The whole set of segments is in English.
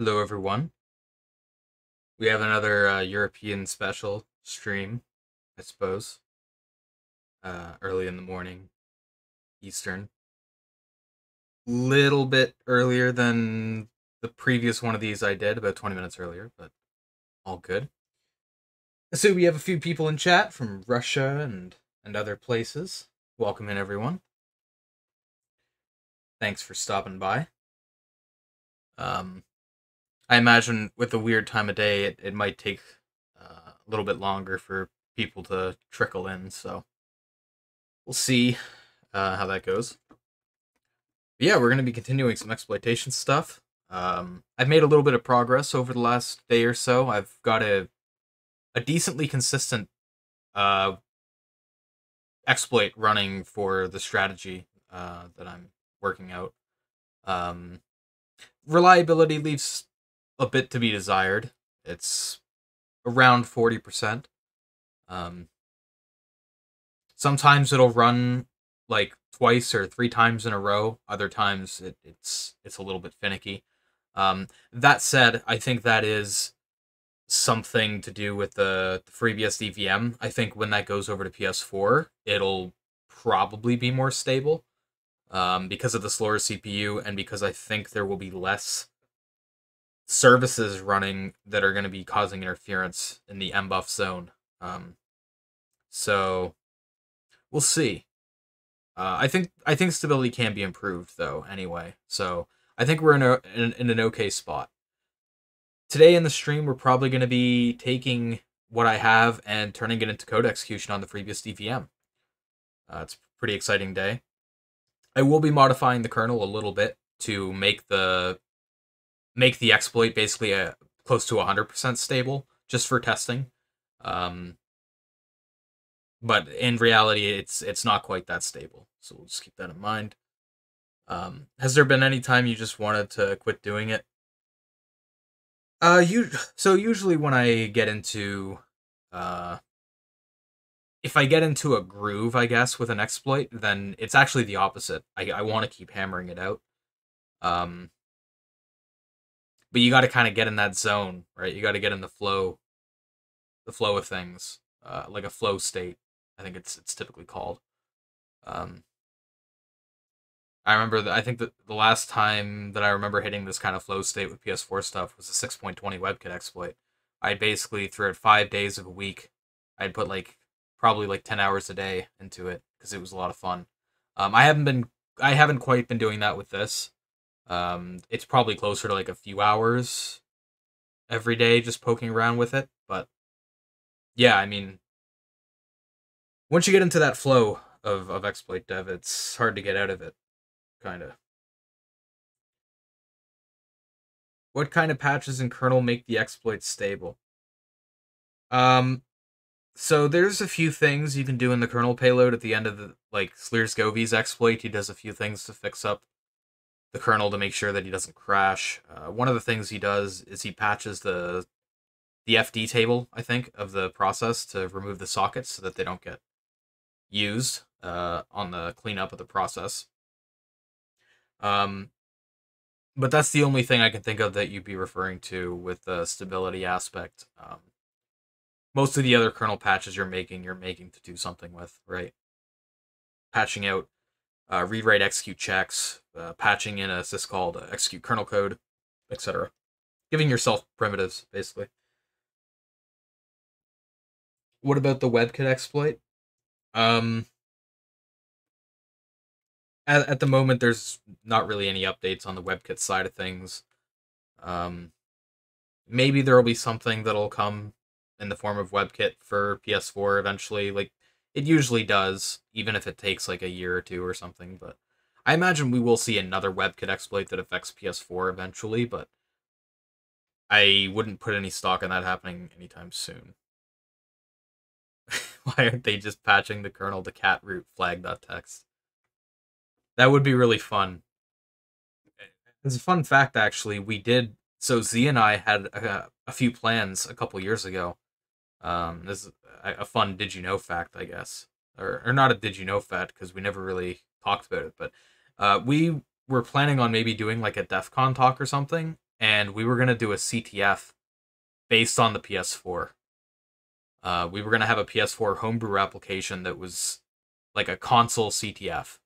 Hello, everyone. We have another European special stream, I suppose. Early in the morning, Eastern. Little bit earlier than the previous one of these I did, about 20 minutes earlier, but all good. So we have a few people in chat from Russia and other places. Welcome in, everyone. Thanks for stopping by. I imagine with the weird time of day, it might take a little bit longer for people to trickle in, so we'll see how that goes. But yeah, we're going to be continuing some exploitation stuff. I've made a little bit of progress over the last day or so. I've got a decently consistent exploit running for the strategy that I'm working out. Reliability leaves a bit to be desired. It's around 40%. Sometimes it'll run like twice or three times in a row. Other times it's a little bit finicky. That said, I think that is something to do with the FreeBSD VM. I think when that goes over to PS4, it'll probably be more stable because of the slower CPU and because I think there will be less services running that are going to be causing interference in the mbuff zone. So we'll see. I think stability can be improved though. Anyway, so I think we're in an okay spot. Today in the stream, we're probably going to be taking what I have and turning it into code execution on the FreeBSD VM. It's a pretty exciting day. I will be modifying the kernel a little bit to make the exploit basically close to 100% stable, just for testing. But in reality, it's not quite that stable. So we'll just keep that in mind. Has there been any time you just wanted to quit doing it? So usually when I get into, if I get into a groove, I guess, with an exploit, then it's actually the opposite. I want to keep hammering it out. But you got to kind of get in that zone, right? You got to get in the flow of things, like a flow state. I think it's typically called. I remember I think that the last time that I remember hitting this kind of flow state with PS4 stuff was a 6.20 WebKit exploit. I basically, throughout 5 days of a week, I'd put probably 10 hours a day into it because it was a lot of fun. I haven't quite been doing that with this. It's probably closer to a few hours every day just poking around with it, but yeah, I mean, once you get into that flow of exploit dev, it's hard to get out of it, kind of. What kind of patches in kernel make the exploit stable? So there's a few things you can do in the kernel payload at the end of the, Slearsgovy's exploit. He does a few things to fix up the kernel to make sure that he doesn't crash. One of the things he does is he patches the FD table, I think, of the process to remove the sockets so that they don't get used on the cleanup of the process. But that's the only thing I can think of that you'd be referring to with the stability aspect. Most of the other kernel patches you're making to do something with, right? Patching out read-write execute checks, patching in a syscall to execute kernel code, etc. Giving yourself primitives, basically. What about the WebKit exploit? At the moment, there's not really any updates on the WebKit side of things. Maybe there will be something that'll come in the form of WebKit for PS4 eventually. It usually does, even if it takes a year or two or something. But I imagine we will see another WebKit exploit that affects PS4 eventually, but I wouldn't put any stock in that happening anytime soon. Why aren't they just patching the kernel to cat root flag.txt? That would be really fun. As a fun fact, actually, so Z and I had a few plans a couple years ago. This is a fun did you know fact, I guess. Or not a did you know fact, because we never really talked about it, but we were planning on maybe doing a DEF CON talk or something, and we were going to do a CTF based on the PS4. We were going to have a PS4 homebrew application that was like a console CTF.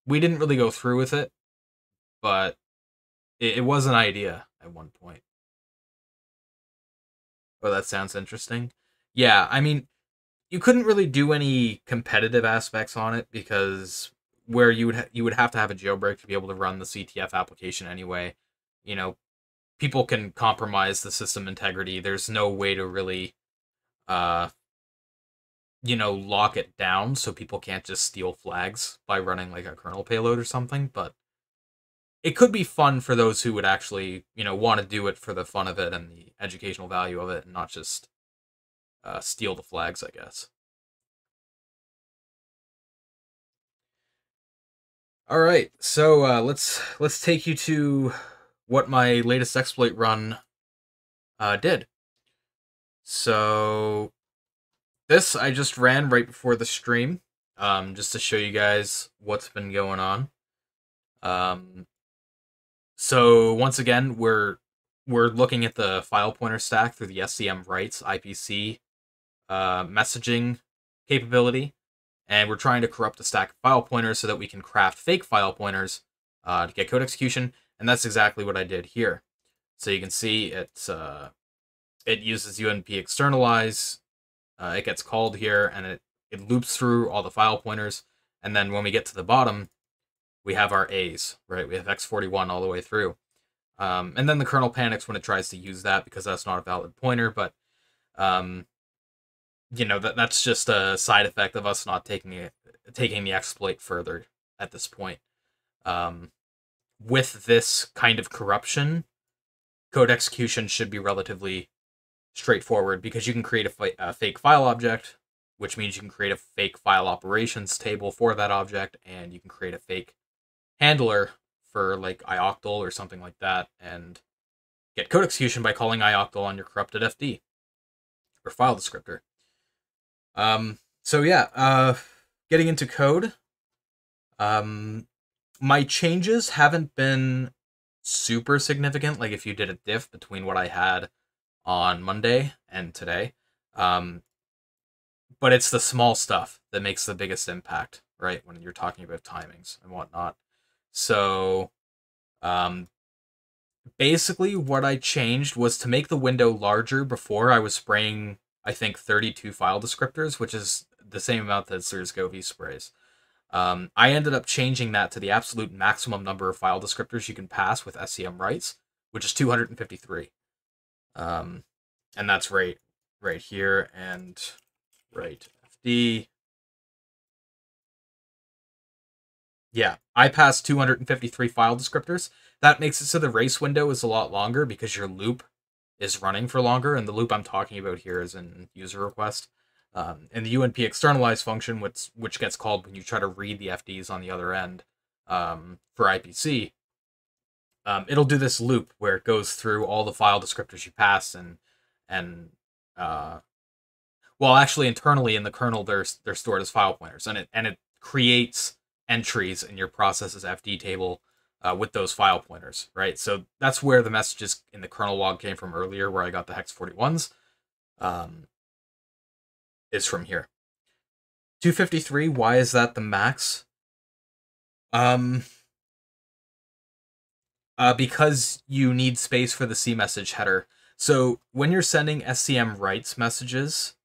We didn't really go through with it, but it was an idea at one point. Oh, that sounds interesting. Yeah, I mean, you couldn't really do any competitive aspects on it because where you would have to have a jailbreak to be able to run the CTF application anyway. You know, people can compromise the system integrity. There's no way to really lock it down so people can't just steal flags by running like a kernel payload or something, but it could be fun for those who would actually, want to do it for the fun of it and the educational value of it and not just steal the flags, I guess. All right, so let's take you to what my latest exploit run did. So this I just ran right before the stream, just to show you guys what's been going on. So once again, we're looking at the file pointer stack through the SCM writes IPC messaging capability, and we're trying to corrupt the stack of file pointers so that we can craft fake file pointers to get code execution, and that's exactly what I did here. So you can see it uses UNP externalize, it gets called here, and it loops through all the file pointers, and then when we get to the bottom, we have our A's, right? We have x41 all the way through. And then the kernel panics when it tries to use that because that's not a valid pointer, but that's just a side effect of us not taking the exploit further at this point. With this kind of corruption, code execution should be relatively straightforward because you can create a fake file object, which means you can create a fake file operations table for that object, and you can create a fake handler for like ioctl or something like that, and get code execution by calling ioctl on your corrupted FD or file descriptor. So yeah, getting into code. My changes haven't been super significant. Like if you did a diff between what I had on Monday and today, but it's the small stuff that makes the biggest impact, right? When you're talking about timings and whatnot. So, basically what I changed was to make the window larger. Before I was spraying, I think 32 file descriptors, which is the same amount that Sears-Govey sprays. I ended up changing that to the absolute maximum number of file descriptors you can pass with SCM writes, which is 253. And that's right here and right FD. Yeah, I passed 253 file descriptors. That makes it so the race window is a lot longer because your loop is running for longer, and the loop I'm talking about here is in user request. And the UNP externalize function, which gets called when you try to read the FDs on the other end for IPC, it'll do this loop where it goes through all the file descriptors you pass well, actually internally in the kernel they're stored as file pointers, and it creates entries in your process's FD table with those file pointers, right? So that's where the messages in the kernel log came from earlier, where I got the hex 41s. Is from here. 253, why is that the max? Because you need space for the C message header. So when you're sending SCM writes messages,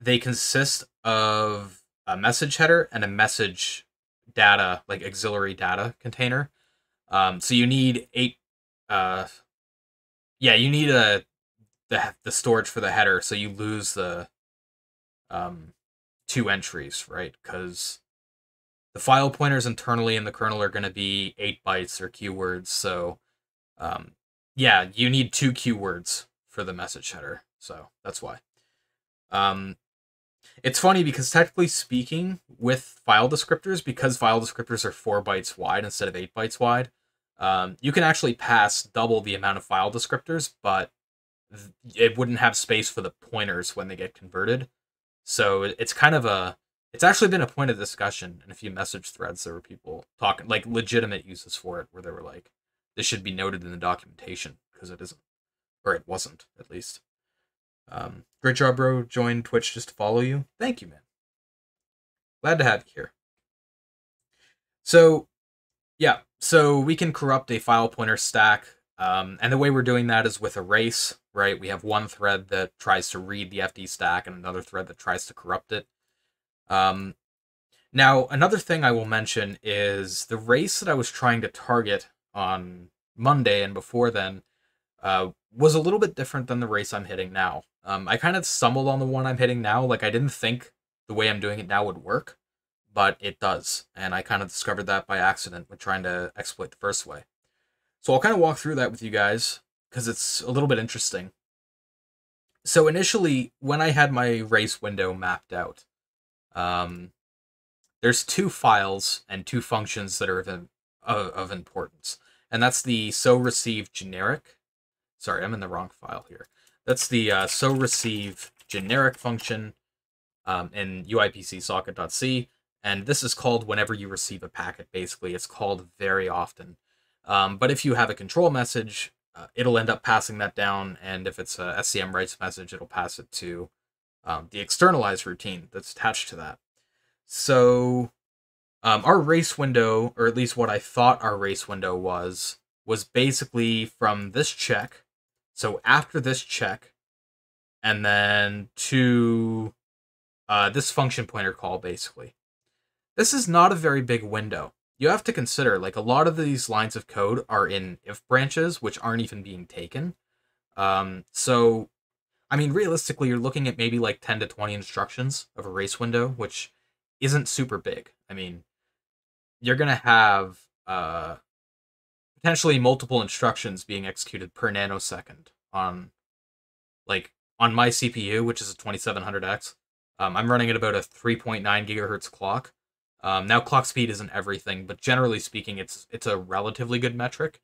they consist of a message header and a message data, like auxiliary data container. So you need you need the storage for the header, so you lose the 2 entries, right? Because the file pointers internally in the kernel are going to be 8 bytes or keywords, so you need 2 keywords for the message header, so that's why. It's funny because technically speaking, with file descriptors, because file descriptors are 4 bytes wide instead of 8 bytes wide, you can actually pass double the amount of file descriptors, but it wouldn't have space for the pointers when they get converted. So it's kind of it's actually been a point of discussion in a few message threads. There were people talking, like, legitimate uses for it, where they were like, this should be noted in the documentation, because it isn't. Or it wasn't, at least. Great job, bro. Joined Twitch just to follow you. Thank you, man. Glad to have you here. So, yeah. So we can corrupt a file pointer stack. And the way we're doing that is with erase, right? We have one thread that tries to read the FD stack and another thread that tries to corrupt it. Now, another thing I will mention is the race that I was trying to target on Monday and before then was a little bit different than the race I'm hitting now. I kind of stumbled on the one I'm hitting now. Like, I didn't think the way I'm doing it now would work, but it does. And I kind of discovered that by accident when trying to exploit the first way. So I'll kind of walk through that with you guys, because it's a little bit interesting. So initially, when I had my race window mapped out, there's two files and two functions that are of importance. And that's the so-receive generic. Sorry, I'm in the wrong file here. That's the so-receive generic function in uipc-socket.c. And this is called whenever you receive a packet, basically. It's called very often. But if you have a control message, it'll end up passing that down. And if it's a SCM writes message, it'll pass it to the externalize routine that's attached to that. So our race window, or at least what I thought our race window was basically from this check. So after this check, and then to this function pointer call, basically. This is not a very big window. You have to consider, like, a lot of these lines of code are in if branches, which aren't even being taken. So, I mean, realistically, you're looking at maybe like 10 to 20 instructions of a race window, which isn't super big. I mean, you're going to have potentially multiple instructions being executed per nanosecond on my CPU, which is a 2700X. I'm running at about a 3.9 gigahertz clock. Now, clock speed isn't everything, but generally speaking, it's a relatively good metric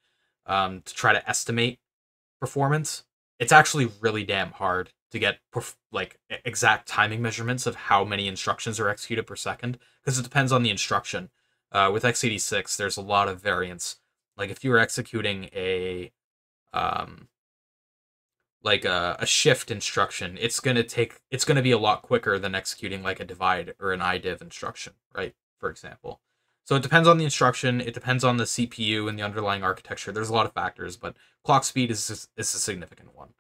to try to estimate performance. It's actually really damn hard to get exact timing measurements of how many instructions are executed per second, because it depends on the instruction. With x86, there's a lot of variance. Like, if you were executing a shift instruction, it's gonna be a lot quicker than executing like a divide or an IDIV instruction, right? For example. So it depends on the instruction, it depends on the CPU and the underlying architecture. There's a lot of factors, but clock speed is a significant one.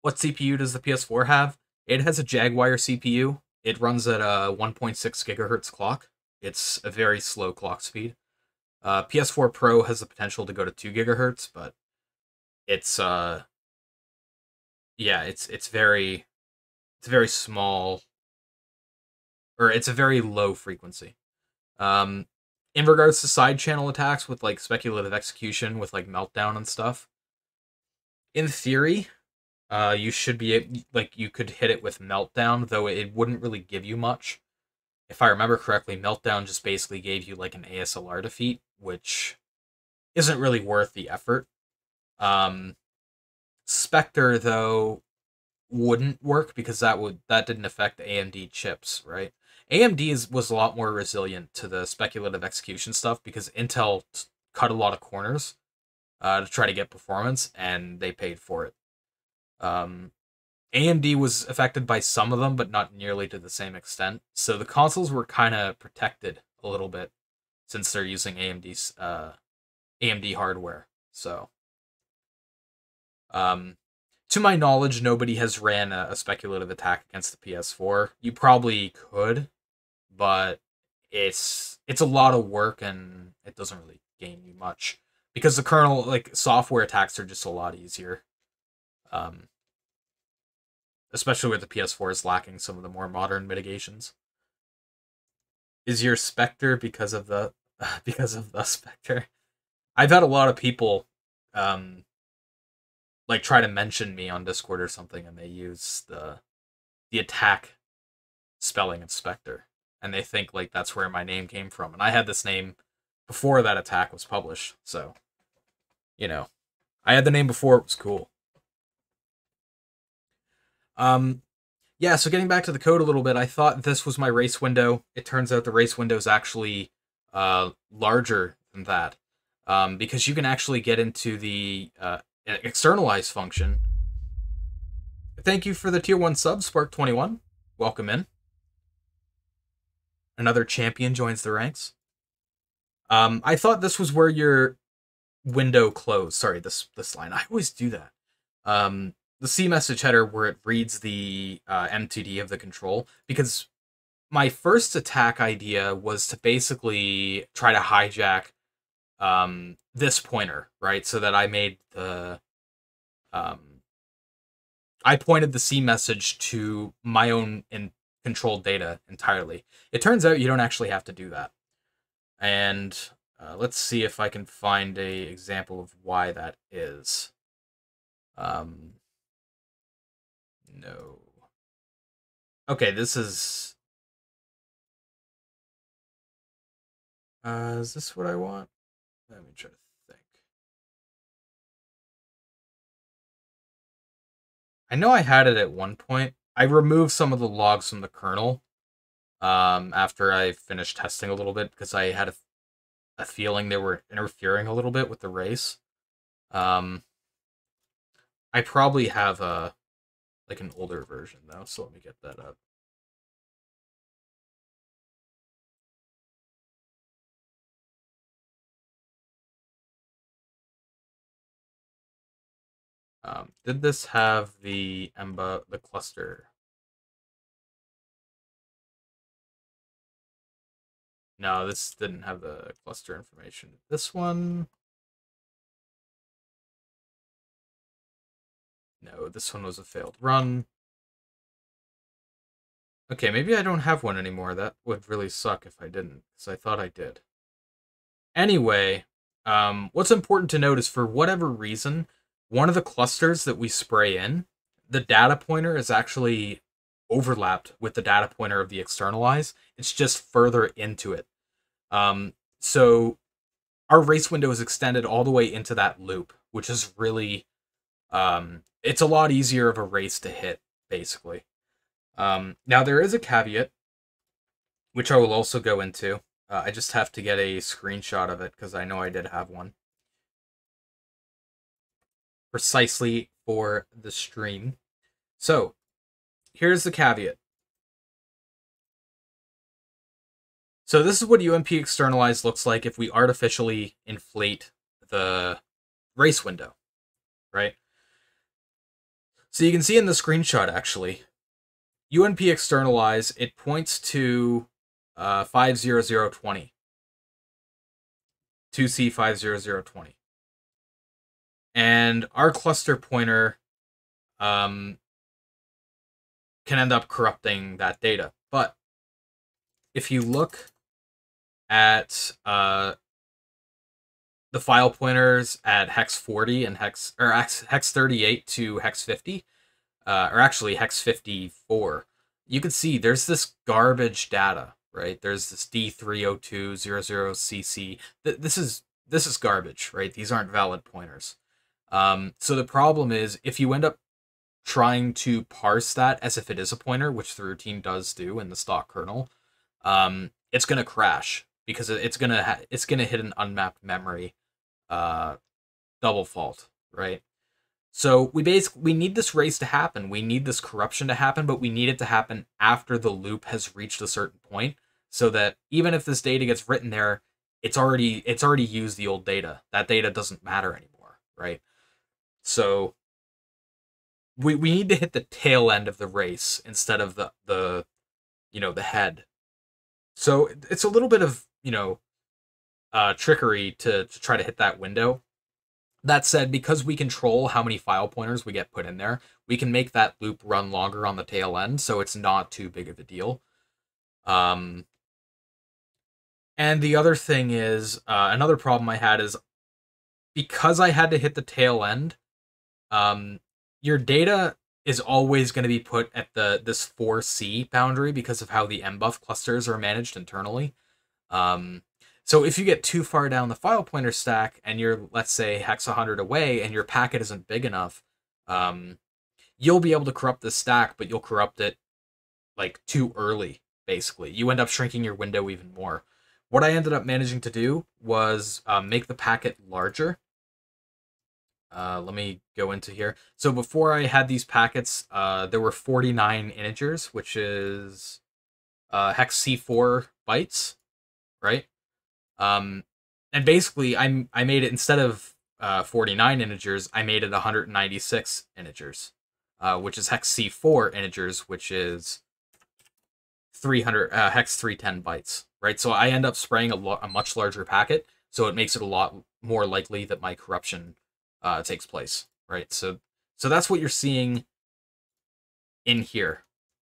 What CPU does the PS4 have? It has a Jaguar CPU. It runs at a 1.6 gigahertz clock. It's a very slow clock speed. PS4 Pro has the potential to go to 2 gigahertz, but it's it's very small, or it's a very low frequency. In regards to side channel attacks with like speculative execution with like meltdown and stuff, in theory, you should be you could hit it with meltdown, though it wouldn't really give you much. If I remember correctly, meltdown just basically gave you like an ASLR defeat, which isn't really worth the effort. Spectre, though, wouldn't work because that didn't affect AMD chips, right? AMD was a lot more resilient to the speculative execution stuff because Intel cut a lot of corners to try to get performance, and they paid for it. AMD was affected by some of them, but not nearly to the same extent. So the consoles were kind of protected a little bit since they're using AMD hardware. So, to my knowledge, nobody has ran a speculative attack against the PS4. You probably could, but it's a lot of work and it doesn't really gain you much because the kernel, software attacks are just a lot easier. Especially where the PS4 is lacking some of the more modern mitigations. Is your Spectre because of the Spectre? I've had a lot of people try to mention me on Discord or something, and they use the attack spelling of Spectre, and they think that's where my name came from. And I had this name before that attack was published, so I had the name before it was cool. Yeah, so getting back to the code a little bit, I thought this was my race window. It turns out the race window is actually larger than that. because you can actually get into the externalize function. Thank you for the tier 1 sub, Spark21. Welcome in. Another champion joins the ranks. I thought this was where your window closed. Sorry, this line. I always do that. The C message header where it reads the MTD of the control, because my first attack idea was to basically try to hijack this pointer, right? So that I made the I pointed the C message to my own controlled data entirely. It turns out you don't actually have to do that. And let's see if I can find a example of why that is. No. Okay, this is... is this what I want? Let me try to think. I know I had it at one point. I removed some of the logs from the kernel after I finished testing a little bit, because I had a feeling they were interfering a little bit with the race. I probably have like an older version though, so let me get that up. Did this have the cluster? No, this didn't have the cluster information. This one? No, this one was a failed run. Okay, maybe I don't have one anymore. That would really suck if I didn't, because I thought I did. Anyway, what's important to note is, for whatever reason, one of the clusters that we spray in, the data pointer is actually overlapped with the data pointer of the externalize. It's just further into it. So our race window is extended all the way into that loop, which is really, it's a lot easier of a race to hit, basically. Now there is a caveat, which I will also go into. I just have to get a screenshot of it, because I know I did have one. Precisely for the stream. So, here's the caveat. So this is what UMP externalized looks like if we artificially inflate the race window, right? So you can see in the screenshot, actually, UMP externalize, it points to 50020. 2C 50020. And our cluster pointer can end up corrupting that data. But if you look at the file pointers at hex 40 and hex 38 to hex 50, or actually hex 54, you can see there's this garbage data, right? There's this D30200CC. This is garbage, right? These aren't valid pointers. So the problem is, if you end up trying to parse that as if it is a pointer, which the routine does do in the stock kernel, it's gonna crash, because it's gonna hit an unmapped memory double fault, right? So we need this race to happen. We need this corruption to happen, but we need it to happen after the loop has reached a certain point, so that even if this data gets written there, it's already used the old data. That data doesn't matter anymore, right? So we need to hit the tail end of the race instead of the head. So it's a little bit of, trickery to try to hit that window. That said, because we control how many file pointers we get put in there, we can make that loop run longer on the tail end, so it's not too big of a deal. And the other thing is, another problem I had is, because I had to hit the tail end, your data is always going to be put at this 4C boundary because of how the mbuff clusters are managed internally. So if you get too far down the file pointer stack and you're, let's say, hex 100 away and your packet isn't big enough, you'll be able to corrupt the stack, but you'll corrupt it like too early, basically. You end up shrinking your window even more. what I ended up managing to do was make the packet larger. Let me go into here. So before I had these packets, there were 49 integers, which is hex C4 bytes, right? And basically, I made it, instead of 49 integers, I made it 196 integers, which is hex C4 integers, which is 300 hex 310 bytes, right? So I end up spraying a much larger packet, so it makes it a lot more likely that my corruption takes place, right? So that's what you're seeing in here,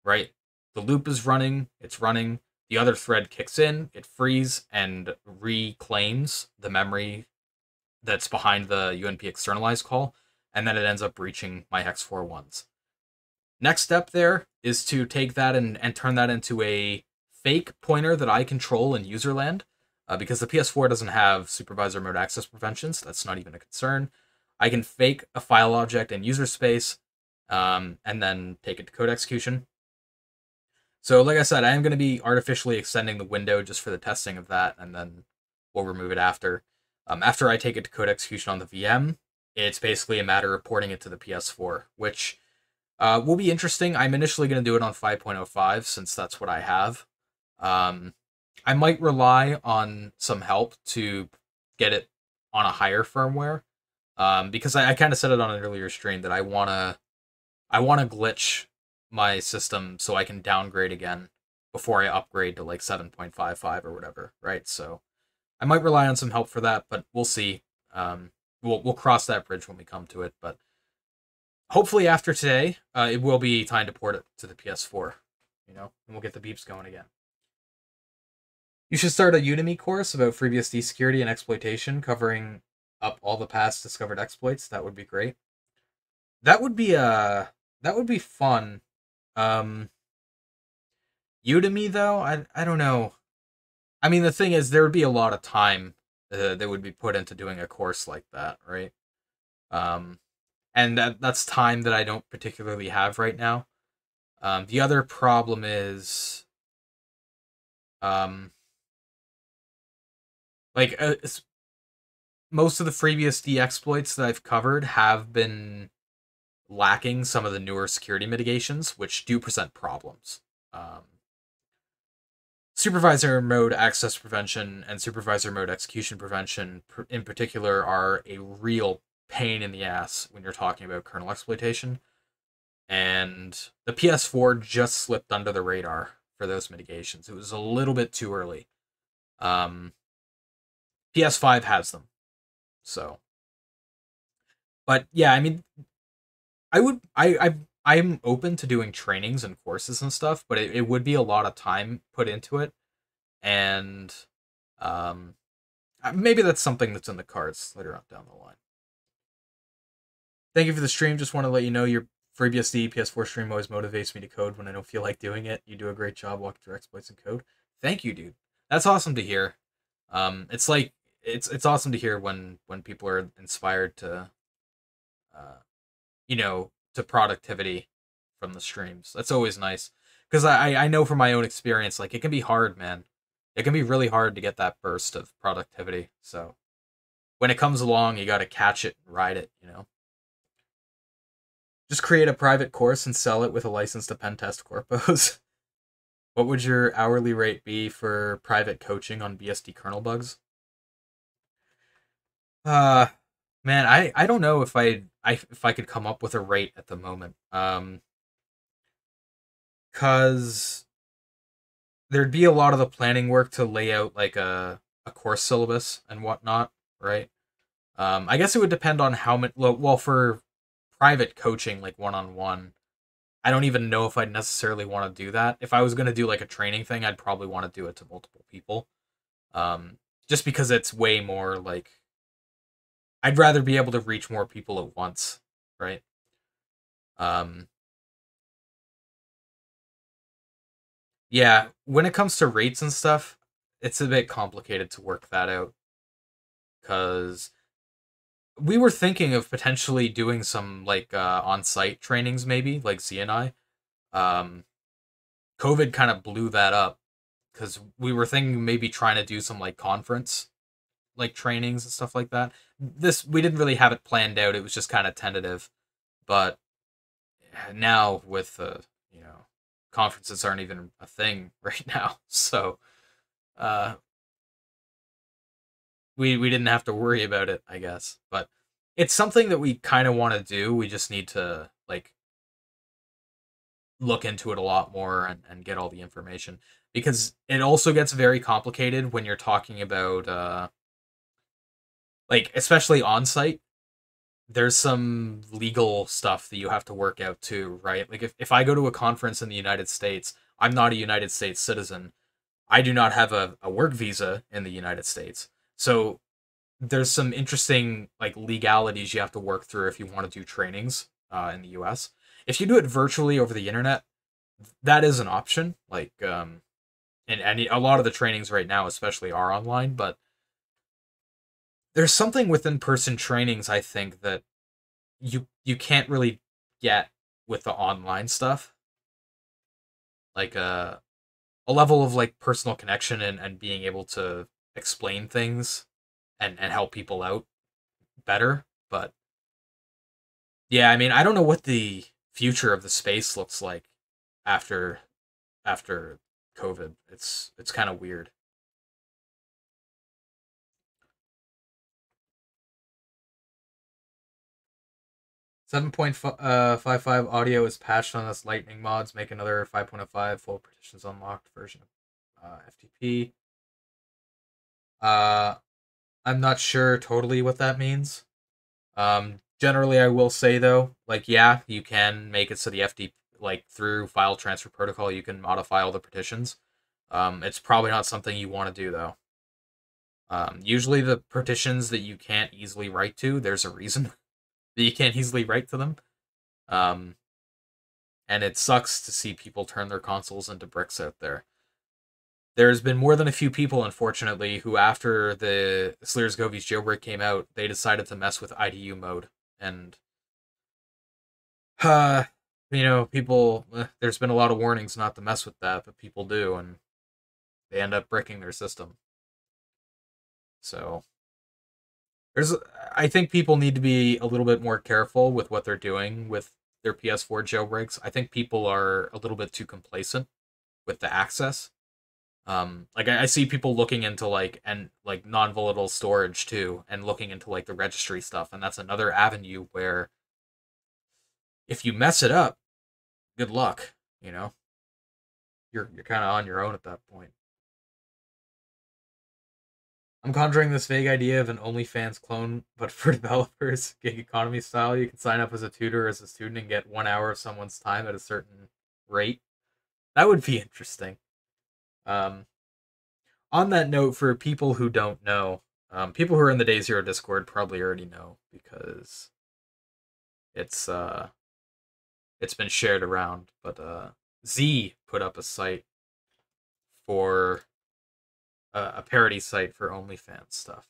right? The loop is running, it's running, the other thread kicks in, it frees and reclaims the memory that's behind the UNP externalize call, and then it ends up breaching my hex 4.1s. Next step there is to take that and turn that into a fake pointer that I control in userland, because the PS4 doesn't have supervisor mode access prevention, so that's not even a concern. I can fake a file object in user space, and then take it to code execution. So like I said, I am going to be artificially extending the window just for the testing of that, and then we'll remove it after. After I take it to code execution on the VM, it's basically a matter of porting it to the PS4, which will be interesting. I'm initially going to do it on 5.05 since that's what I have. I might rely on some help to get it on a higher firmware, because I kind of said it on an earlier stream that I wanna glitch my system so I can downgrade again before I upgrade to like 7.55 or whatever, right? So I might rely on some help for that, but we'll see. We'll cross that bridge when we come to it, but hopefully after today, it will be time to port it to the PS4, and we'll get the beeps going again. You should start a Udemy course about FreeBSD security and exploitation, covering up all the past discovered exploits. That would be great. That would be fun. Udemy though, I don't know. I mean, the thing is, there would be a lot of time that would be put into doing a course like that, right? And that's time that I don't particularly have right now. The other problem is, most of the FreeBSD exploits that I've covered have been lacking some of the newer security mitigations, which do present problems. Supervisor mode access prevention and supervisor mode execution prevention in particular are a real pain in the ass when you're talking about kernel exploitation. And the PS4 just slipped under the radar for those mitigations. It was a little bit too early. PS5 has them. So. But yeah, I mean, I'm open to doing trainings and courses and stuff, but it would be a lot of time put into it, and maybe that's something that's in the cards later on down the line. Thank you for the stream. Just want to let you know your FreeBSD PS4 stream always motivates me to code when I don't feel like doing it. You do a great job walking through exploits and code. Thank you, dude. That's awesome to hear. It's like it's awesome to hear when people are inspired to to productivity from the streams. That's always nice, because I know from my own experience, like, it can be hard, man. It can be really hard to get that burst of productivity. So when it comes along, you got to catch it and ride it, Just create a private course and sell it with a license to pen test corpos. What would your hourly rate be for private coaching on BSD kernel bugs? Man, I don't know if I could come up with a rate at the moment. Cause there'd be a lot of the planning work to lay out like a course syllabus and whatnot, right? I guess it would depend on how many. Well, for private coaching, like one-on-one, I don't even know if I'd necessarily want to do that. If I was going to do like a training thing, I'd probably want to do it to multiple people. Just because it's way more like, I'd rather be able to reach more people at once, right? Yeah, when it comes to rates and stuff, it's a bit complicated to work that out, because we were thinking of potentially doing some like on-site trainings, maybe like Z and I. COVID kind of blew that up, because we were thinking maybe trying to do some like conference like trainings and stuff like that. This we didn't really have it planned out. It was just kind of tentative. But now with conferences aren't even a thing right now. So uh we didn't have to worry about it, I guess. But it's something that we kind of want to do. We just need to like look into it a lot more and get all the information, because it also gets very complicated when you're talking about like especially on site. There's some legal stuff that you have to work out too, right? Like if I go to a conference in the United States, I'm not a United States citizen. I do not have a work visa in the United States. So there's some interesting like legalities you have to work through if you want to do trainings in the US. If you do it virtually over the internet, that is an option. Like and a lot of the trainings right now especially are online, but there's something with in-person trainings, I think, that you can't really get with the online stuff. Like a level of like personal connection and being able to explain things and help people out better. But yeah, I mean, I don't know what the future of the space looks like after after COVID. It's kind of weird. 7.55 audio is patched on this Lightning mods. Make another 5.05 full partitions unlocked version of FTP. I'm not sure totally what that means. Generally, I will say though, like yeah, you can make it so the FTP, like through file transfer protocol, you can modify all the partitions. It's probably not something you want to do though. Usually the partitions that you can't easily write to, there's a reason that you can't easily write to them. Um, and it sucks to see people turn their consoles into bricks out there. There's been more than a few people, unfortunately, who after the Slier's Govies jailbreak came out, they decided to mess with IDU mode. And, uh, people, there's been a lot of warnings not to mess with that, but people do, and they end up bricking their system. So, I think people need to be a little bit more careful with what they're doing with their PS4 jailbreaks. I think people are a little bit too complacent with the access. Like I see people looking into like non-volatile storage too, and looking into like the registry stuff, and that's another avenue where if you mess it up, good luck. You're kind of on your own at that point. I'm conjuring this vague idea of an OnlyFans clone, but for developers, gig economy style. You can sign up as a tutor or as a student and get 1 hour of someone's time at a certain rate. That would be interesting. Um, on that note, for people who don't know, people who are in the Day Zero Discord probably already know because it's been shared around. But Z put up a site for a parody site for OnlyFans stuff.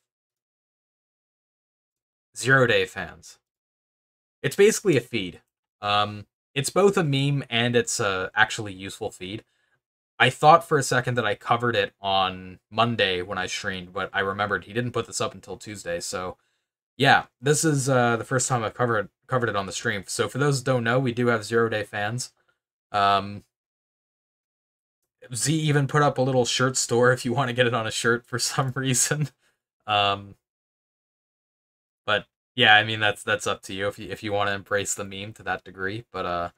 0 Day Fans. It's basically a feed. It's both a meme and it's a actually useful feed. I thought for a second that I covered it on Monday when I streamed, but I remembered he didn't put this up until Tuesday. So, yeah, this is the first time I've covered it on the stream. So, for those who don't know, we do have 0 Day Fans. Z even put up a little shirt store if you want to get it on a shirt for some reason. But yeah, I mean that's up to you if you want to embrace the meme to that degree. But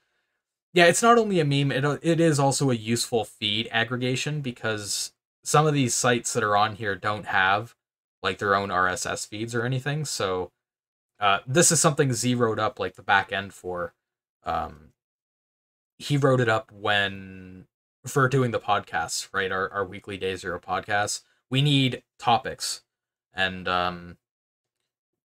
yeah, it's not only a meme, it is also a useful feed aggregation, because some of these sites that are on here don't have like their own RSS feeds or anything. So this is something Z wrote up like the back end for. He wrote it up for doing the podcasts, right? Our weekly Day Zero podcasts. We need topics. And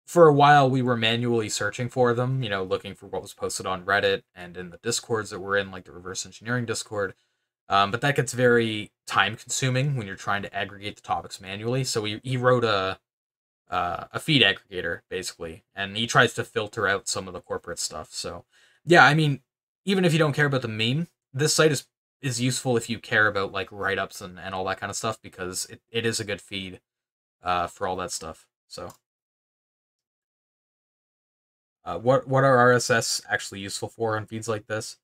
for a while we were manually searching for them, looking for what was posted on Reddit and in the Discords that we're in, like the reverse engineering Discord. But that gets very time consuming when you're trying to aggregate the topics manually. So he wrote a feed aggregator basically, and he tries to filter out some of the corporate stuff. So yeah, I mean, even if you don't care about the meme, this site is is useful if you care about like write-ups and all that kind of stuff, because it is a good feed for all that stuff. So what are RSS actually useful for on feeds like this?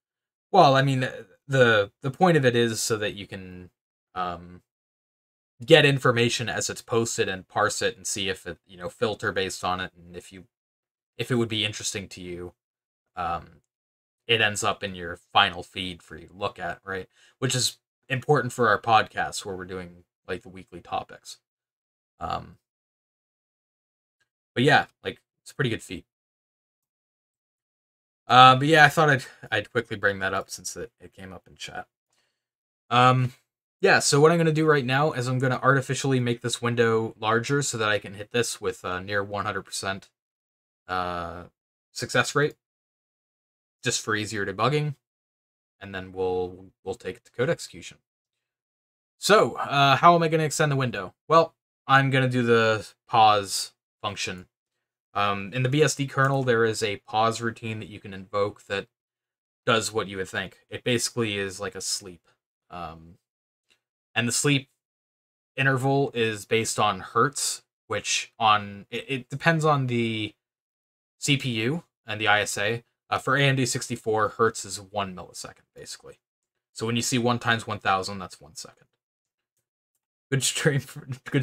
Well, I mean, the point of it is so that you can get information as it's posted and parse it and see if it, filter based on it, and if it would be interesting to you. It ends up in your final feed for you to look at, right? Which is important for our podcast where we're doing like the weekly topics. But yeah, like it's a pretty good feed. But yeah, I thought I'd quickly bring that up since it came up in chat. Yeah, so what I'm going to do right now is I'm going to artificially make this window larger so that I can hit this with a near 100% success rate, just for easier debugging, and then we'll take it to code execution. So, how am I going to extend the window? Well, I'm going to do the pause function. In the BSD kernel, there is a pause routine that you can invoke that does what you would think. It basically is like a sleep. And the sleep interval is based on hertz, which it depends on the CPU and the ISA. For AMD 64, hertz is 1 millisecond, basically. So when you see 1 times 1000, that's 1 second. Good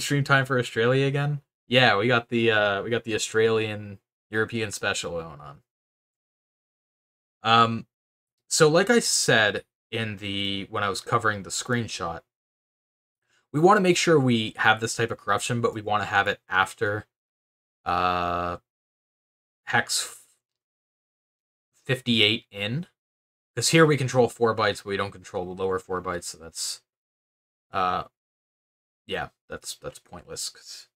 stream time for Australia again. Yeah, we got the Australian European special going on. So like I said when I was covering the screenshot, we want to make sure we have this type of corruption, but we want to have it after hex 58 in, because here we control 4 bytes, but we don't control the lower 4 bytes. So that's yeah, that's pointless, because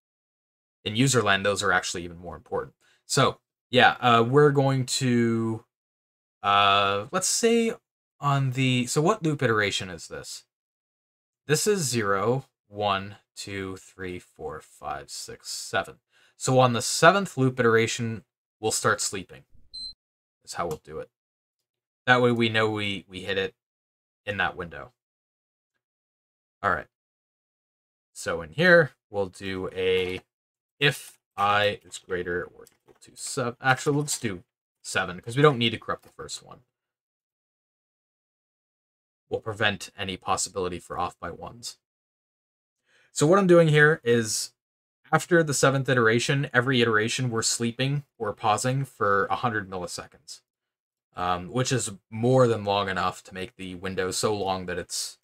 in userland those are actually even more important. So yeah, we're going to let's say so what loop iteration is this? This is 0, 1, 2, 3, 4, 5, 6, 7. So on the 7th loop iteration, we'll start sleeping. Is how we'll do it. That way we know we hit it in that window. All right. So in here, we'll do a if I is greater or equal to 7. Actually, let's do 7, because we don't need to corrupt the first one. We'll prevent any possibility for off by ones. So what I'm doing here is, after the 7th iteration, every iteration we're sleeping or pausing for 100 milliseconds, which is more than long enough to make the window so long that it's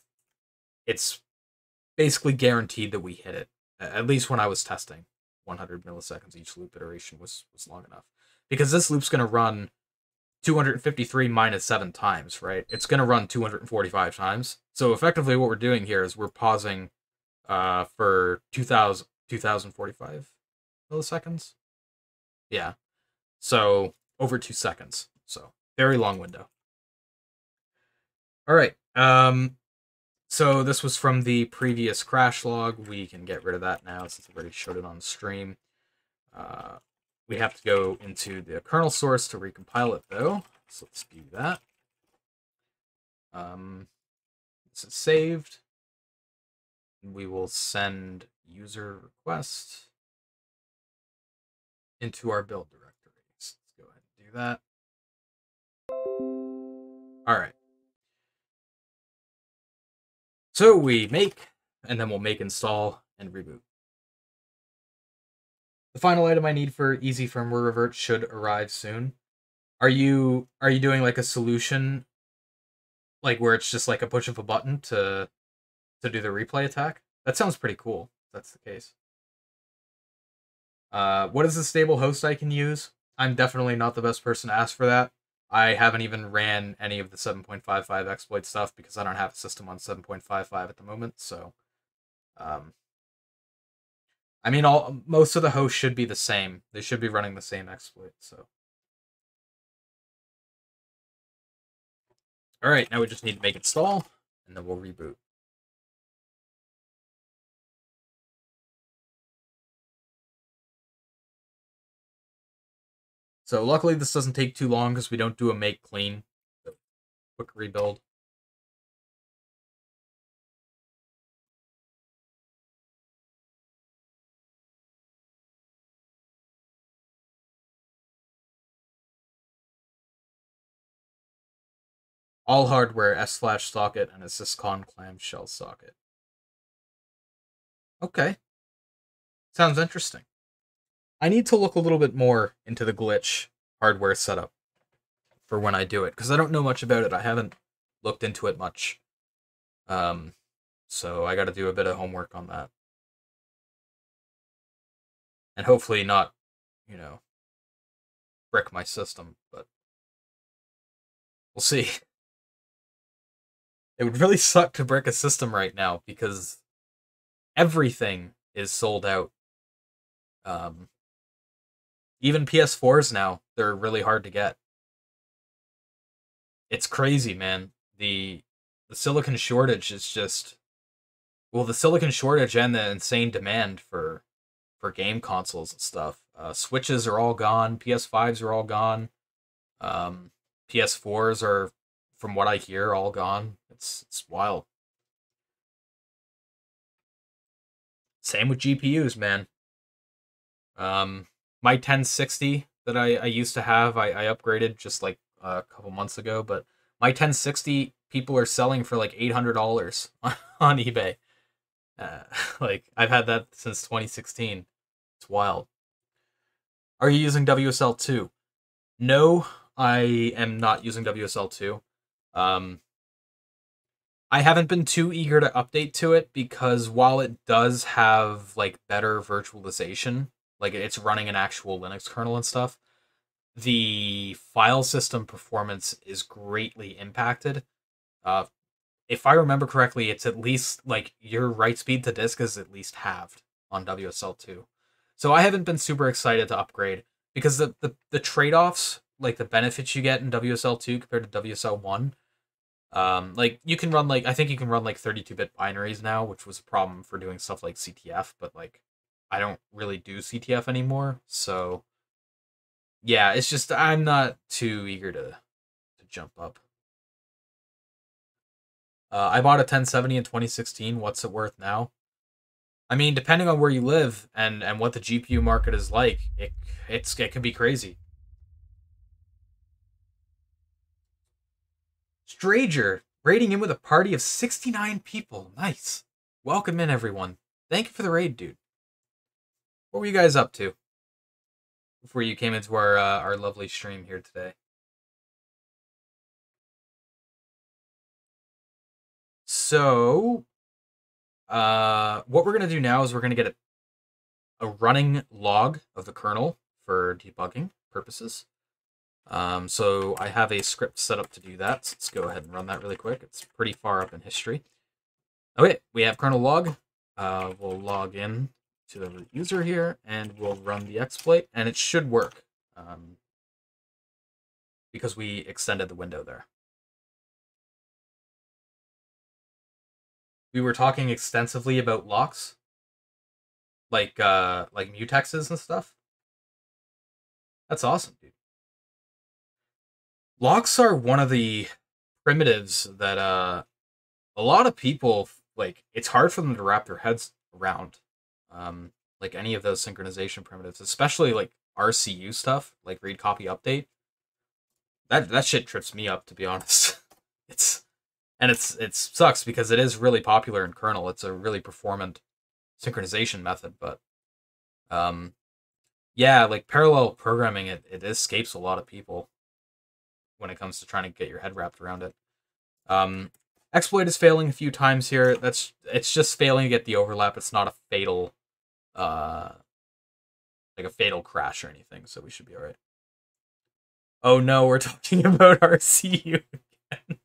basically guaranteed that we hit it. At least when I was testing, 100 milliseconds each loop iteration was long enough, because this loop's going to run 253 minus 7 times, right? It's going to run 245 times. So effectively what we're doing here is we're pausing for 2045 milliseconds. Yeah. So over 2 seconds. So very long window. All right. So this was from the previous crash log. We can get rid of that now since I already showed it on the stream. We have to go into the kernel source to recompile it, though. So let's do that. This is saved. We will send user request into our build directory. So let's go ahead and do that. All right. So we make, and then we'll make install and reboot. The final item I need for easy firmware revert should arrive soon. Are you doing like a solution, like where it's just like a push of a button to do the replay attack? That sounds pretty cool, if that's the case. What is the stable host I can use? I'm definitely not the best person to ask for that. I haven't even ran any of the 7.55 exploit stuff because I don't have a system on 7.55 at the moment. So, I mean, most of the hosts should be the same. They should be running the same exploit. So, all right, now we just need to make install, and then we'll reboot. So luckily this doesn't take too long because we don't do a make clean. So, quick rebuild. All hardware S/socket and a syscon clamshell socket. Okay. Sounds interesting. I need to look a little bit more into the glitch hardware setup for when I do it, because I don't know much about it. I haven't looked into it much. So I got to do a bit of homework on that. And hopefully not, brick my system, but we'll see. It would really suck to brick a system right now because everything is sold out. Even PS4s now, they're really hard to get. It's crazy, man. The silicon shortage is just... Well, the silicon shortage and the insane demand for game consoles and stuff. Switches are all gone. PS5s are all gone. PS4s are, from what I hear, all gone. It's wild. Same with GPUs, man. My 1060 that I used to have, I upgraded just like a couple months ago, but my 1060 people are selling for like $800 on eBay. Like, I've had that since 2016. It's wild. Are you using WSL2? No, I am not using WSL2. I haven't been too eager to update to it because while it does have like better virtualization, like it's running an actual Linux kernel and stuff, the file system performance is greatly impacted. If I remember correctly, it's at least like your write speed to disk is at least halved on WSL2. So I haven't been super excited to upgrade because the trade-offs, like the benefits you get in WSL2 compared to WSL1, like you can run I think you can run like 32-bit binaries now, which was a problem for doing stuff like CTF, but like I don't really do CTF anymore, so yeah, it's just I'm not too eager to jump up. I bought a 1070 in 2016. What's it worth now? I mean, depending on where you live and what the GPU market is like, it can be crazy. Stranger raiding in with a party of 69 people. Nice. Welcome in, everyone. Thank you for the raid, dude. What were you guys up to before you came into our lovely stream here today? So, what we're going to do now is we're going to get a running log of the kernel for debugging purposes. So I have a script set up to do that. So let's go ahead and run that really quick. It's pretty far up in history. Okay, we have kernel log. We'll log in to the root user here, and we'll run the exploit, and it should work because we extended the window there. We were talking extensively about locks, like mutexes and stuff. That's awesome, dude. Locks are one of the primitives that a lot of people like. It's hard for them to wrap their heads around, like any of those synchronization primitives, especially like RCU stuff, like read, copy, update. That shit trips me up, to be honest. It sucks because it is really popular in kernel. It's a really performant synchronization method, but yeah, like parallel programming, it escapes a lot of people when it comes to trying to get your head wrapped around it. Exploit is failing a few times here. It's just failing to get the overlap. It's not a fatal like a fatal crash or anything, so we should be all right. Oh no, we're talking about RCU again.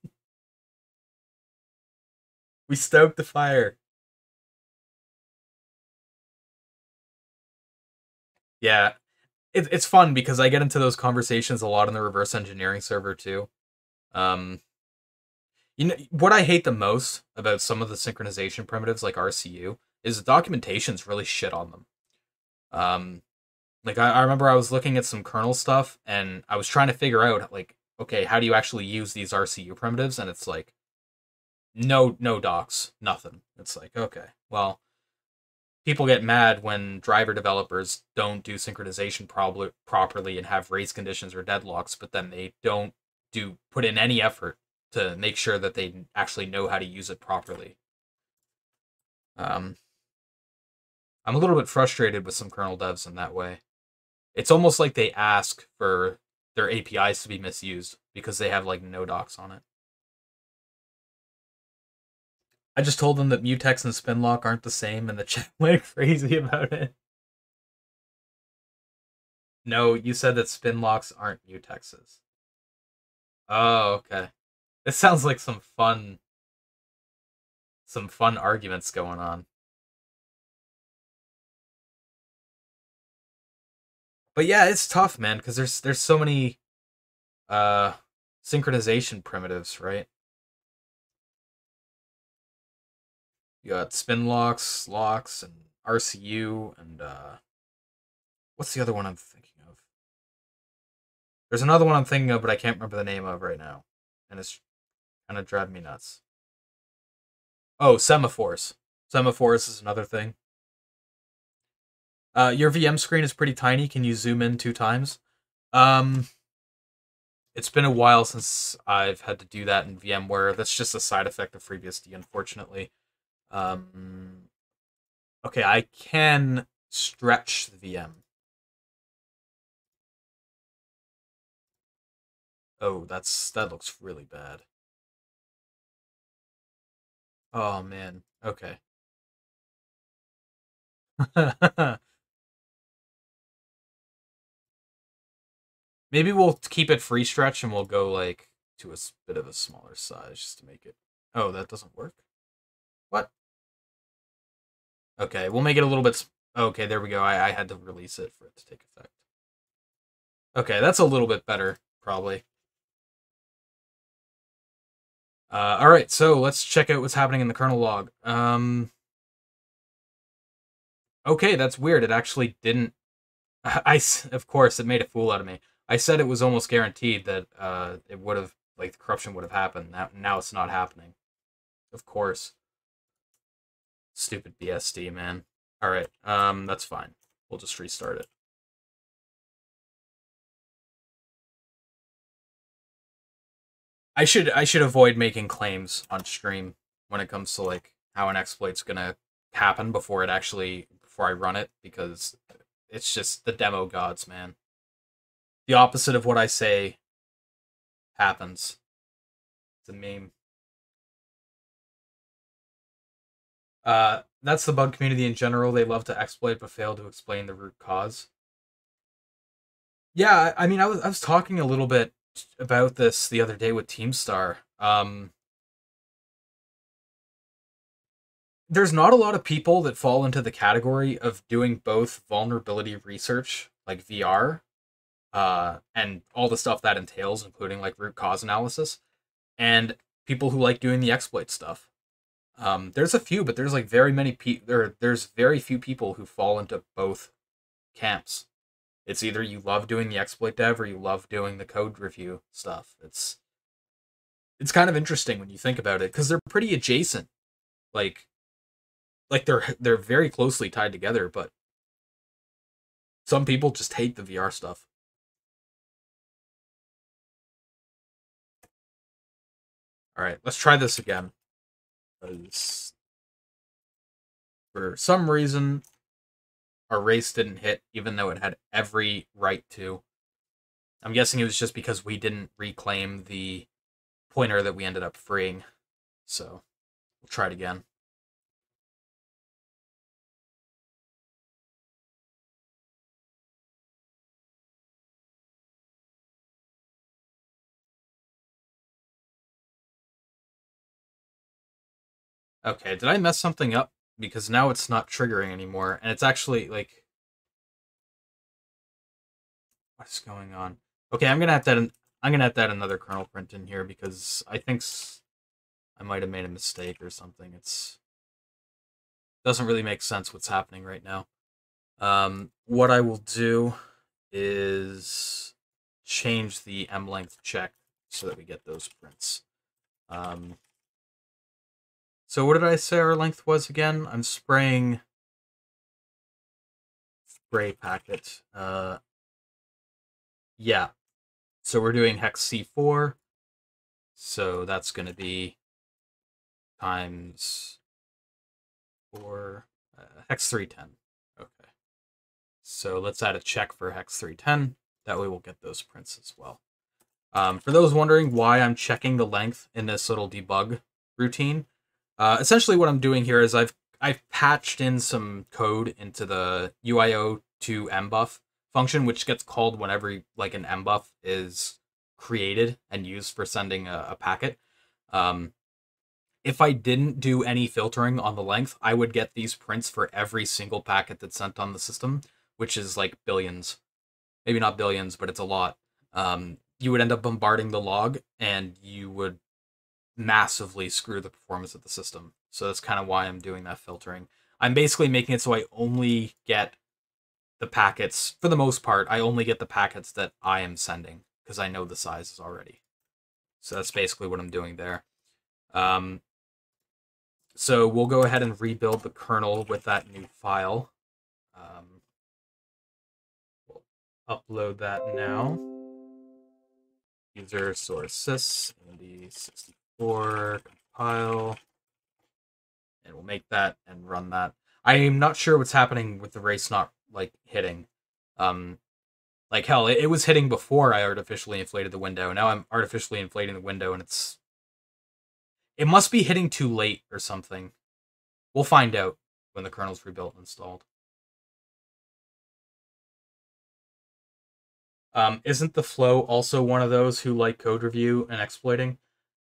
We stoked the fire. Yeah, it's fun because I get into those conversations a lot in the reverse engineering server too. You know what I hate the most about some of the synchronization primitives like RCU is the documentation's really shit on them. Like I remember I was looking at some kernel stuff and I was trying to figure out like, okay, how do you actually use these RCU primitives? And it's like, no docs, nothing. It's like, okay, well, people get mad when driver developers don't do synchronization properly and have race conditions or deadlocks, but then they don't put in any effort to make sure that they actually know how to use it properly. I'm a little bit frustrated with some kernel devs in that way. It's almost like they ask for their APIs to be misused because they have like no docs on it. I just told them that mutex and spinlock aren't the same, and the chat went crazy about it. No, you said that spinlocks aren't mutexes. Oh, okay. This sounds like some fun arguments going on. But yeah, it's tough, man, because there's so many synchronization primitives, right? You got spin locks, locks, and RCU, and what's the other one I'm thinking of? There's another one I'm thinking of, but I can't remember the name of right now, and it's kind of driving me nuts. Oh, semaphores. Semaphores is another thing. Your VM screen is pretty tiny. Can you zoom in 2 times? It's been a while since I've had to do that in VMware. That's just a side effect of FreeBSD, unfortunately. Okay, I can stretch the VM. Oh, that looks really bad. Oh man. Okay. Maybe we'll keep it free stretch and we'll go like to a bit of a smaller size just to make it. Oh, that doesn't work. What? Okay, we'll make it a little bit. Okay, there we go. I had to release it for it to take effect. Okay, that's a little bit better, probably. All right, so let's check out what's happening in the kernel log. Okay, that's weird. It actually didn't. Of course, it made a fool out of me. I said it was almost guaranteed that it would have, like, the corruption would have happened. Now it's not happening. Of course. Stupid BSD, man. All right, that's fine. We'll just restart it. I should avoid making claims on stream when it comes to like how an exploit's gonna happen before I run it, because it's just the demo gods, man. The opposite of what I say happens. It's a meme. That's the bug community in general. They love to exploit but fail to explain the root cause. Yeah, I mean, I was talking a little bit about this the other day with Teamstar. There's not a lot of people that fall into the category of doing both vulnerability research, like VR, and all the stuff that entails, including like root cause analysis, and people who like doing the exploit stuff. There's a few, but there's like very many there's very few people who fall into both camps. It's either you love doing the exploit dev or you love doing the code review stuff. It's kind of interesting when you think about it, because they're pretty adjacent. Like they're very closely tied together, but some people just hate the VR stuff. All right, let's try this again. Because for some reason, our race didn't hit, even though it had every right to. I'm guessing it was just because we didn't reclaim the pointer that we ended up freeing. So we'll try it again. Okay, did I mess something up? Because now it's not triggering anymore, and it's actually like, what's going on? Okay, I'm gonna have to add another kernel print in here, because I think I might have made a mistake or something. It's doesn't really make sense what's happening right now. What I will do is change the M length check so that we get those prints. So what did I say our length was again? I'm spraying spray packet. Yeah. So we're doing hex C4. So that's going to be times 4, hex 310. Okay. So let's add a check for hex 310. That way we'll get those prints as well. For those wondering why I'm checking the length in this little debug routine, essentially what I'm doing here is I've patched in some code into the UIO to mbuff function, which gets called whenever like an mbuff is created and used for sending a packet. If I didn't do any filtering on the length, I would get these prints for every single packet that's sent on the system, which is like billions. Maybe not billions, but it's a lot. You would end up bombarding the log, and you would massively screw the performance of the system. So that's kind of why I'm doing that filtering. I'm basically making it so I only get the packets, for the most part, I only get the packets that I am sending, because I know the sizes already. So that's basically what I'm doing there. So we'll go ahead and rebuild the kernel with that new file. We'll upload that now. User source sys AMD64 compile, and we'll make that and run that. I'm not sure what's happening with the race not like hitting. Like hell, it was hitting before I artificially inflated the window. Now I'm artificially inflating the window, and it must be hitting too late or something. We'll find out when the kernel's rebuilt and installed. Isn't the Flow also one of those who like code review and exploiting?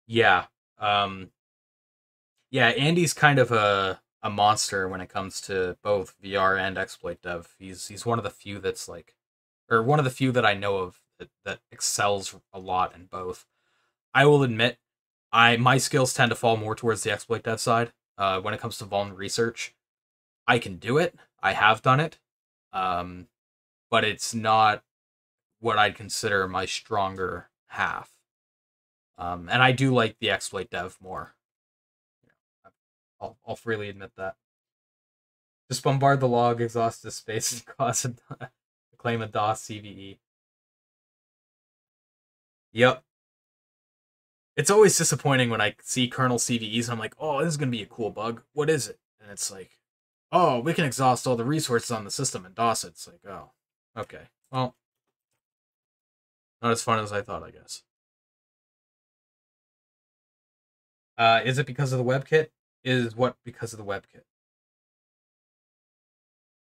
Yeah. Yeah, Andy's kind of a monster when it comes to both VR and exploit dev. He's one of the few that's like, or one of the few that I know of that excels a lot in both. I will admit, my skills tend to fall more towards the exploit dev side. When it comes to vuln research, I can do it. I have done it, but it's not what I'd consider my stronger half. And I do like the exploit dev more. I'll freely admit that. Just bombard the log, exhaust the space, and cause claim a DOS CVE. Yep. It's always disappointing when I see kernel CVEs and I'm like, oh, this is going to be a cool bug. What is it? And it's like, oh, we can exhaust all the resources on the system and DOS it. It's like, oh, okay. Well, not as fun as I thought, I guess. Is it because of the WebKit? Is what because of the WebKit?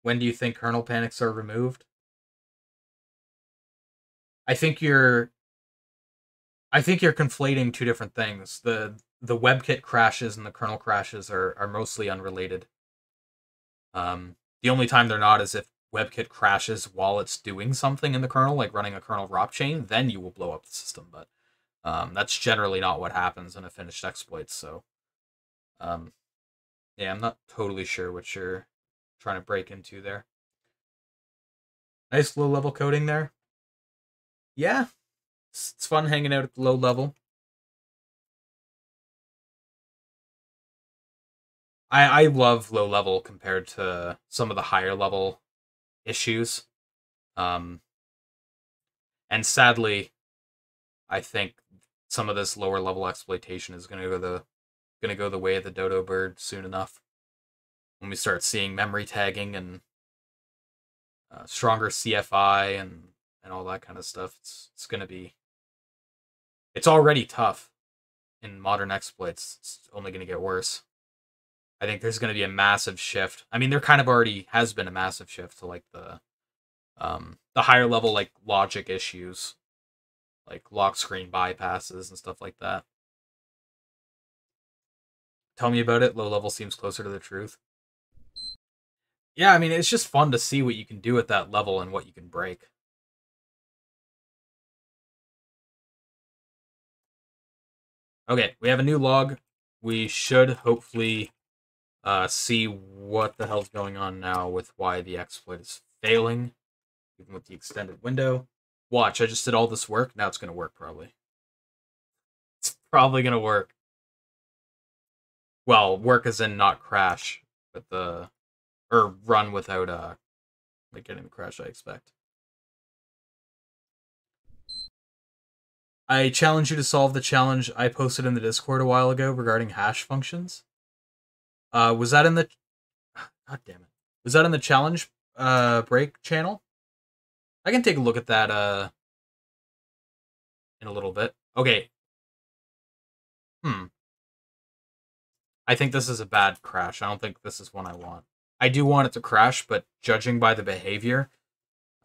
When do you think kernel panics are removed? I think you're conflating two different things. The WebKit crashes and the kernel crashes are mostly unrelated. The only time they're not is if WebKit crashes while it's doing something in the kernel, like running a kernel ROP chain, then you will blow up the system. But that's generally not what happens in a finished exploit. So, yeah, I'm not totally sure what you're trying to break into there. Nice low-level coding there. Yeah, it's fun hanging out at the low level. I love low level compared to some of the higher level issues. And sadly, I think some of this lower level exploitation is gonna go the way of the dodo bird soon enough. When we start seeing memory tagging and stronger CFI and all that kind of stuff, it's gonna be. It's already tough in modern exploits. It's only gonna get worse. I think there's going to be a massive shift. I mean, there kind of already has been a massive shift to like the higher level like logic issues, like lock screen bypasses and stuff like that. Tell me about it. Low level seems closer to the truth. Yeah, I mean, it's just fun to see what you can do at that level and what you can break. Okay, we have a new log. We should hopefully see what the hell's going on now with why the exploit is failing, even with the extended window. Watch, I just did all this work. Now it's going to work, probably. It's probably going to work. Well, work as in not crash, with the... Or run without, like, getting the crash I expect. I challenge you to solve the challenge I posted in the Discord a while ago regarding hash functions. Was that in the... God damn it. Was that in the challenge break channel? I can take a look at that in a little bit. Okay. I think this is a bad crash. I don't think this is one I want. I do want it to crash, but judging by the behavior,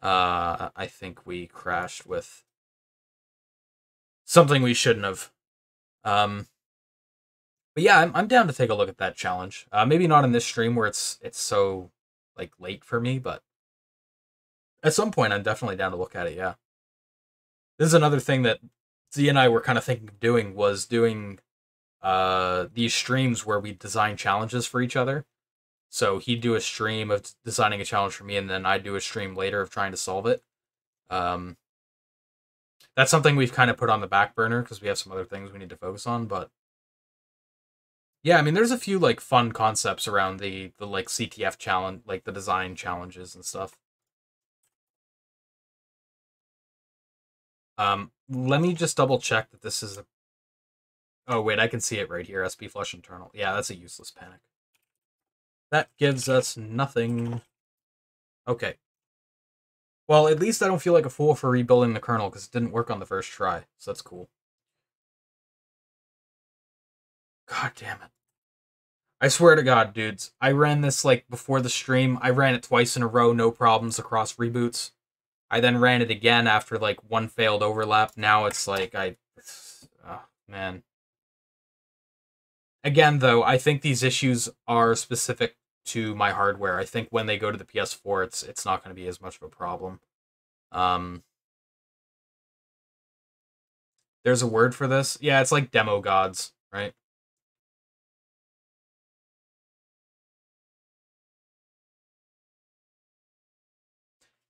I think we crashed with something we shouldn't have. But yeah, I'm down to take a look at that challenge. Maybe not in this stream where it's so like late for me, but at some point I'm definitely down to look at it. Yeah, this is another thing that Z and I were kind of thinking of doing, was doing these streams where we design challenges for each other. So he'd do a stream of designing a challenge for me, and then I'd do a stream later of trying to solve it. That's something we've kind of put on the back burner because we have some other things we need to focus on. But yeah, I mean, there's a few like fun concepts around the like CTF challenge, like the design challenges and stuff. Let me just double check that this is a... Oh wait, I can see it right here. SP flush internal. Yeah, that's a useless panic. That gives us nothing. Okay. Well, at least I don't feel like a fool for rebuilding the kernel because it didn't work on the first try, so that's cool. God damn it. I swear to God, dudes, I ran this like before the stream. I ran it twice in a row, no problems across reboots. I then ran it again after like one failed overlap. Now it's like oh, man. Again, though, I think these issues are specific to my hardware. I think when they go to the PS4, it's not going to be as much of a problem. There's a word for this. Yeah, it's like demo gods, right?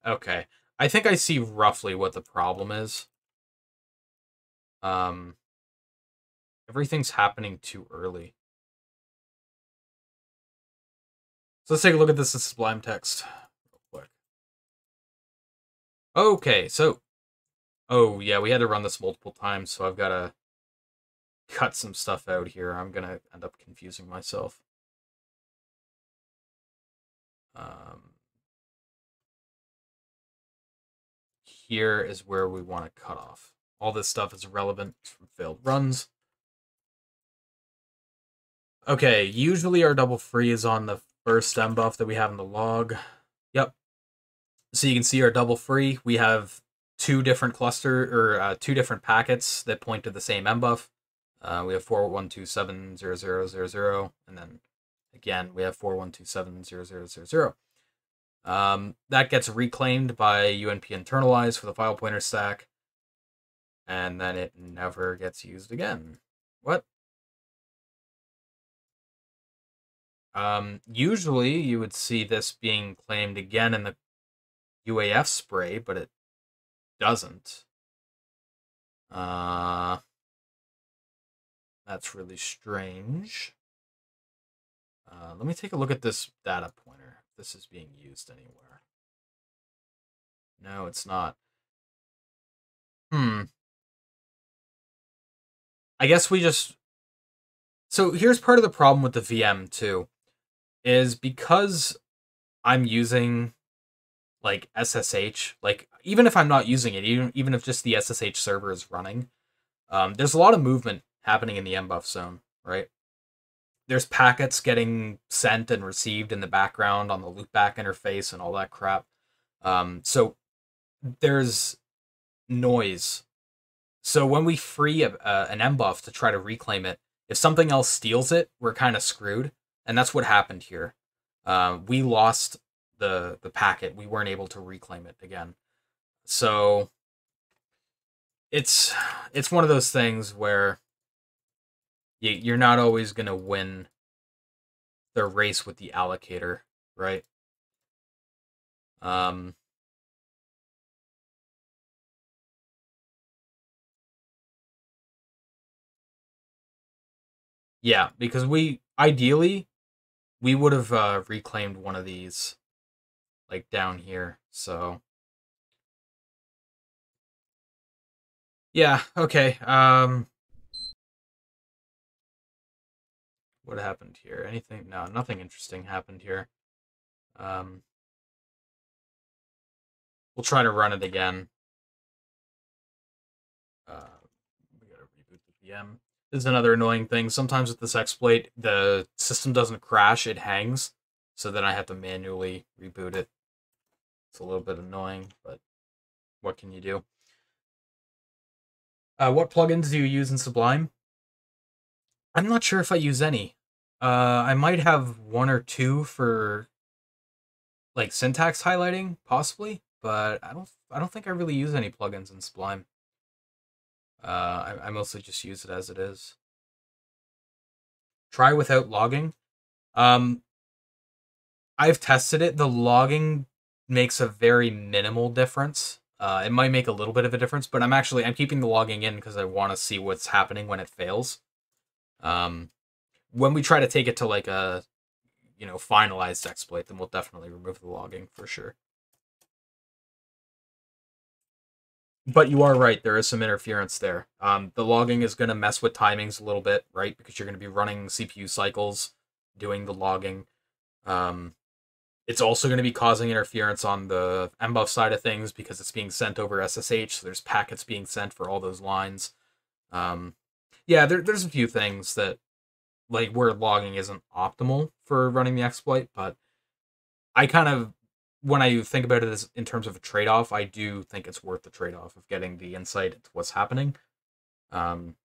Okay. I think I see roughly what the problem is. Everything's happening too early. So let's take a look at this as Sublime Text real quick. Okay, so... Oh, yeah, we had to run this multiple times, so I've got to cut some stuff out here. I'm going to end up confusing myself. Here is where we want to cut off. All this stuff is relevant from failed runs. Okay, usually our double free is on the first stem buff that we have in the log. Yep. So you can see our double free. We have two different two different packets that point to the same mbuff. We have 41270000, and then again we have 41270000. That gets reclaimed by UNP internalize for the file pointer stack, and then it never gets used again. What? Usually you would see this being claimed again in the UAF spray, but it doesn't. That's really strange. Let me take a look at this data pointer. If this is being used anywhere. No, it's not. I guess we just... So here's part of the problem with the VM too, is because I'm using like SSH, like even if I'm not using it, even if just the SSH server is running, there's a lot of movement happening in the mbuff zone, right? There's packets getting sent and received in the background on the loopback interface and all that crap. So there's noise. So when we free an mbuff to try to reclaim it, if something else steals it, we're kind of screwed. And that's what happened here. We lost the packet. We weren't able to reclaim it again. So it's one of those things where you're not always going to win the race with the allocator, right? Yeah, because ideally we would have reclaimed one of these like down here. So Yeah, okay. What happened here? Anything? No, nothing interesting happened here. Um, we'll try to run it again. We gotta reboot the VM. This is another annoying thing. Sometimes with this exploit, the system doesn't crash, it hangs. So then I have to manually reboot it. It's a little bit annoying, but what can you do? What plugins do you use in Sublime? I'm not sure if I use any. I might have one or two for like syntax highlighting, possibly, but I don't think I really use any plugins in Sublime. I mostly just use it as it is. Try without logging. Um, I've tested it. The logging makes a very minimal difference. It might make a little bit of a difference, but I'm keeping the logging in because I want to see what's happening when it fails. Um, when we try to take it to like a finalized exploit, then we'll definitely remove the logging for sure. But you are right, there is some interference there. The logging is going to mess with timings a little bit, right? Because you're going to be running CPU cycles, doing the logging. Um, it's also going to be causing interference on the mbuff side of things because it's being sent over SSH. So there's packets being sent for all those lines. Yeah, there's a few things that like where logging isn't optimal for running the exploit, but I kind of when I think about it as in terms of a trade-off, I do think it's worth the trade-off of getting the insight into what's happening, um,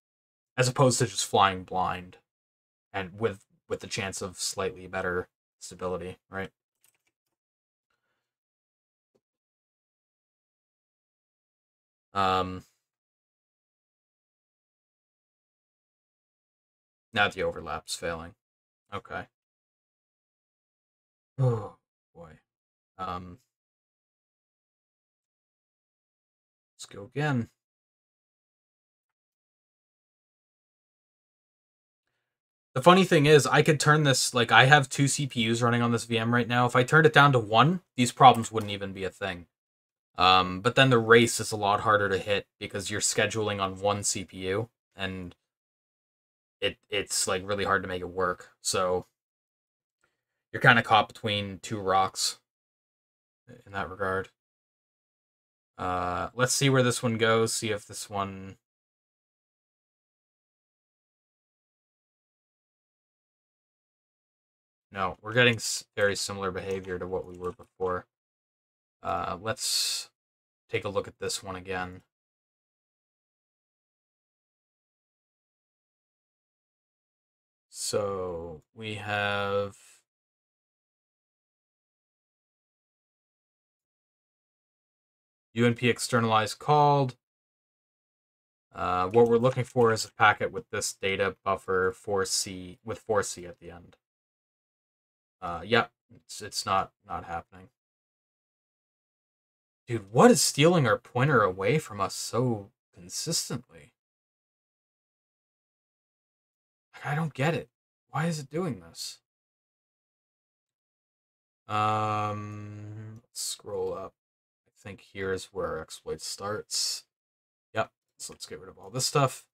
as opposed to just flying blind and with the chance of slightly better stability, right? Um, Now the overlap's failing. Okay. Oh boy. Um, let's go again. The funny thing is, I could turn this like I have two CPUs running on this VM right now. If I turned it down to one, these problems wouldn't even be a thing. But then the race is a lot harder to hit because you're scheduling on one CPU and it's like really hard to make it work. So you're kind of caught between two rocks in that regard. Let's see where this one goes. See if this one. No, we're getting very similar behavior to what we were before. Let's take a look at this one again. So we have UNP externalized called. What we're looking for is a packet with this data buffer 4C with 4C at the end. Yeah, it's not happening. Dude, what is stealing our pointer away from us so consistently? I don't get it. Why is it doing this? Let's scroll up. I think here is where our exploit starts. Yep. So let's get rid of all this stuff.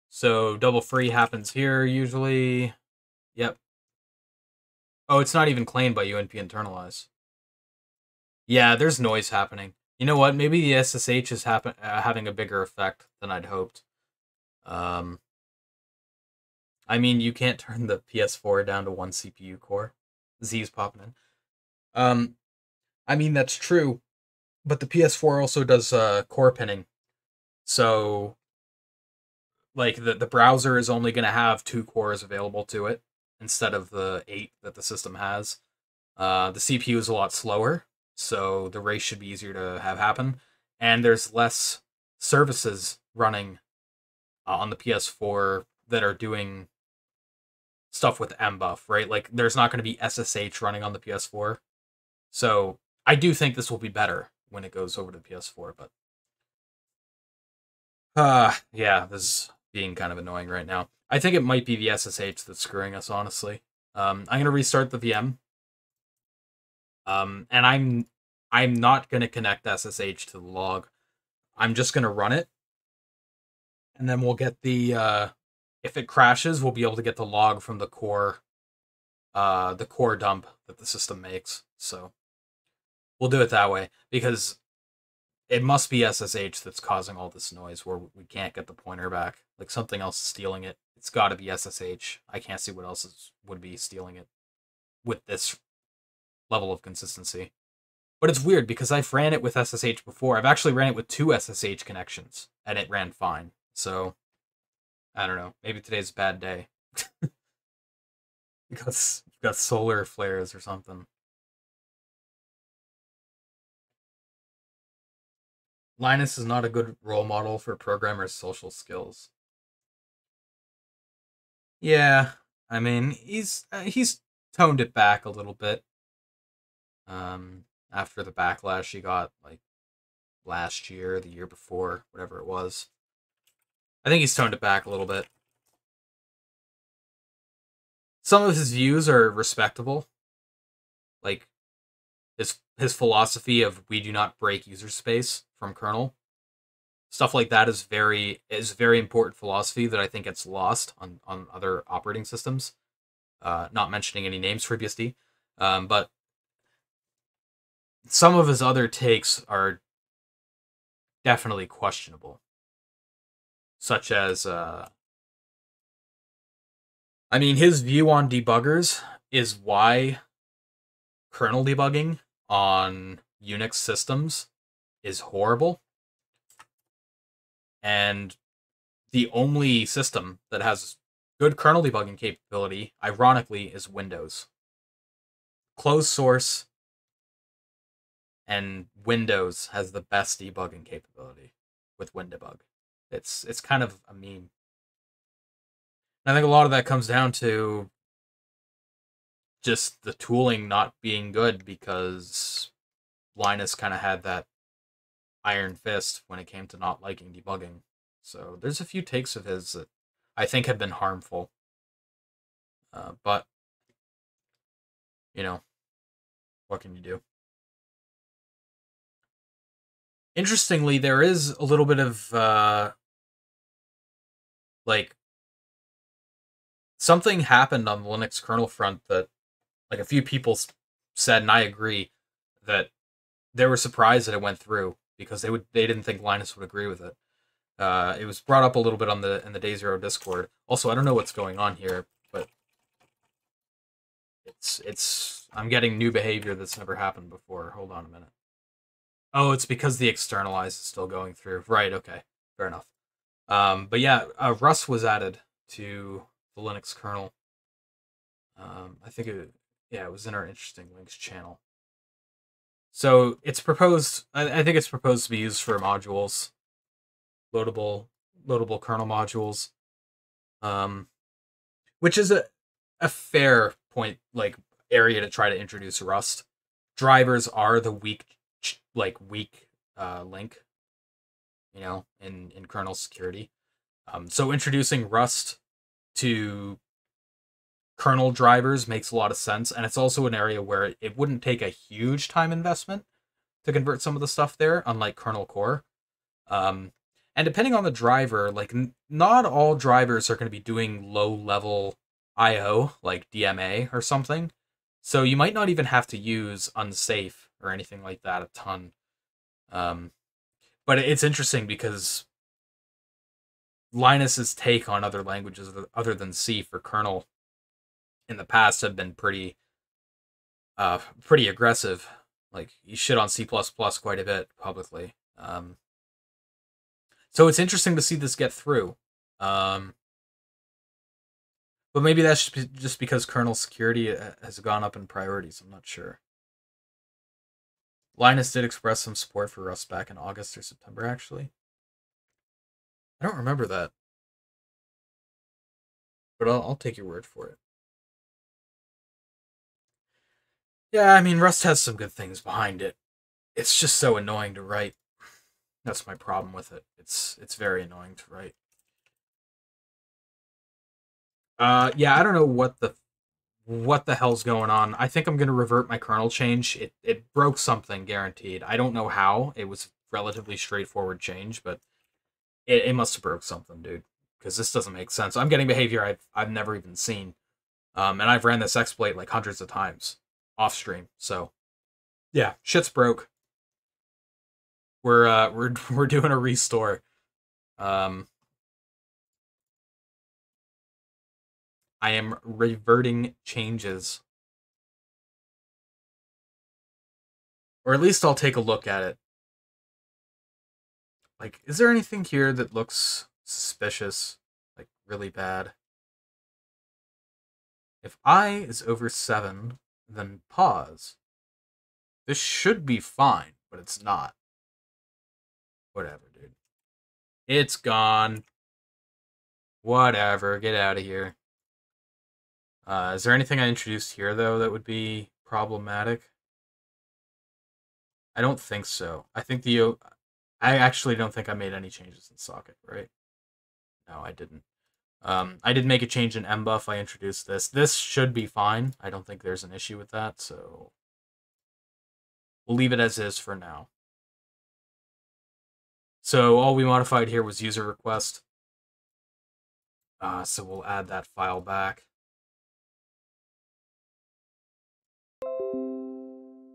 So double free happens here usually. Yep. Oh, it's not even claimed by UNP internalize. Yeah, there's noise happening. You know what? Maybe the SSH is having a bigger effect than I'd hoped. Um, I mean, you can't turn the PS4 down to one CPU core. Z's popping in. Um, I mean that's true, but the PS4 also does core pinning. So like the browser is only going to have two cores available to it instead of the 8 that the system has. The CPU is a lot slower, so the race should be easier to have happen, and there's less services running on the PS4 that are doing stuff with mbuff, right? Like there's not going to be SSH running on the PS4, so I do think this will be better when it goes over to the PS4. But yeah, this is being kind of annoying right now. I think it might be the SSH that's screwing us, honestly. I'm gonna restart the VM. And I'm not going to connect SSH to the log. I'm just going to run it. And then we'll get the, if it crashes, we'll be able to get the log from the core dump that the system makes. So we'll do it that way, because it must be SSH that's causing all this noise where we can't get the pointer back. Like, something else is stealing it. It's got to be SSH. I can't see what else would be stealing it with this level of consistency. But it's weird, because I've ran it with SSH before. I've actually ran it with 2 SSH connections, and it ran fine. So, I don't know. Maybe today's a bad day. Because you've got solar flares or something. Linus is not a good role model for programmers' social skills. Yeah, I mean, he's toned it back a little bit. After the backlash he got, like, last year, the year before, whatever it was. I think he's toned it back a little bit. Some of his views are respectable. Like, his philosophy of we do not break user space from kernel. Stuff like that is very important philosophy that I think gets lost on other operating systems. Not mentioning any names for FreeBSD. But some of his other takes are definitely questionable. Such as, I mean, his view on debuggers is why kernel debugging on Unix systems is horrible. And the only system that has good kernel debugging capability, ironically, is Windows. Closed source, and Windows has the best debugging capability with WinDebug. It's kind of a meme. And I think a lot of that comes down to just the tooling not being good, because Linus kind of had that iron fist when it came to not liking debugging. So there's a few takes of his that I think have been harmful. But, you know, what can you do? Interestingly, there is a little bit of, like, something happened on the Linux kernel front that, like, a few people said, and I agree, that they were surprised that it went through, because they didn't think Linus would agree with it. It was brought up a little bit in the Day Zero Discord. Also, I don't know what's going on here, but I'm getting new behavior that's never happened before. Hold on a minute. Oh, it's because the externalize is still going through. Right, okay. Fair enough. But yeah, Rust was added to the Linux kernel. I think it was in our Interesting Links channel. So it's proposed, I think it's proposed to be used for modules, loadable kernel modules, which is a fair point, like, area to try to introduce Rust. Drivers are the weak link, in kernel security. So introducing Rust to kernel drivers makes a lot of sense, and it's also an area where it wouldn't take a huge time investment to convert some of the stuff there, unlike kernel core. And depending on the driver, like, not all drivers are going to be doing low-level I/O, like DMA or something. So you might not even have to use unsafe or anything like that a ton. But it's interesting because Linus's take on other languages other than C for kernel in the past have been pretty aggressive. Like, he shit on C++ quite a bit publicly. So it's interesting to see this get through. But maybe that's just because kernel security has gone up in priorities. I'm not sure. Linus did express some support for Rust back in August or September, actually. I don't remember that. But I'll take your word for it. Yeah, I mean, Rust has some good things behind it. It's just so annoying to write. That's my problem with it. It's very annoying to write. Yeah, I don't know what the what the hell's going on. I think I'm going to revert my kernel change. It broke something, guaranteed. I don't know how. It was relatively straightforward change, but it must have broke something, dude. Because this doesn't make sense. I'm getting behavior I've never even seen. And I've ran this exploit like hundreds of times off stream. So yeah, shit's broke. We're doing a restore. I am reverting changes. Or at least I'll take a look at it. Like, is there anything here that looks suspicious? Like, really bad? If I is over 7, then pause. This should be fine, but it's not. Whatever, dude. It's gone. Whatever, get out of here. Is there anything I introduced here, though, that would be problematic? I don't think so. I actually don't think I made any changes in socket, right? No, I didn't. I did make a change in mbuff. I introduced this. This should be fine. I don't think there's an issue with that, so we'll leave it as is for now. So all we modified here was user request. So we'll add that file back.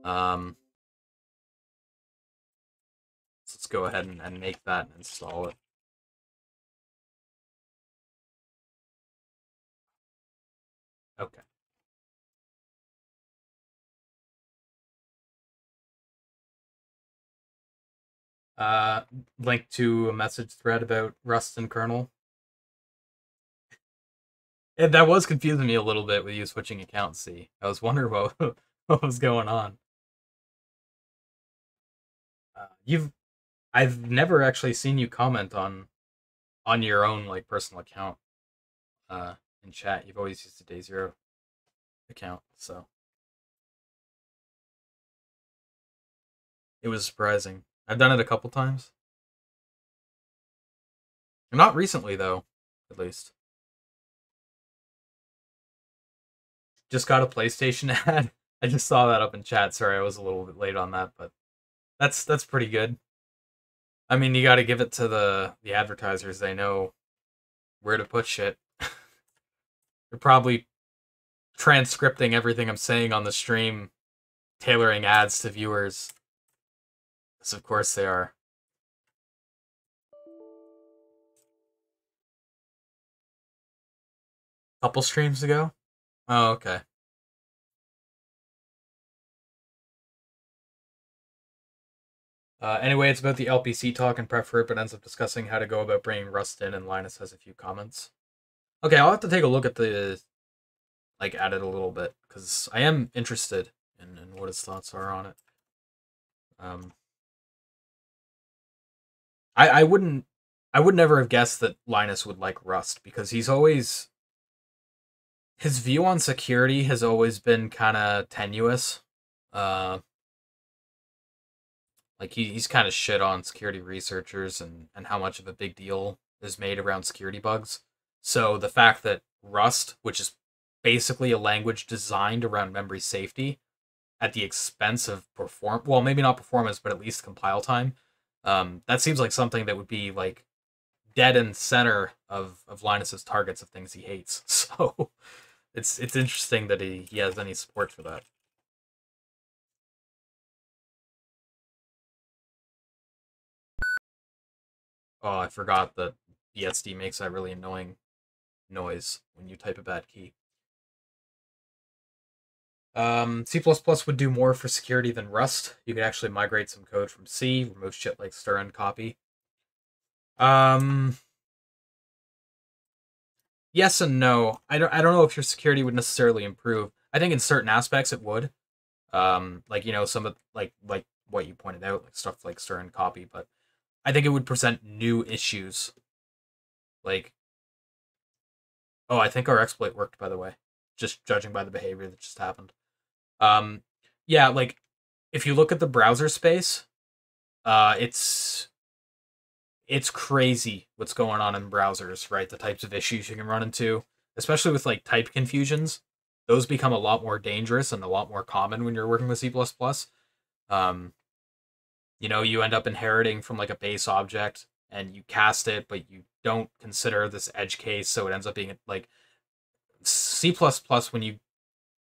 So let's go ahead and make that and install it. Okay. Link to a message thread about Rust and kernel. That was confusing me a little bit with you switching accounts. See, I was wondering what was going on. I've never actually seen you comment on your own like personal account in chat. You've always used a Day0 account, so it was surprising. I've done it a couple times. Not recently though, at least. Just got a PlayStation ad. I just saw that up in chat. Sorry, I was a little bit late on that, but that's pretty good. I mean, you got to give it to the advertisers. They know where to put shit. They're probably transcripting everything I'm saying on the stream, tailoring ads to viewers. Yes, of course they are. Couple streams ago? Oh, okay. Anyway, it's about the LPC talk and prep for it, but ends up discussing how to go about bringing Rust in, and Linus has a few comments. Okay, I'll have to take a look at the, like, at it a little bit, because I am interested in what his thoughts are on it. I would never have guessed that Linus would like Rust, because he's always, his view on security has always been kind of tenuous. Like, he's kind of shit on security researchers and how much of a big deal is made around security bugs. So the fact that Rust, which is basically a language designed around memory safety, at the expense of well, maybe not performance, but at least compile time, that seems like something that would be, like, dead in center of Linus's targets of things he hates. So it's interesting that he has any support for that. Oh, I forgot that BSD makes that really annoying noise when you type a bad key. C++ would do more for security than Rust. You could actually migrate some code from C, remove shit like stir and copy. Yes and no. I don't know if your security would necessarily improve. I think in certain aspects it would. Like, you know, some of like what you pointed out, like stuff like stir and copy, but I think it would present new issues. Like, oh, I think our exploit worked, by the way, just judging by the behavior that just happened. Yeah, like, if you look at the browser space, it's crazy what's going on in browsers, right? The types of issues you can run into, especially with, like, type confusions. those become a lot more dangerous and a lot more common when you're working with C++. Um, you end up inheriting from like a base object and you cast it, but you don't consider this edge case, so it ends up being like C++.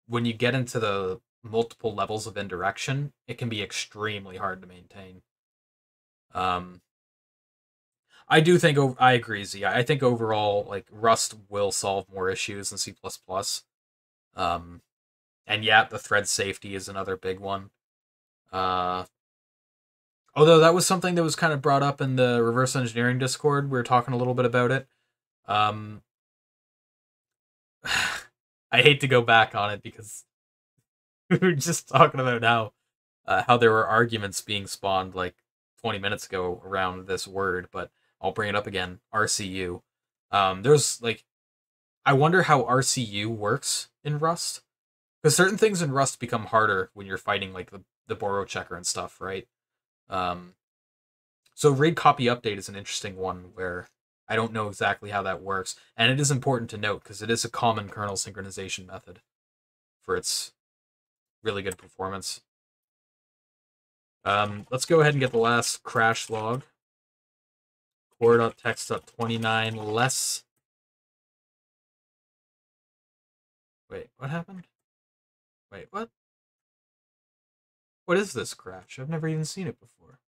When you get into the multiple levels of indirection, it can be extremely hard to maintain. I do think I agree, Z. I think overall, like, Rust will solve more issues than C++. And yeah, the thread safety is another big one. Although that was something that was kind of brought up in the reverse engineering Discord. We were talking a little bit about it. I hate to go back on it because we were just talking about how there were arguments being spawned like 20 minutes ago around this word, but I'll bring it up again. RCU. There's like, I wonder how RCU works in Rust, because certain things in Rust become harder when you're fighting like the borrow checker and stuff, right? So read copy update is an interesting one where I don't know exactly how that works, and it is important to note because it is a common kernel synchronization method for its really good performance. Let's go ahead and get the last crash log. Core.text.29 less. Wait, what happened? Wait, what? What is this crash? I've never even seen it before.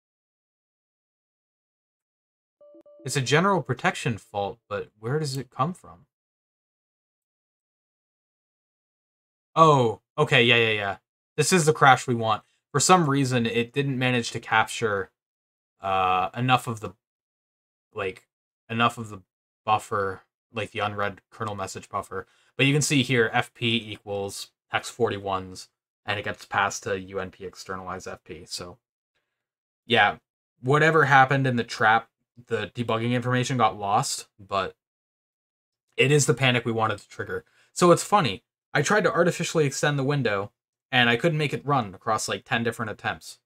It's a general protection fault, but where does it come from? Oh, okay, yeah. This is the crash we want. For some reason, it didn't manage to capture enough of the buffer, like the unread kernel message buffer. But you can see here FP equals hex 41s, and it gets passed to UNP externalize FP. So yeah, whatever happened in the trap, the debugging information got lost, but it is the panic we wanted to trigger. So it's funny. I tried to artificially extend the window, and I couldn't make it run across like 10 different attempts.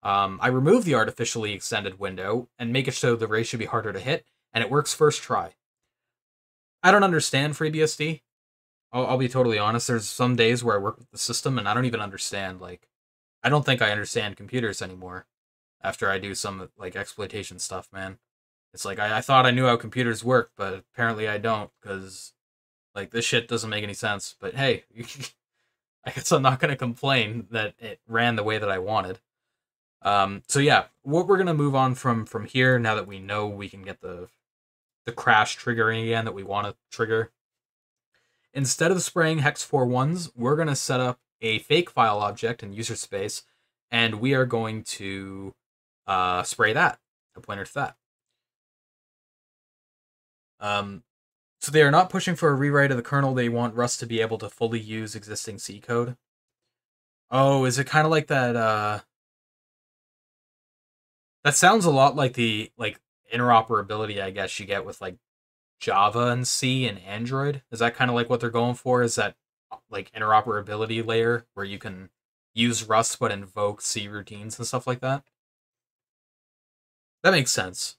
I removed the artificially extended window and make it so the ray should be harder to hit, and it works first try. I don't understand FreeBSD. I'll be totally honest. There's some days where I work with the system and I don't even understand, like, I don't think I understand computers anymore after I do some, like, exploitation stuff, man. It's like, I thought I knew how computers work, but apparently I don't, because, like, this shit doesn't make any sense. But hey, I guess I'm not going to complain that it ran the way that I wanted. So yeah, what we're going to move on from here, now that we know we can get the crash triggering again that we want to trigger. Instead of spraying hex 41s, we're going to set up a fake file object in user space, and we are going to spray that, a pointer to that. So they are not pushing for a rewrite of the kernel. They want Rust to be able to fully use existing C code. Oh, is it kind of like that? That sounds a lot like the interoperability, I guess, you get with like Java and C and Android. Is that kind of like what they're going for? Is that like interoperability layer where you can use Rust but invoke C routines and stuff like that? That makes sense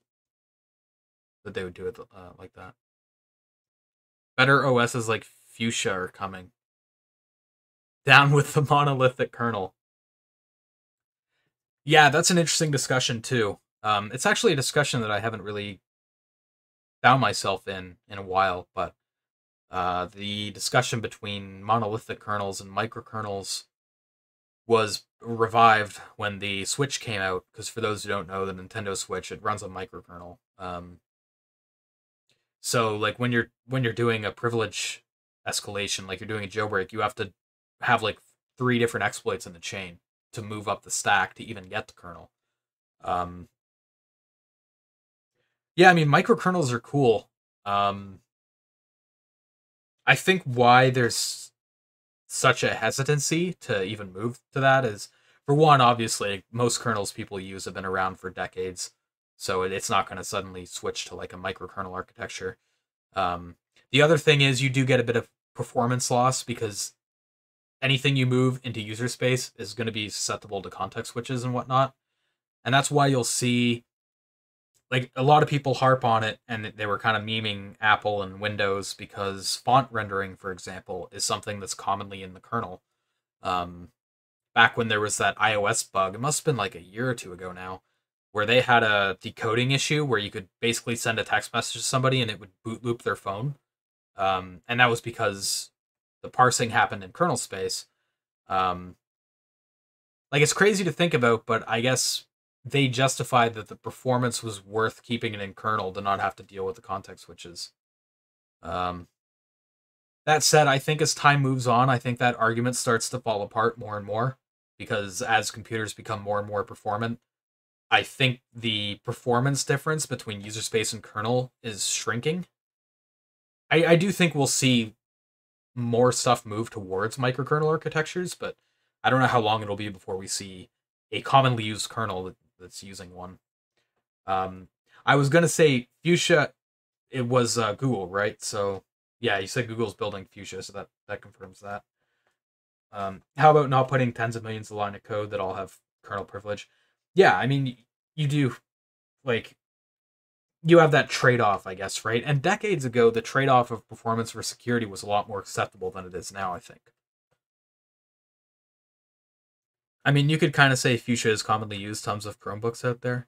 that they would do it like that. Better OSs like Fuchsia are coming. Down with the monolithic kernel. Yeah, that's an interesting discussion too. It's actually a discussion that I haven't really found myself in a while, but the discussion between monolithic kernels and microkernels was revived when the Switch came out, because for those who don't know, the Nintendo Switch, it runs a microkernel. So like when you're doing a privilege escalation, like you're doing a jailbreak, you have to have like 3 different exploits in the chain to move up the stack to even get the kernel. Yeah, I mean, microkernels are cool. I think why there's such a hesitancy to even move to that is, for one, obviously, most kernels people use have been around for decades, so it's not going to suddenly switch to like a microkernel architecture. The other thing is you do get a bit of performance loss because anything you move into user space is going to be susceptible to context switches and whatnot. And that's why you'll see, like a lot of people harp on it, and they were kind of memeing Apple and Windows because font rendering, for example, is something that's commonly in the kernel. Um, Back when there was that iOS bug, it must have been like a year or two ago now, where they had a decoding issue where you could basically send a text message to somebody and it would boot loop their phone. And that was because the parsing happened in kernel space. Um, like, it's crazy to think about, but I guess they justified that the performance was worth keeping it in kernel to not have to deal with the context switches. Um, that said, I think as time moves on, I think that argument starts to fall apart more and more because as computers become more and more performant, I think the performance difference between user space and kernel is shrinking. I do think we'll see more stuff move towards microkernel architectures, but I don't know how long it'll be before we see a commonly used kernel that's using one. Um, I was gonna say Fuchsia. It was Google, right? So yeah, you said Google's building Fuchsia, so that confirms that. How about not putting tens of millions of line of code that all have kernel privilege? Yeah, I mean, you do, like, you have that trade-off, I guess, right? And decades ago, the trade-off of performance for security was a lot more acceptable than it is now, I think. I mean, you could kind of say Fuchsia is commonly used, tons of Chromebooks out there.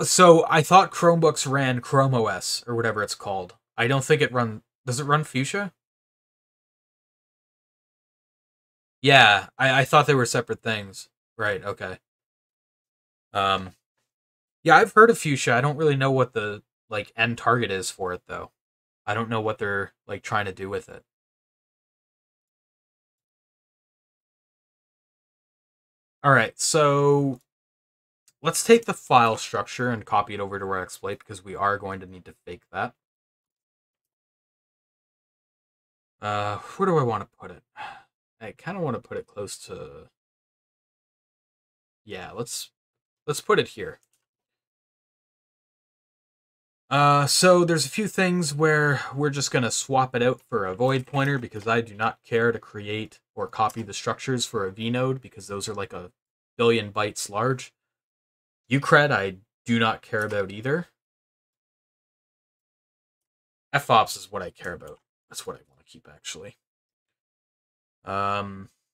So I thought Chromebooks ran Chrome OS, or whatever it's called. I don't think it run... Does it run Fuchsia? Yeah, I thought they were separate things. Right, okay. Um, yeah, I've heard of Fuchsia. I don't really know what the, like, end target is for it, though. I don't know what they're, like, trying to do with it. Alright, so let's take the file structure and copy it over to our exploit because we are going to need to fake that. Where do I want to put it? I kind of want to put it close to... Yeah, let's put it here. So there's a few things where we're just going to swap it out for a void pointer because I do not care to create or copy the structures for a vnode because those are like a billion bytes large. Ucred I do not care about either. fops is what I care about. That's what I want to keep, actually.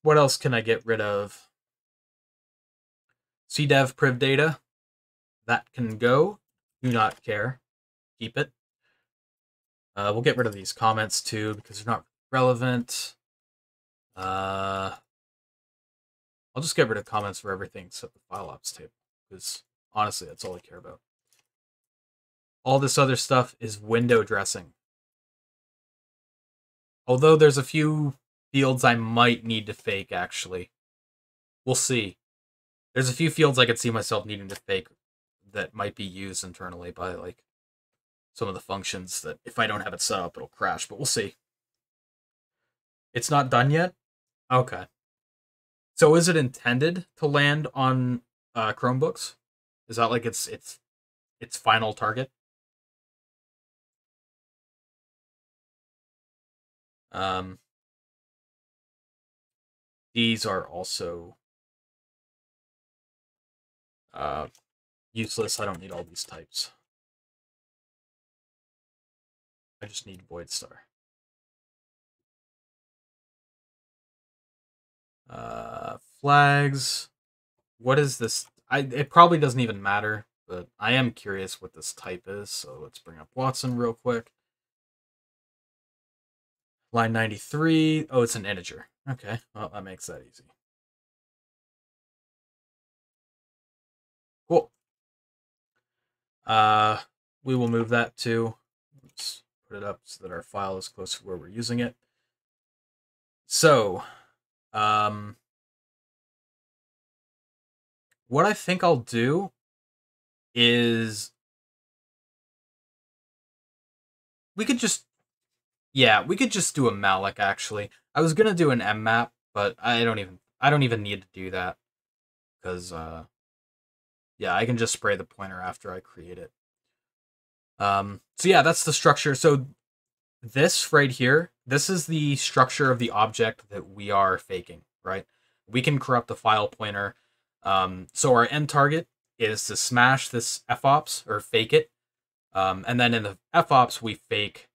What else can I get rid of? cdev priv data. That can go. Do not care. Keep it. We'll get rid of these comments too because they're not relevant. I'll just get rid of comments for everything except the file ops table because honestly, that's all I care about. All this other stuff is window dressing. Although there's a few fields I might need to fake, actually. We'll see. There's a few fields I could see myself needing to fake that might be used internally by, like, some of the functions that if I don't have it set up, it'll crash, but we'll see. It's not done yet? Okay. So is it intended to land on Chromebooks? Is that like its final target? These are also useless. I don't need all these types. I just need void star. Flags. What is this? It probably doesn't even matter, but I am curious what this type is, so let's bring up Watson real quick. Line 93. Oh, it's an integer. Okay, well, that makes that easy. Cool. We will move that to... Let's put it up so that our file is close to where we're using it. So, what I think I'll do is we could just do a malloc, actually. I was gonna do an mmap, but I don't even need to do that because yeah, I can just spray the pointer after I create it. So yeah, that's the structure. So this right here, this is the structure of the object that we are faking, right? We can corrupt the file pointer. So our end target is to smash this fops or fake it. And then in the fops, we fake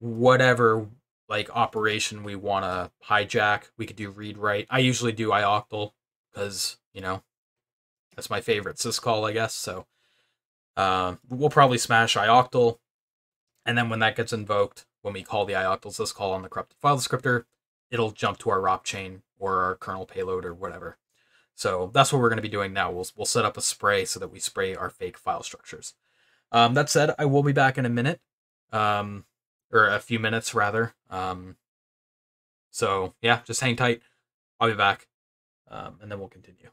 whatever like operation we want to hijack. We could do read write. I usually do ioctl because, you know, that's my favorite syscall, I guess. So we'll probably smash ioctl. And then when that gets invoked, when we call the ioctl syscall on the corrupted file descriptor, it'll jump to our ROP chain or our kernel payload or whatever. So that's what we're going to be doing now. We'll set up a spray so that we spray our fake file structures. That said, I will be back in a minute, or a few minutes rather. So yeah, just hang tight. I'll be back, and then we'll continue.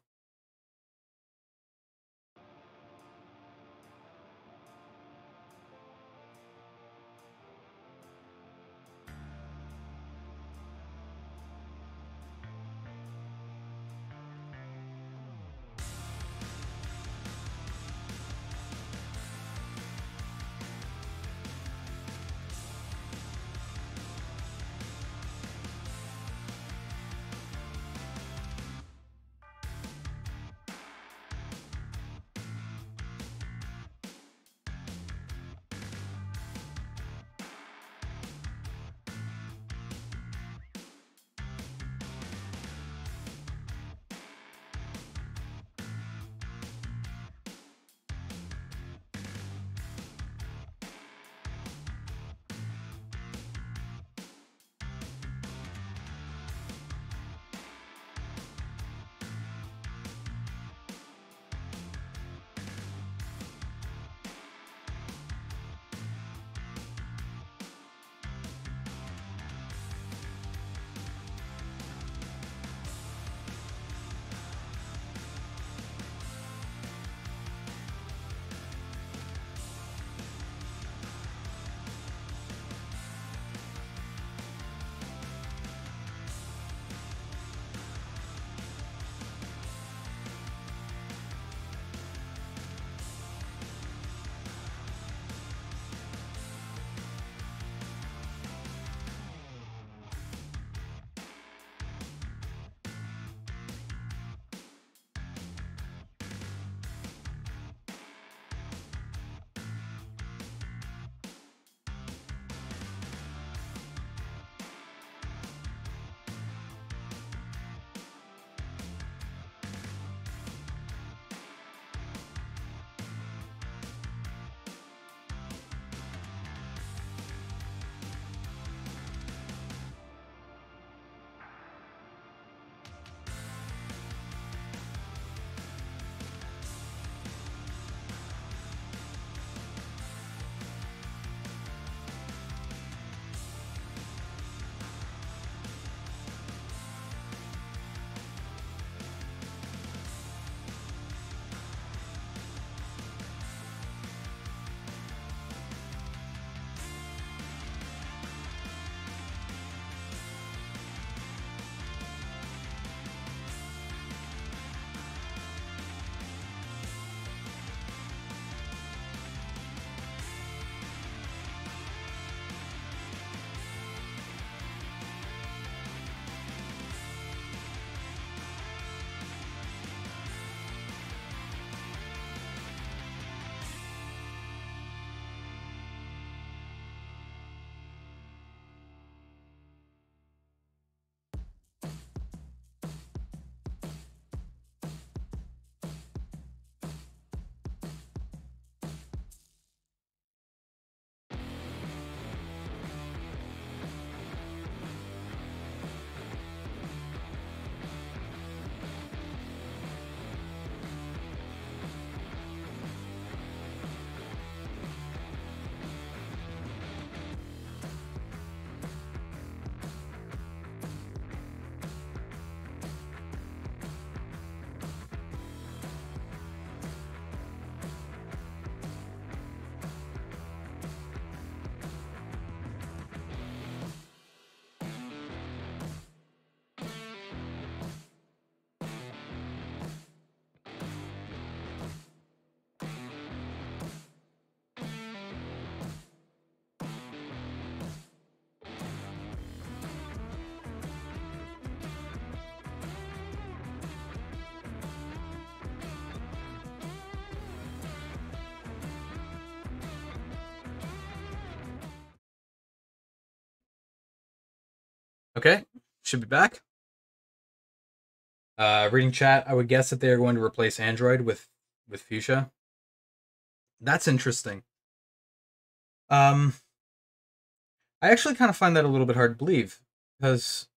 Okay, should be back. Reading chat, I would guess that they are going to replace Android with Fuchsia. That's interesting. I actually kind of find that a little bit hard to believe because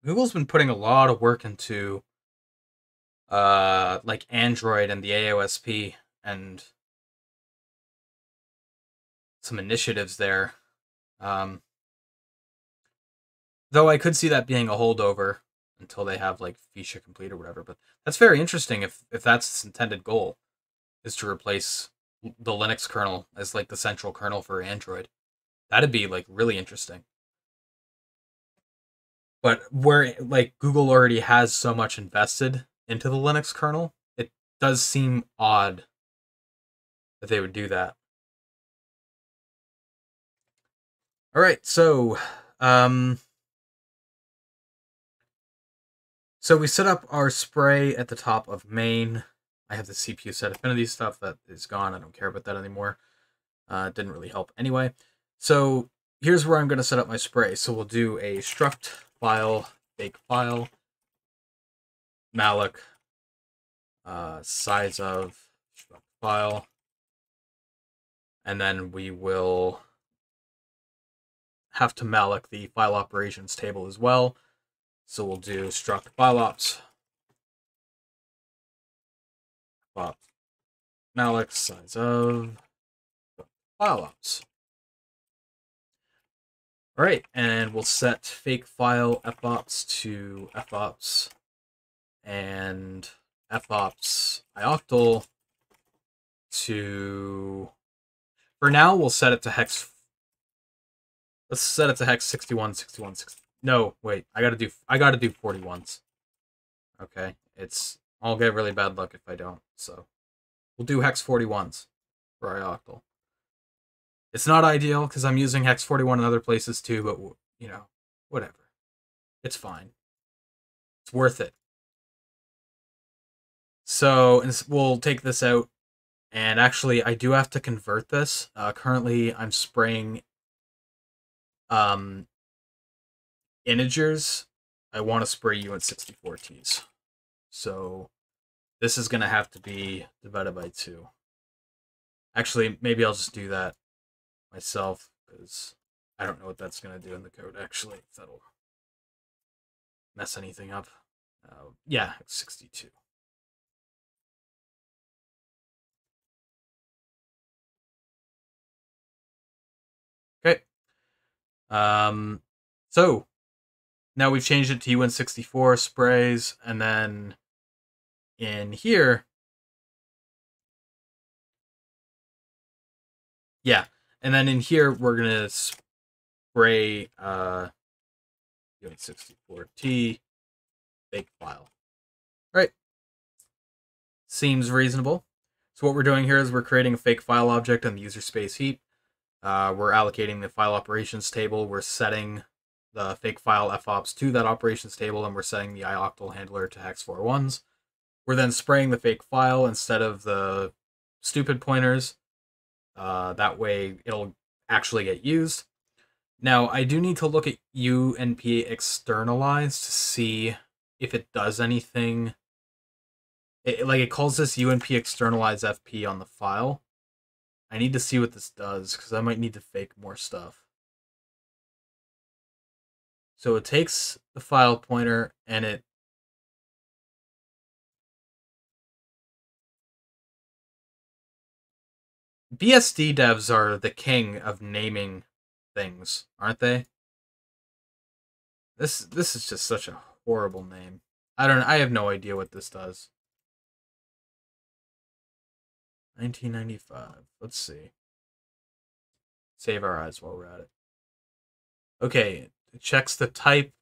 Google's been putting a lot of work into like Android and the AOSP and some initiatives there. Though I could see that being a holdover until they have like feature complete or whatever. But that's very interesting if that's its intended goal, is to replace the Linux kernel as like the central kernel for Android. That'd be like really interesting. But where like Google already has so much invested into the Linux kernel, it does seem odd that they would do that. All right, so we set up our spray at the top of main. I have the CPU set affinity stuff that is gone. I don't care about that anymore. It didn't really help anyway. So here's where I'm going to set up my spray. So we'll do a struct file, fake file, malloc, size of struct file, and then we will have to malloc the file operations table as well. So we'll do struct fileops, malloc size of fileops. All right, and we'll set fake file fops to fops and fops ioctl to. For now, we'll set it to hex. Let's set it to hex 61, 61, 60. No, wait, I gotta do 41s. Okay, I'll get really bad luck if I don't. So we'll do hex 41s for ioctl. It's not ideal because I'm using hex 41 in other places too, but you know, whatever. It's fine. It's worth it. So we'll take this out, and actually, I do have to convert this. Currently, I'm spraying integers. I want to spray uint64ts. So this is going to have to be divided by 2. Actually, maybe I'll just do that myself because I don't know what that's going to do in the code, actually, if that'll mess anything up. Yeah, 62. Okay. So now we've changed it to uint64 sprays, and then in here, yeah, and then in here we're gonna spray uint64t fake file. Right. Seems reasonable. So what we're doing here is we're creating a fake file object on the user space heap. We're allocating the file operations table. We're setting the fake file fops to that operations table, and we're setting the ioctl handler to hex 41s. We're then spraying the fake file instead of the stupid pointers. That way it'll actually get used. Now, I do need to look at UNP externalize to see if it does anything. It calls this UNP externalize FP on the file. I need to see what this does because I might need to fake more stuff. So it takes the file pointer and it BSD devs are the king of naming things, aren't they? This is just such a horrible name. I have no idea what this does. 1995. Let's see. Save our eyes while we're at it. Okay, it checks the type.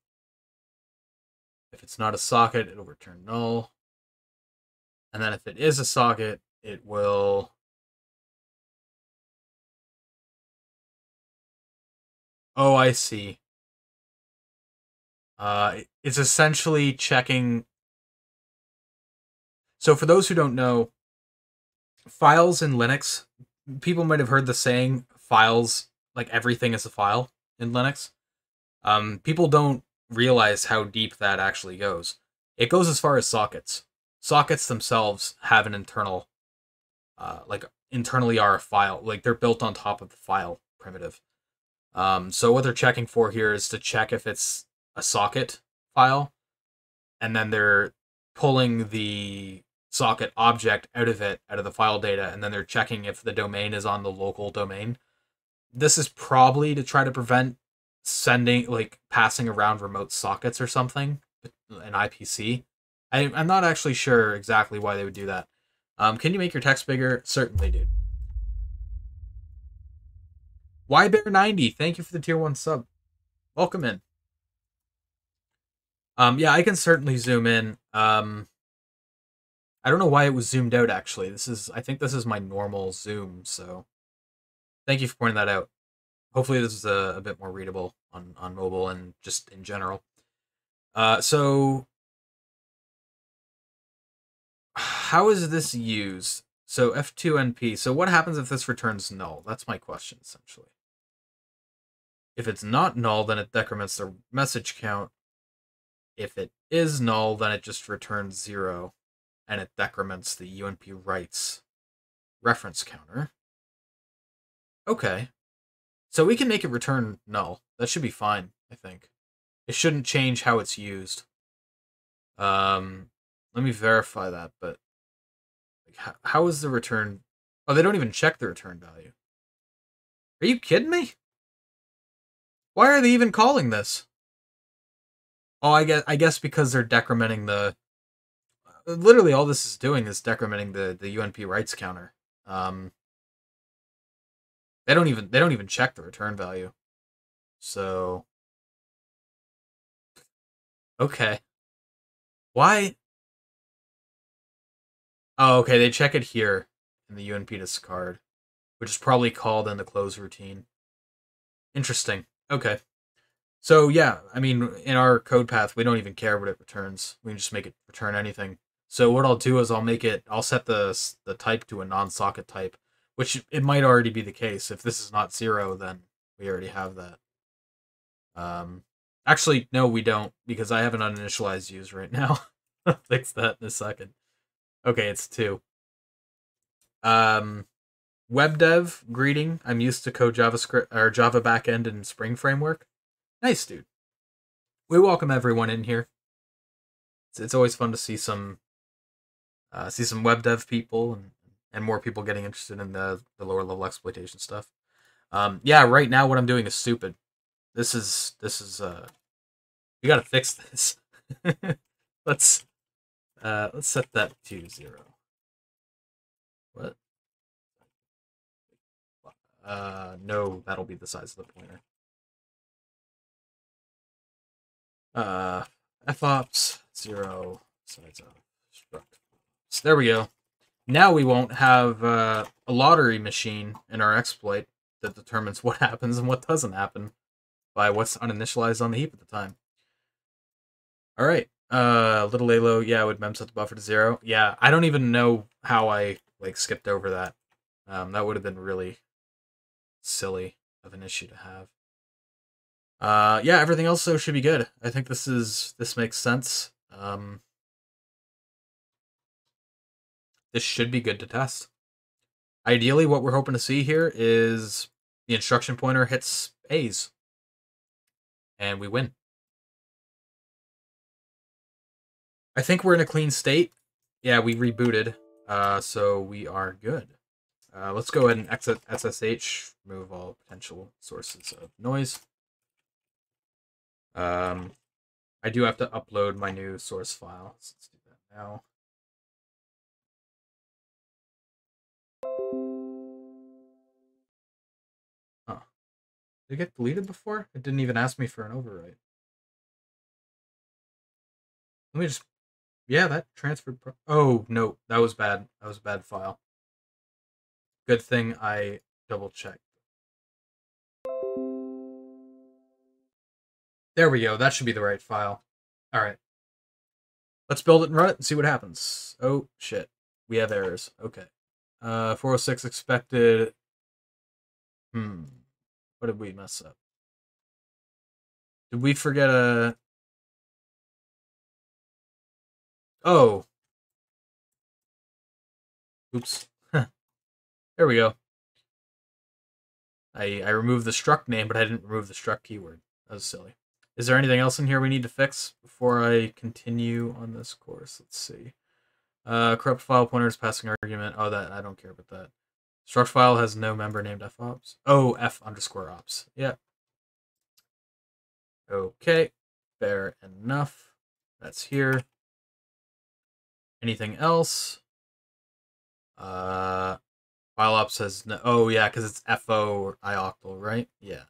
If it's not a socket, it'll return null. And then if it is a socket, it will. Oh, I see. It's essentially checking. So for those who don't know, files in Linux, people might have heard the saying files, like everything is a file in Linux. People don't realize how deep that actually goes. It goes as far as sockets. Sockets themselves have an internal, internally are a file. Like, they're built on top of the file primitive. So what they're checking for here is to check if it's a socket file, and then they're pulling the socket object out of the file data, and then they're checking if the domain is on the local domain. This is probably to try to prevent passing around remote sockets or something, an IPC. I'm not actually sure exactly why they would do that. Can you make your text bigger? Certainly, dude. YBear90, thank you for the tier 1 sub. Welcome in. Yeah, I can certainly zoom in. I don't know why it was zoomed out, actually. I think this is my normal zoom, so thank you for pointing that out. Hopefully this is a bit more readable on mobile and just in general. So how is this used? So F2NP. So what happens if this returns null? That's my question, essentially. If it's not null, then it decrements the message count. If it is null, then it just returns 0, and it decrements the UNP writes reference counter. Okay. So we can make it return null. That should be fine, I think. It shouldn't change how it's used. Let me verify that, but how is the return? Oh, they don't even check the return value. Are you kidding me? Why are they even calling this? Oh, I guess because they're decrementing the. Literally, all this is doing is decrementing the UNP writes counter. They don't even check the return value. So, okay. Why? Oh, okay. They check it here in the UNP discard, which is probably called in the close routine. Interesting. Okay. So yeah, I mean, in our code path, we don't even care what it returns. We can just make it return anything. So what I'll do is I'll set the type to a non-socket type, which it might already be the case. If this is not 0, then we already have that. Actually, no, we don't, because I have an uninitialized use right now. I'll fix that in a second. Okay, it's 2. Web dev greeting. I'm used to code JavaScript or Java backend and Spring framework. Nice, dude. We welcome everyone in here. It's always fun to see some web dev people and more people getting interested in the lower level exploitation stuff. Yeah, right now what I'm doing is stupid. This is we gotta fix this. Let's set that to 0. What? No, that'll be the size of the pointer. fops 0 size of struct. So there we go. Now we won't have a lottery machine in our exploit that determines what happens and what doesn't happen by what's uninitialized on the heap at the time. All right. Little Alo, yeah, I would mem set the buffer to 0. Yeah, I don't even know how I skipped over that. That would have been really silly of an issue to have. Yeah, everything else though should be good. I think this makes sense. This should be good to test. Ideally, what we're hoping to see here is the instruction pointer hits A's, and we win. I think we're in a clean state. Yeah, we rebooted, so we are good. Let's go ahead and exit SSH, remove all potential sources of noise. I do have to upload my new source file, so let's do that now. Huh. Did it get deleted before? It didn't even ask me for an overwrite. Let me just... Yeah, that transferred... Oh, no, that was bad. That was a bad file. Good thing I double-checked. There we go. That should be the right file. All right. Let's build it and run it and see what happens. Oh, shit. We have errors. Okay. 406 expected. What did we mess up? Did we forget a... Oh. Oops. There we go. I removed the struct name, but I didn't remove the struct keyword. That was silly. Is there anything else in here we need to fix before I continue on this course? Let's see. Corrupt file pointers, passing argument. Oh, that I don't care about that. Struct file has no member named fops. Oh, f_ops. Yeah. Okay. Fair enough. That's here. Anything else? File ops has no. Oh yeah, because it's FO ioctl, right? Yeah.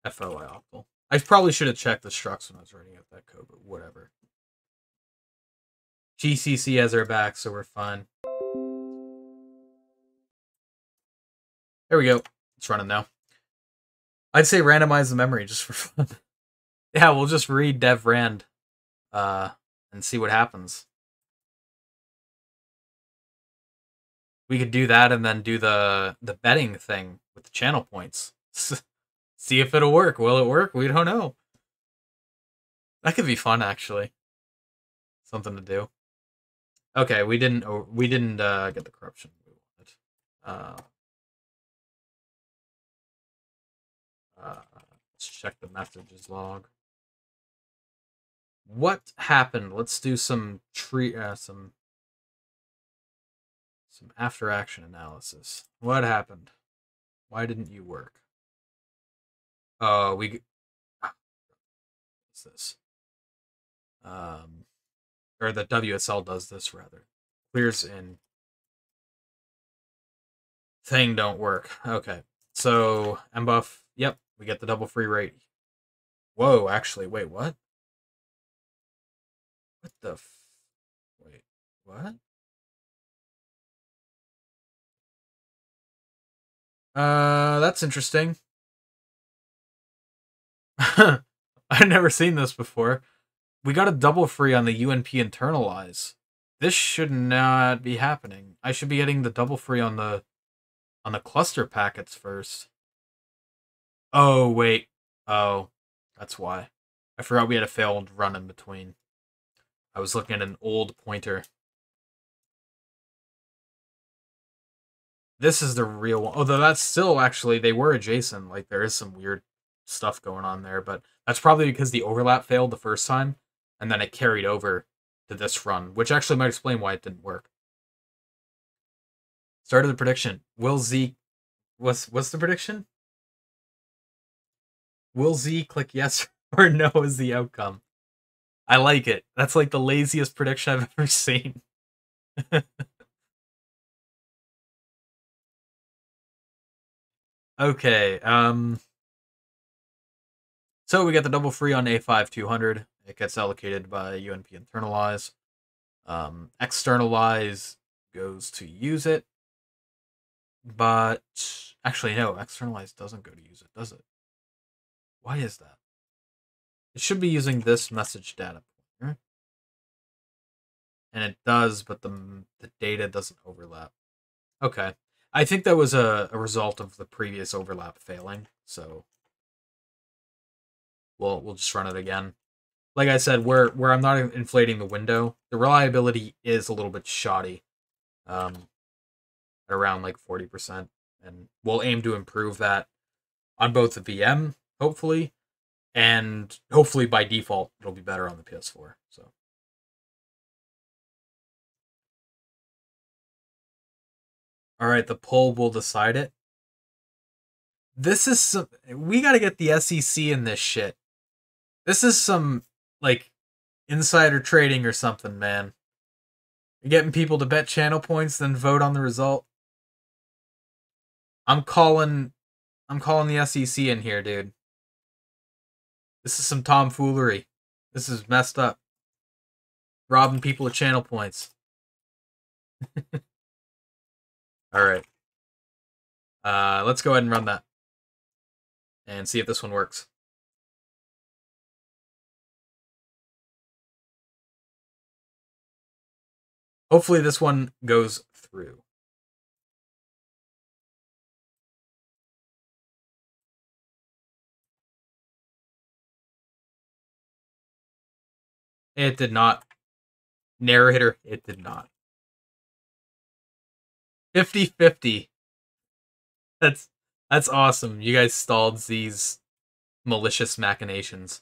FO ioctl. I probably should have checked the structs when I was writing out that code, but whatever. GCC has our back, so we're fine. There we go. It's running now. I'd say randomize the memory just for fun. Yeah, we'll just read dev rand and see what happens. We could do that and then do the betting thing with the channel points. See if it'll work. Will it work? We don't know. That could be fun, actually. Something to do. Okay, we didn't get the corruption we wanted. Let's check the messages log. What happened? Let's do some some after action analysis. What happened? Why didn't you work? What's this? Or the WSL does this rather. Clears in. Thing don't work. Okay. So mbuff, yep, we get the double free rate. Whoa, actually, wait, what? What the wait, what? That's interesting. I've never seen this before. We got a double free on the UNP internalize. This should not be happening. I should be getting the double free on the cluster packets first. Oh, wait. Oh, that's why. I forgot we had a failed run in between. I was looking at an old pointer. This is the real one. Although that's still actually, they were adjacent. Like, there is some weird stuff going on there. But that's probably because the overlap failed the first time. And then it carried over to this run. Which actually might explain why it didn't work. Start of the prediction. Will Z... What's the prediction? Will Z click yes or no is the outcome? I like it. That's like the laziest prediction I've ever seen. Okay, so we get the double free on A5 200. It gets allocated by UNP internalize. Externalize goes to use it. But actually no, externalize doesn't go to use it, does it? Why is that? It should be using this message data pointer. And it does, but the data doesn't overlap. Okay. I think that was a result of the previous overlap failing, so we'll just run it again. Like I said, where I'm not inflating the window, the reliability is a little bit shoddy, around like 40%, and we'll aim to improve that on both the VM, hopefully, and hopefully by default it'll be better on the PS4. So. All right, the poll will decide it. This is some. We got to get the SEC in this shit. This is some like insider trading or something, man. You're getting people to bet channel points, then vote on the result. I'm calling the SEC in here, dude. This is some tomfoolery. This is messed up. Robbing people of channel points. All right. Let's go ahead and run that. And see if this one works. Hopefully this one goes through. It did not. Narrator, it did not. 50-50. That's awesome. You guys stalled these malicious machinations.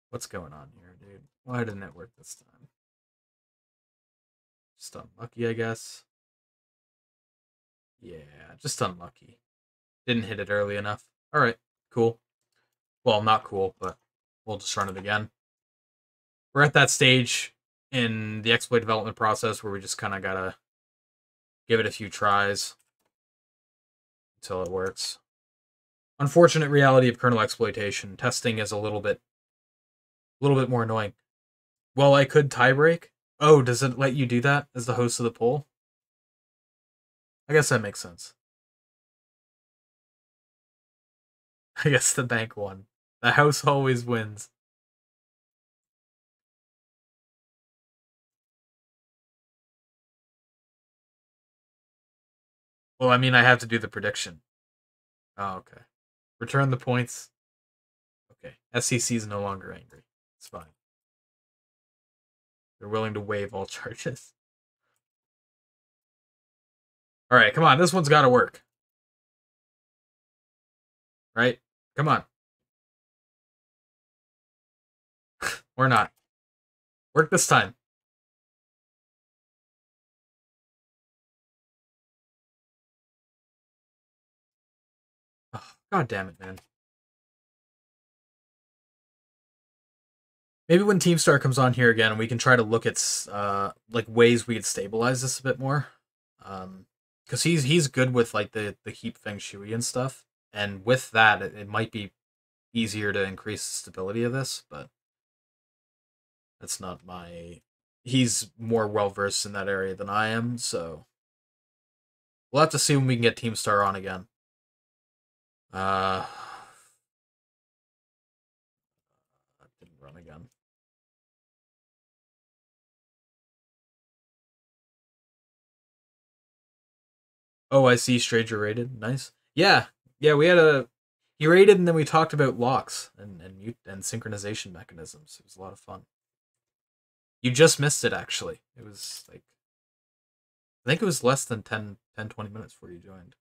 What's going on here, dude? Why didn't it work this time? Just unlucky, I guess. Yeah, just unlucky. Didn't hit it early enough. Alright, cool. Well, not cool, but we'll just run it again. We're at that stage in the exploit development process where we just kind of gotta give it a few tries until it works. Unfortunate reality of kernel exploitation. Testing is a little bit more annoying. Well, I could tiebreak. Oh, does it let you do that as the host of the poll? I guess that makes sense. I guess the bank won. The house always wins. Well, I mean, I have to do the prediction. Oh, okay. Return the points. Okay. SEC is no longer angry. It's fine. They're willing to waive all charges. Alright, come on. This one's got to work. Right? Come on. Or not. Work this time. Oh, God damn it, man. Maybe when Teamstar comes on here again, we can try to look at like ways we could stabilize this a bit more. Because he's good with like the heap feng shui and stuff, and with that, it might be easier to increase the stability of this. But that's not my. He's more well versed in that area than I am, so we'll have to see when we can get Teamstar on again. Didn't run again. Oh, I see. Stranger rated. Nice. Yeah, yeah. He rated, and then we talked about locks and synchronization mechanisms. It was a lot of fun. You just missed it, actually. It was like I think it was less than 20 minutes before you joined.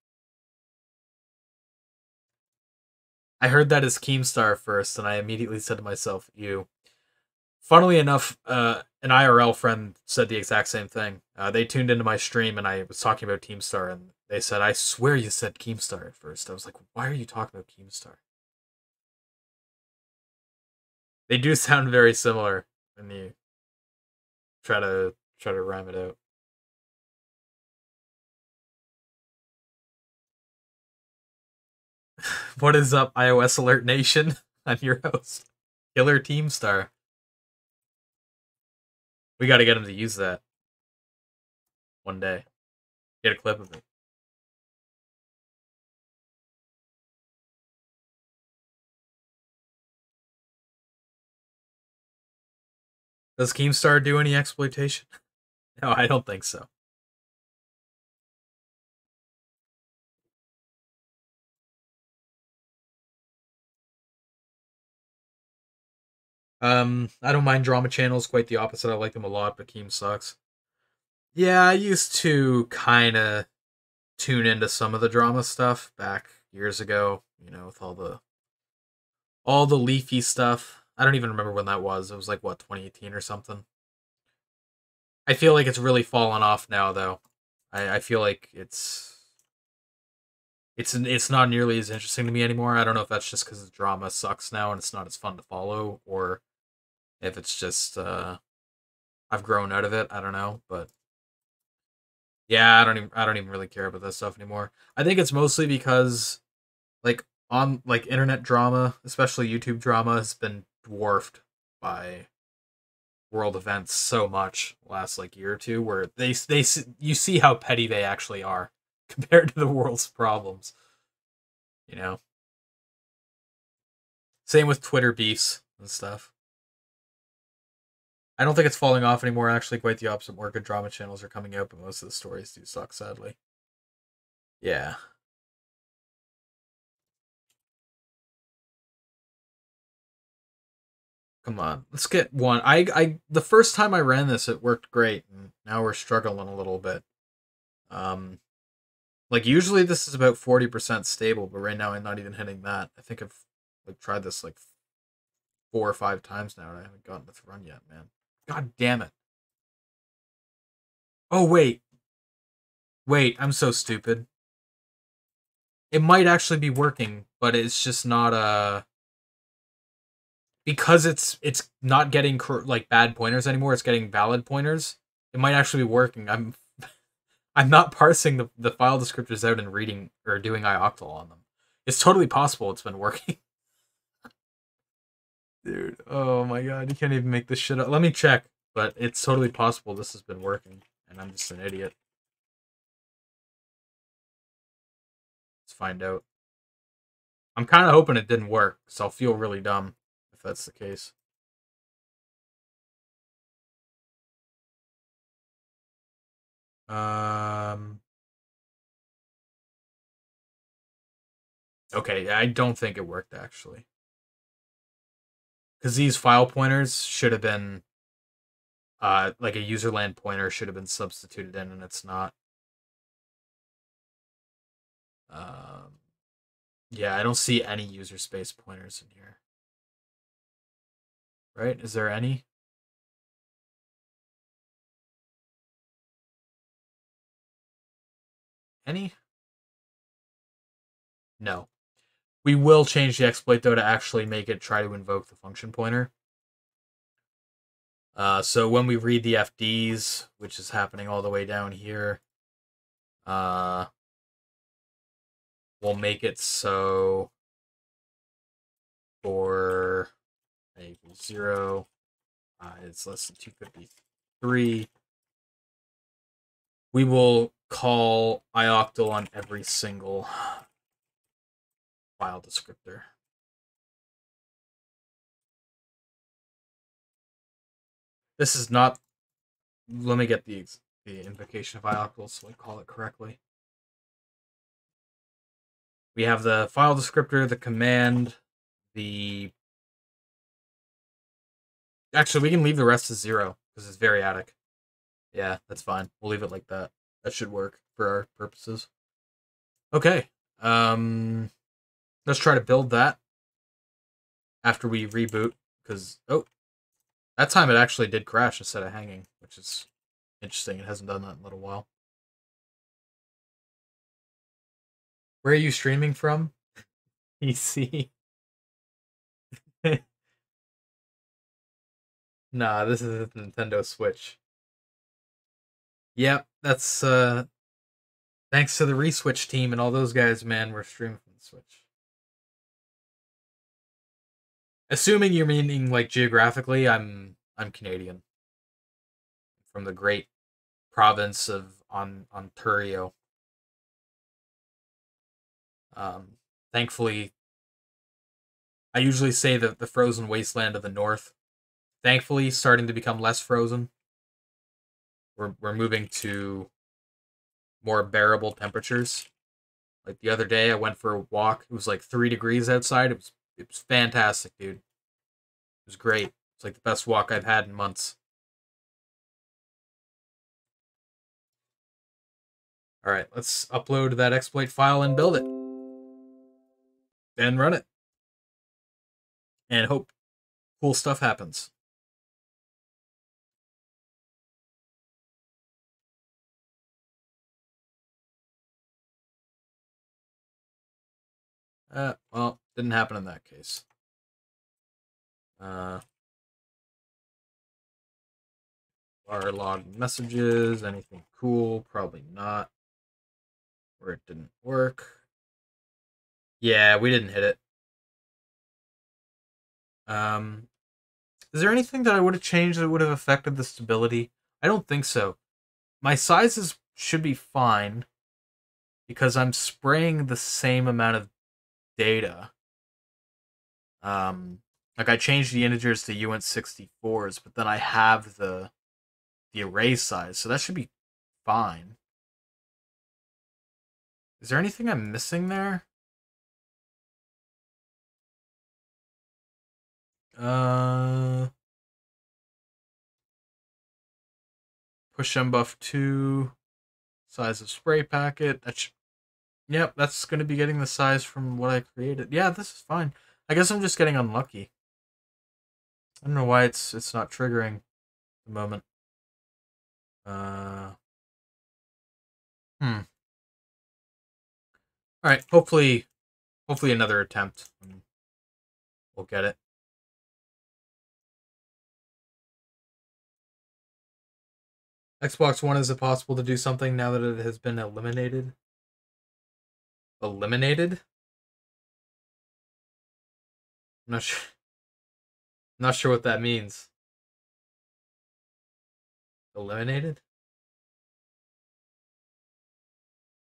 I heard that as Keemstar first, and I immediately said to myself, "You." Funnily enough, an IRL friend said the exact same thing. They tuned into my stream, and I was talking about Keemstar, and they said, "I swear you said Keemstar at first." I was like, "Why are you talking about Keemstar?" They do sound very similar when you try to rhyme it out. What is up, iOS Alert Nation? I'm your host, Killer Teamstar. We got to get him to use that one day. Get a clip of it. Does Keemstar do any exploitation? No, I don't think so. I don't mind drama channels. Quite the opposite. I like them a lot, but Keem sucks. Yeah, I used to kind of tune into some of the drama stuff back years ago. You know, with all the leafy stuff. I don't even remember when that was. It was like what 2018 or something. I feel like it's really fallen off now, though. I feel like it's not nearly as interesting to me anymore. I don't know if that's just because the drama sucks now and it's not as fun to follow, or if it's just I've grown out of it. I don't know, but yeah, I don't even really care about this stuff anymore. I think it's mostly because like on like internet drama, especially YouTube drama, has been dwarfed by world events so much last like year or two, where they you see how petty they actually are compared to the world's problems. You know, same with Twitter beefs and stuff. I don't think it's falling off anymore. Actually, quite the opposite. More good drama channels are coming out, but most of the stories do suck, sadly. Yeah. Come on, let's get one. The first time I ran this, it worked great, and now we're struggling a little bit. Like usually this is about 40% stable, but right now I'm not even hitting that. I think I've like tried this like 4 or 5 times now, and I haven't gotten it to run yet, man. God damn it! Oh wait, I'm so stupid. It might actually be working, but it's just not because it's not getting like bad pointers anymore. It's getting valid pointers. It might actually be working. I'm not parsing the file descriptors out and reading or doing ioctl on them. It's totally possible it's been working. Dude, oh my god, you can't even make this shit up. Let me check, but it's totally possible this has been working, and I'm just an idiot. Let's find out. I'm kind of hoping it didn't work, so I'll feel really dumb if that's the case. Okay, I don't think it worked actually. Because these file pointers should have been like a userland pointer should have been substituted in, and it's not. Yeah, I don't see any user space pointers in here. Right? Is there any? Any? No. We will change the exploit though to actually make it try to invoke the function pointer. So when we read the FDs, which is happening all the way down here, we'll make it so for equals 0, it's less than 253. We will call ioctl on every single file descriptor. This is not. Let me get the invocation of ioctl so I call it correctly. We have the file descriptor, the command, the. Actually, we can leave the rest as 0 because it's variadic. Yeah, that's fine. We'll leave it like that. That should work for our purposes. Okay. Let's try to build that after we reboot because that time it actually did crash instead of hanging, which is interesting. It hasn't done that in a little while. Where are you streaming from? PC. Nah, this is a Nintendo Switch. Yep, that's thanks to the Reswitch team and all those guys, man, we're streaming from the Switch. Assuming you're meaning like geographically, I'm Canadian. From the great province of Ontario. Thankfully, I usually say that the frozen wasteland of the north, thankfully, starting to become less frozen. We're moving to more bearable temperatures. Like the other day, I went for a walk. It was like 3 degrees outside. It was fantastic, dude. It was great. It's like the best walk I've had in months. All right, let's upload that exploit file and build it. And run it. And hope cool stuff happens. Well, didn't happen in that case. Our log messages, anything cool? Probably not. Where it didn't work. Yeah, we didn't hit it. Is there anything that I would have changed that would have affected the stability? I don't think so. My sizes should be fine because I'm spraying the same amount of data. Like I changed the integers to uint64s, but then I have the array size, so that should be fine. Is there anything I'm missing there? Push mbuff 2, size of spray packet. Yep, that's going to be getting the size from what I created. Yeah, this is fine. I guess I'm just getting unlucky. I don't know why it's not triggering at the moment. Hmm. All right. Hopefully another attempt. We'll get it. Xbox One, is it possible to do something now that it has been eliminated? Eliminated? I'm not sure. Not sure what that means. Eliminated?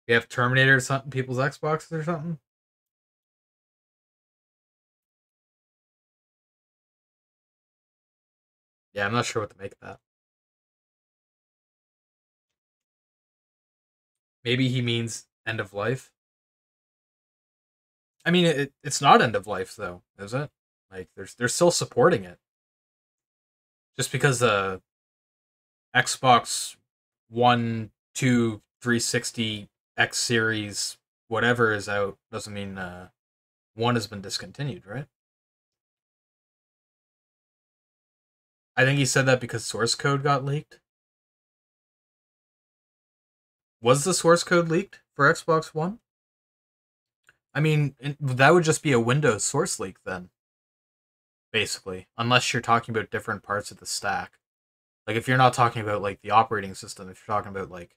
You have Terminator or something, people's Xboxes or something? Yeah, I'm not sure what to make of that. Maybe he means end of life. I mean, it's not end of life though, is it? Like, they're still supporting it. Just because the Xbox One, 2, 360, X series, whatever is out, doesn't mean one has been discontinued, right? I think he said that because source code got leaked. Was the source code leaked for Xbox One? I mean, that would just be a Windows source leak then, basically, unless you're talking about different parts of the stack. Like if you're not talking about like the operating system, if you're talking about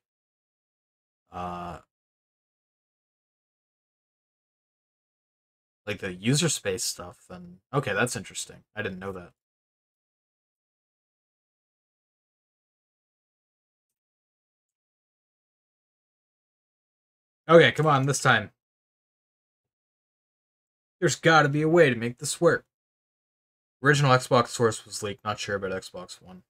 uh like the user space stuff, then okay, that's interesting. I didn't know that. Okay, come on, this time. There's got to be a way to make this work. Original Xbox source was leaked. Not sure about Xbox One.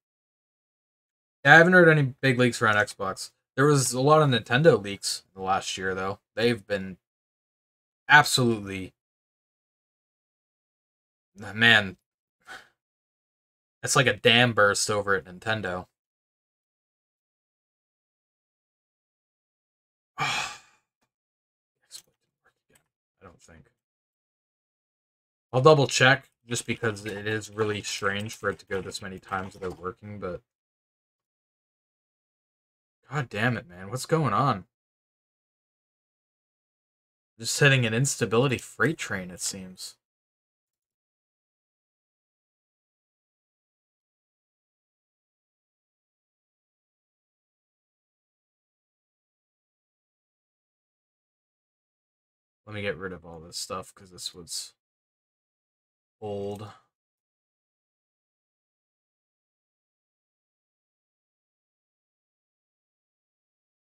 Yeah, I haven't heard any big leaks around Xbox. There was a lot of Nintendo leaks in the last year, though. They've been absolutely, man. It's like a dam burst over at Nintendo. I don't think. I'll double check just because it is really strange for it to go this many times without working, but god damn it, man. What's going on? Just hitting an instability freight train, it seems. Let me get rid of all this stuff because this was old.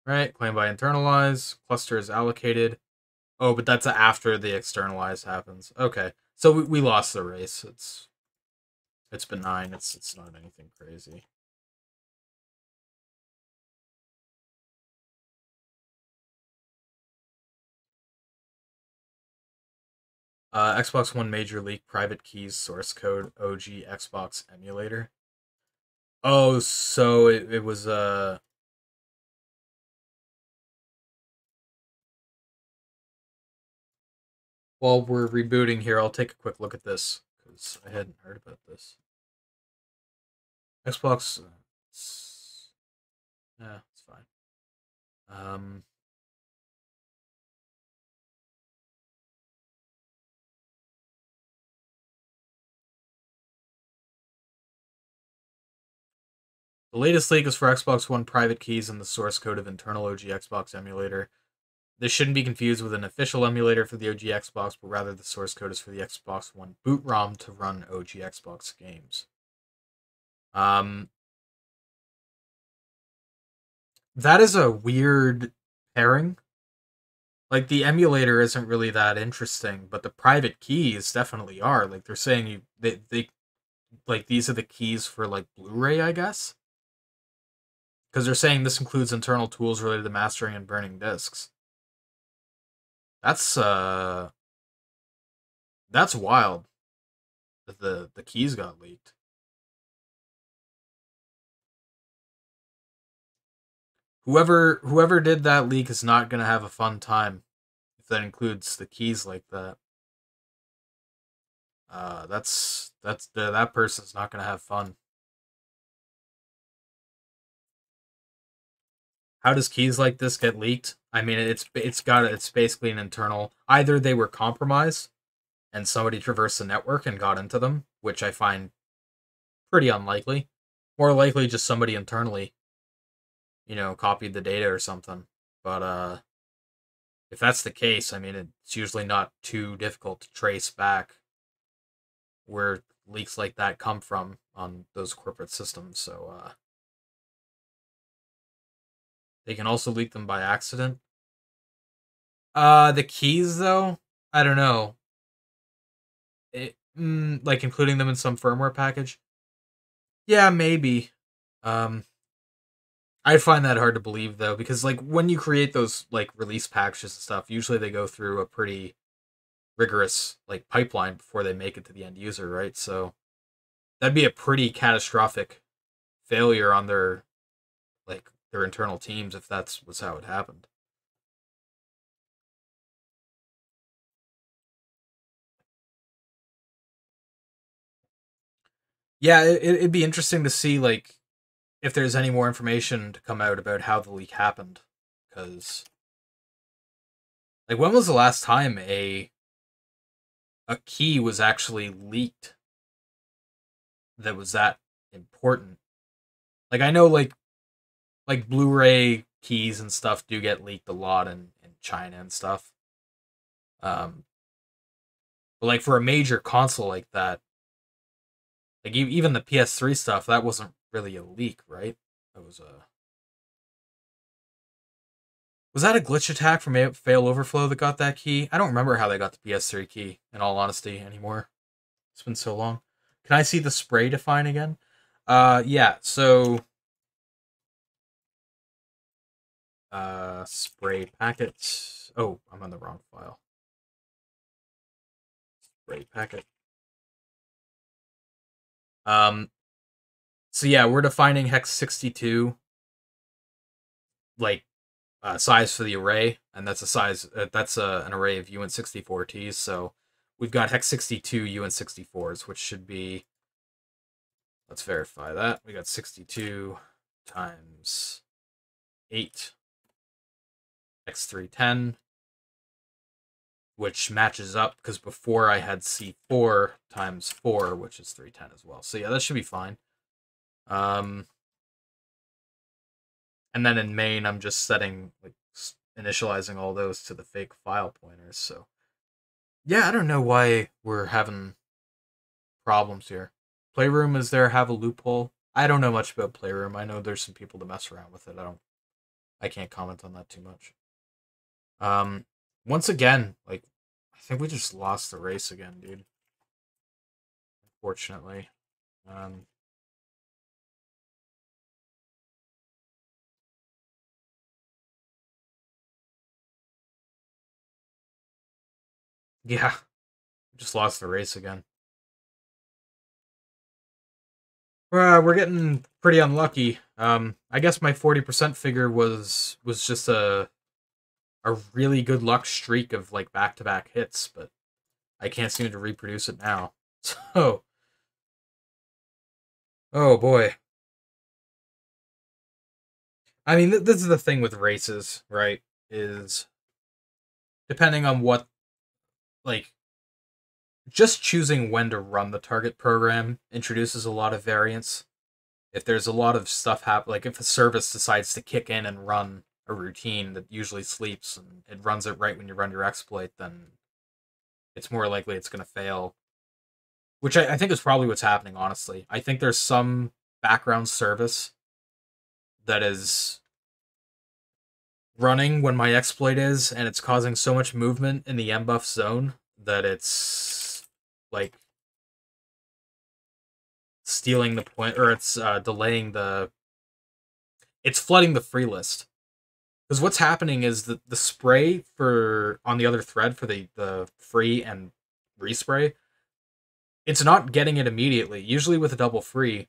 Right, claim by internalize. Cluster is allocated. Oh, but that's after the externalize happens. Okay, so we lost the race. It's benign. It's not anything crazy. Xbox One major leak private keys source code OG Xbox emulator. Oh, so it was while we're rebooting here, I'll take a quick look at this because I hadn't heard about this. Xbox, yeah, it's fine. Um, the latest leak is for Xbox One private keys and the source code of internal OG Xbox emulator. This shouldn't be confused with an official emulator for the OG Xbox, but rather the source code is for the Xbox One boot ROM to run OG Xbox games. That is a weird pairing. Like the emulator isn't really that interesting, but the private keys definitely are. Like they're saying they like these are the keys for like Blu-ray, I guess. Because they're saying this includes internal tools related to mastering and burning discs. That's wild the keys got leaked. Whoever did that leak is not gonna have a fun time if that includes the keys like that. That person's not gonna have fun. How does keys like this get leaked? I mean, it's basically an internal. Either they were compromised and somebody traversed the network and got into them, which I find pretty unlikely. More likely, just somebody internally, copied the data or something. But if that's the case, I mean, it's usually not too difficult to trace back where leaks like that come from on those corporate systems. So they can also leak them by accident. The keys though, I don't know. Like including them in some firmware package. Yeah, maybe. I find that hard to believe though, because like when you create those like release packages and stuff, usually they go through a pretty rigorous like pipeline before they make it to the end user, right? So that'd be a pretty catastrophic failure on their internal teams if that's was how it happened. Yeah, it'd be interesting to see like if there's any more information to come out about how the leak happened, because like when was the last time a key was actually leaked that was that important? Like I know like Blu-ray keys and stuff do get leaked a lot in China and stuff. But like for a major console like that, like even the PS3 stuff, that wasn't really a leak, right? That was that a glitch attack from Fail Overflow that got that key? I don't remember how they got the PS3 key, in all honesty, anymore. It's been so long. Can I see the spray define again? Yeah, so spray packets. Oh, I'm on the wrong file. Spray packet. So yeah, we're defining hex 62 like size for the array, and that's a size that's an array of uint64Ts. So we've got hex 62 uint64s, which should be, let's verify that. We got 62 times 8 x310, which matches up because before I had C4 times 4, which is 310 as well. So yeah, that should be fine. And then in main, I'm just setting like initializing all those to the fake file pointers. So yeah, I don't know why we're having problems here. Playroom, is there have a loophole? I don't know much about Playroom. I know there's some people that mess around with it. I can't comment on that too much. Once again, like I think we just lost the race again, dude. Unfortunately. Yeah, just lost the race again. We're getting pretty unlucky. I guess my 40% figure was just a really good luck streak of like back to back hits, but I can't seem to reproduce it now. So, oh boy. I mean, this is the thing with races, right? Is depending on what, like, just choosing when to run the target program introduces a lot of variance. If there's a lot of stuff happen, like if a service decides to kick in and run a routine that usually sleeps and it runs it right when you run your exploit, then it's more likely it's going to fail. Which I think is probably what's happening, honestly. I think there's some background service that is running when my exploit is, and it's causing so much movement in the mbuff zone that it's like stealing the point, or it's delaying it's flooding the free list. Because what's happening is that the spray for on the other thread for the free and respray, it's not getting it immediately. Usually with a double free,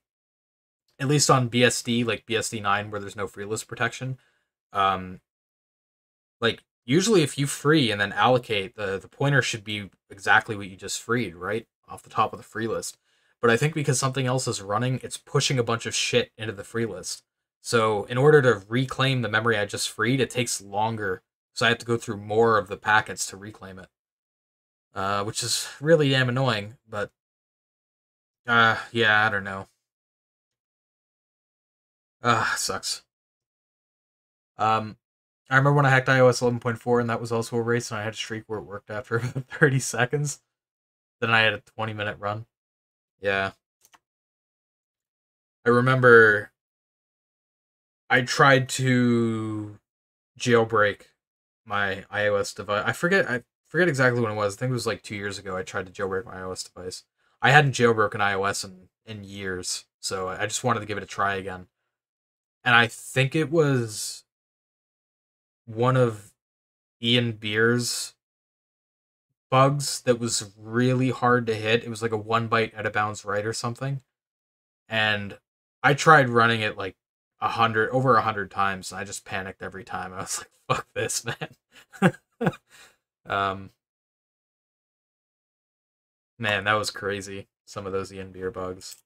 at least on BSD, like BSD 9, where there's no free list protection, um, like usually if you free and then allocate, the pointer should be exactly what you just freed, right? Off the top of the free list. But I think because something else is running, it's pushing a bunch of shit into the free list. So in order to reclaim the memory I just freed, it takes longer. So I have to go through more of the packets to reclaim it. Which is really damn annoying, but yeah, I don't know. Sucks. Um, I remember when I hacked iOS 11.4 and that was also a race, and I had a streak where it worked after about 30 seconds. Then I had a 20-minute run. Yeah. I remember I tried to jailbreak my iOS device. I forget exactly when it was. I think it was like 2 years ago. I tried to jailbreak my iOS device. I hadn't jailbroken iOS in years, so I just wanted to give it a try again. And I think it was one of Ian Beer's bugs that was really hard to hit. It was like a 1 byte out of bounds write or something. And I tried running it like over 100 times, and I just panicked every time. I was like, "Fuck this, man!" um, man, that was crazy. Some of those Ian Beer bugs.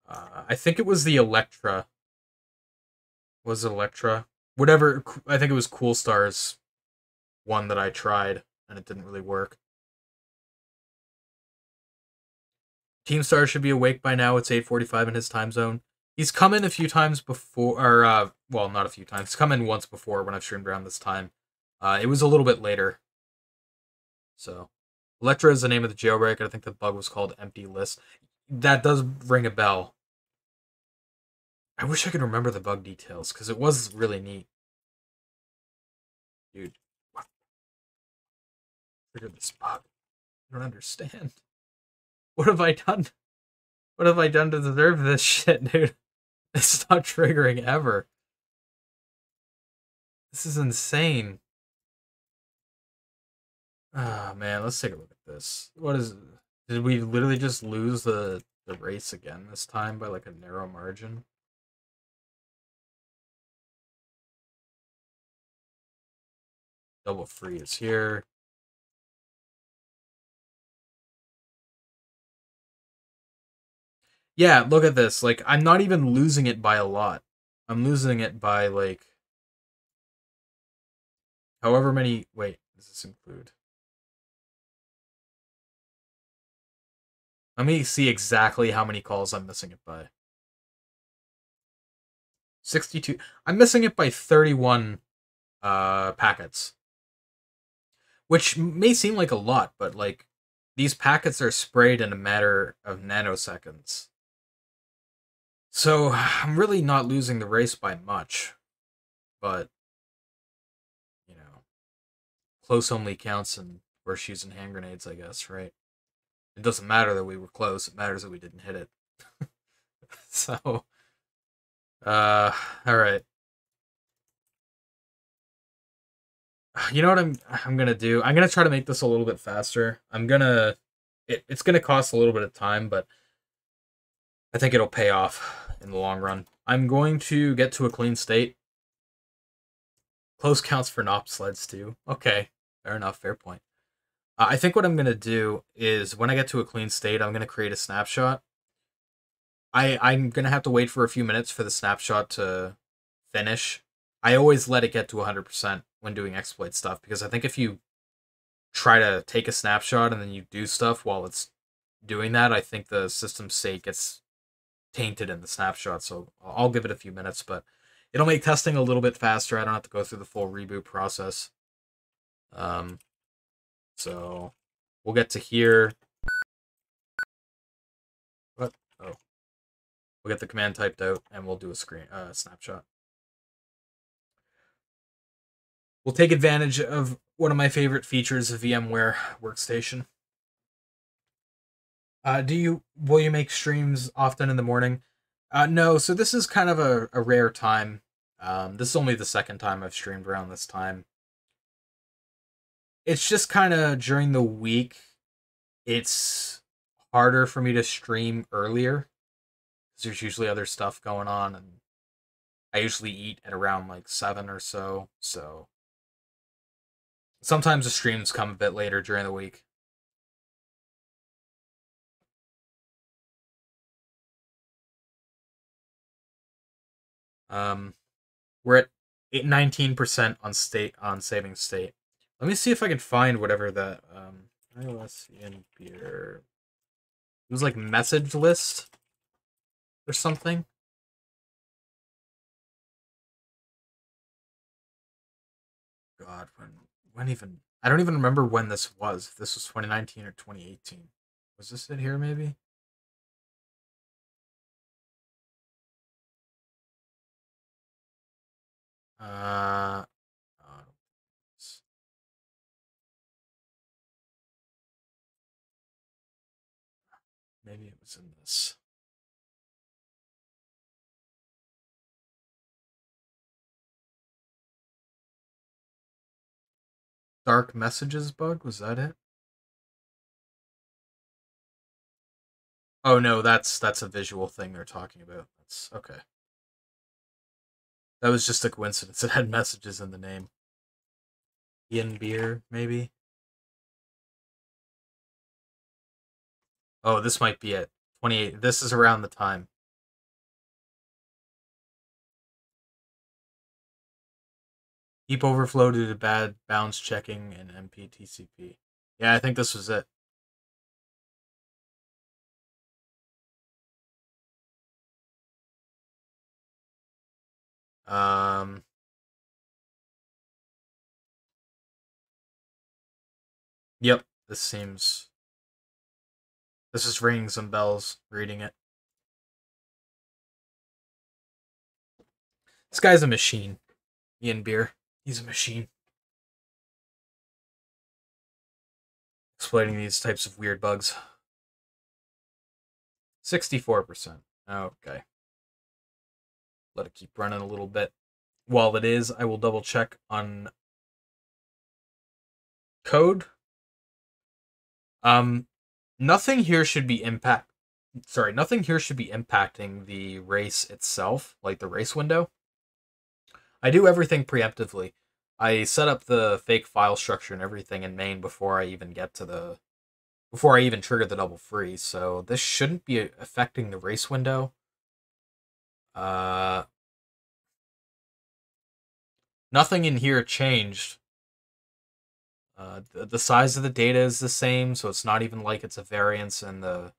I think it was the Electra. Was it Electra? Whatever. I think it was Cool Stars one that I tried, and it didn't really work. Team Star should be awake by now. It's 8:45 in his time zone. He's come in a few times before, or well, not a few times. He's come in once before when I've streamed around this time. It was a little bit later. So, Electra is the name of the jailbreak. I think the bug was called Empty List. That does ring a bell. I wish I could remember the bug details because it was really neat, dude. What? Triggered this bug. I don't understand. What have I done? What have I done to deserve this shit, dude? It's not triggering ever. This is insane. Ah, man, let's take a look at this. What is? Did we literally just lose the race again this time by like a narrow margin? Double free is here. Yeah, look at this. Like, I'm not even losing it by a lot. I'm losing it by like however many. Wait, does this include? Let me see exactly how many calls I'm missing it by. 62. I'm missing it by 31 packets. Which may seem like a lot, but like these packets are sprayed in a matter of nanoseconds. So I'm really not losing the race by much. But you know, close only counts in horseshoes and hand grenades, I guess, right? It doesn't matter that we were close, it matters that we didn't hit it. So alright. You know what I'm gonna do? I'm gonna try to make this a little bit faster. It's gonna cost a little bit of time, but I think it'll pay off in the long run. I'm going to get to a clean state. Close counts for NOP sleds too. Okay, fair enough, fair point. I think what I'm gonna do is when I get to a clean state, I'm gonna create a snapshot. I'm gonna have to wait for a few minutes for the snapshot to finish. I always let it get to 100% when doing exploit stuff because I think if you try to take a snapshot and then you do stuff while it's doing that, I think the system state gets tainted in the snapshot. So I'll give it a few minutes, but it'll make testing a little bit faster. I don't have to go through the full reboot process. So we'll get to here. What? Oh, we'll get the command typed out and we'll do a snapshot. We'll take advantage of one of my favorite features of VMware Workstation. Will you make streams often in the morning? No, so this is kind of a rare time. This is only the second time I've streamed around this time. It's just kind of during the week. it's harder for me to stream earlier because there's usually other stuff going on, and I usually eat at around like 7 or so. So sometimes the streams come a bit later during the week. Um, we're at 19% on saving state. Let me see if I can find whatever that iOS in beer. It was like message list or something. God, when even I don't even remember when this was. If this was 2019 or 2018. Was this it here maybe? Uh, uh maybe it was in this. Dark messages bug, was that it? Oh no, that's a visual thing they're talking about. That's okay. That was just a coincidence. It had messages in the name. Ian Beer, maybe? Oh, this might be it. 28. This is around the time. Heap overflow due to bad bounds checking and MPTCP. Yeah, I think this was it. Um, yep, this is ringing some bells reading it. This guy's a machine. Ian Beer. He's a machine. Exploiting these types of weird bugs. 64%. Okay. Let it keep running a little bit. While it is, I will double check on code. Nothing here should be nothing here should be impacting the race itself, like the race window. I do everything preemptively. I set up the fake file structure and everything in main before I even trigger the double free, so this shouldn't be affecting the race window. Nothing in here changed. The size of the data is the same, so it's not even like it's a variance in the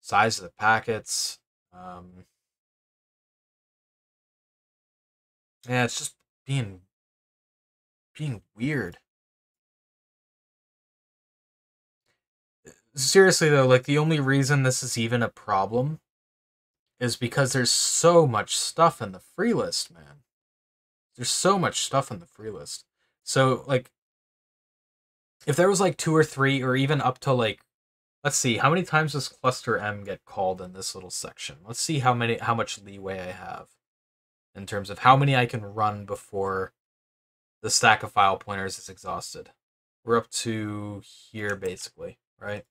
size of the packets. Yeah, it's just being weird. Seriously though, like the only reason this is even a problem is because there's so much stuff in the free list, man. There's so much stuff in the free list. So like if there was like 2 or 3 or even up to like, let's see, how many times does cluster M get called in this little section? Let's see how much leeway I have in terms of how many I can run before the stack of file pointers is exhausted. We're up to here basically, right?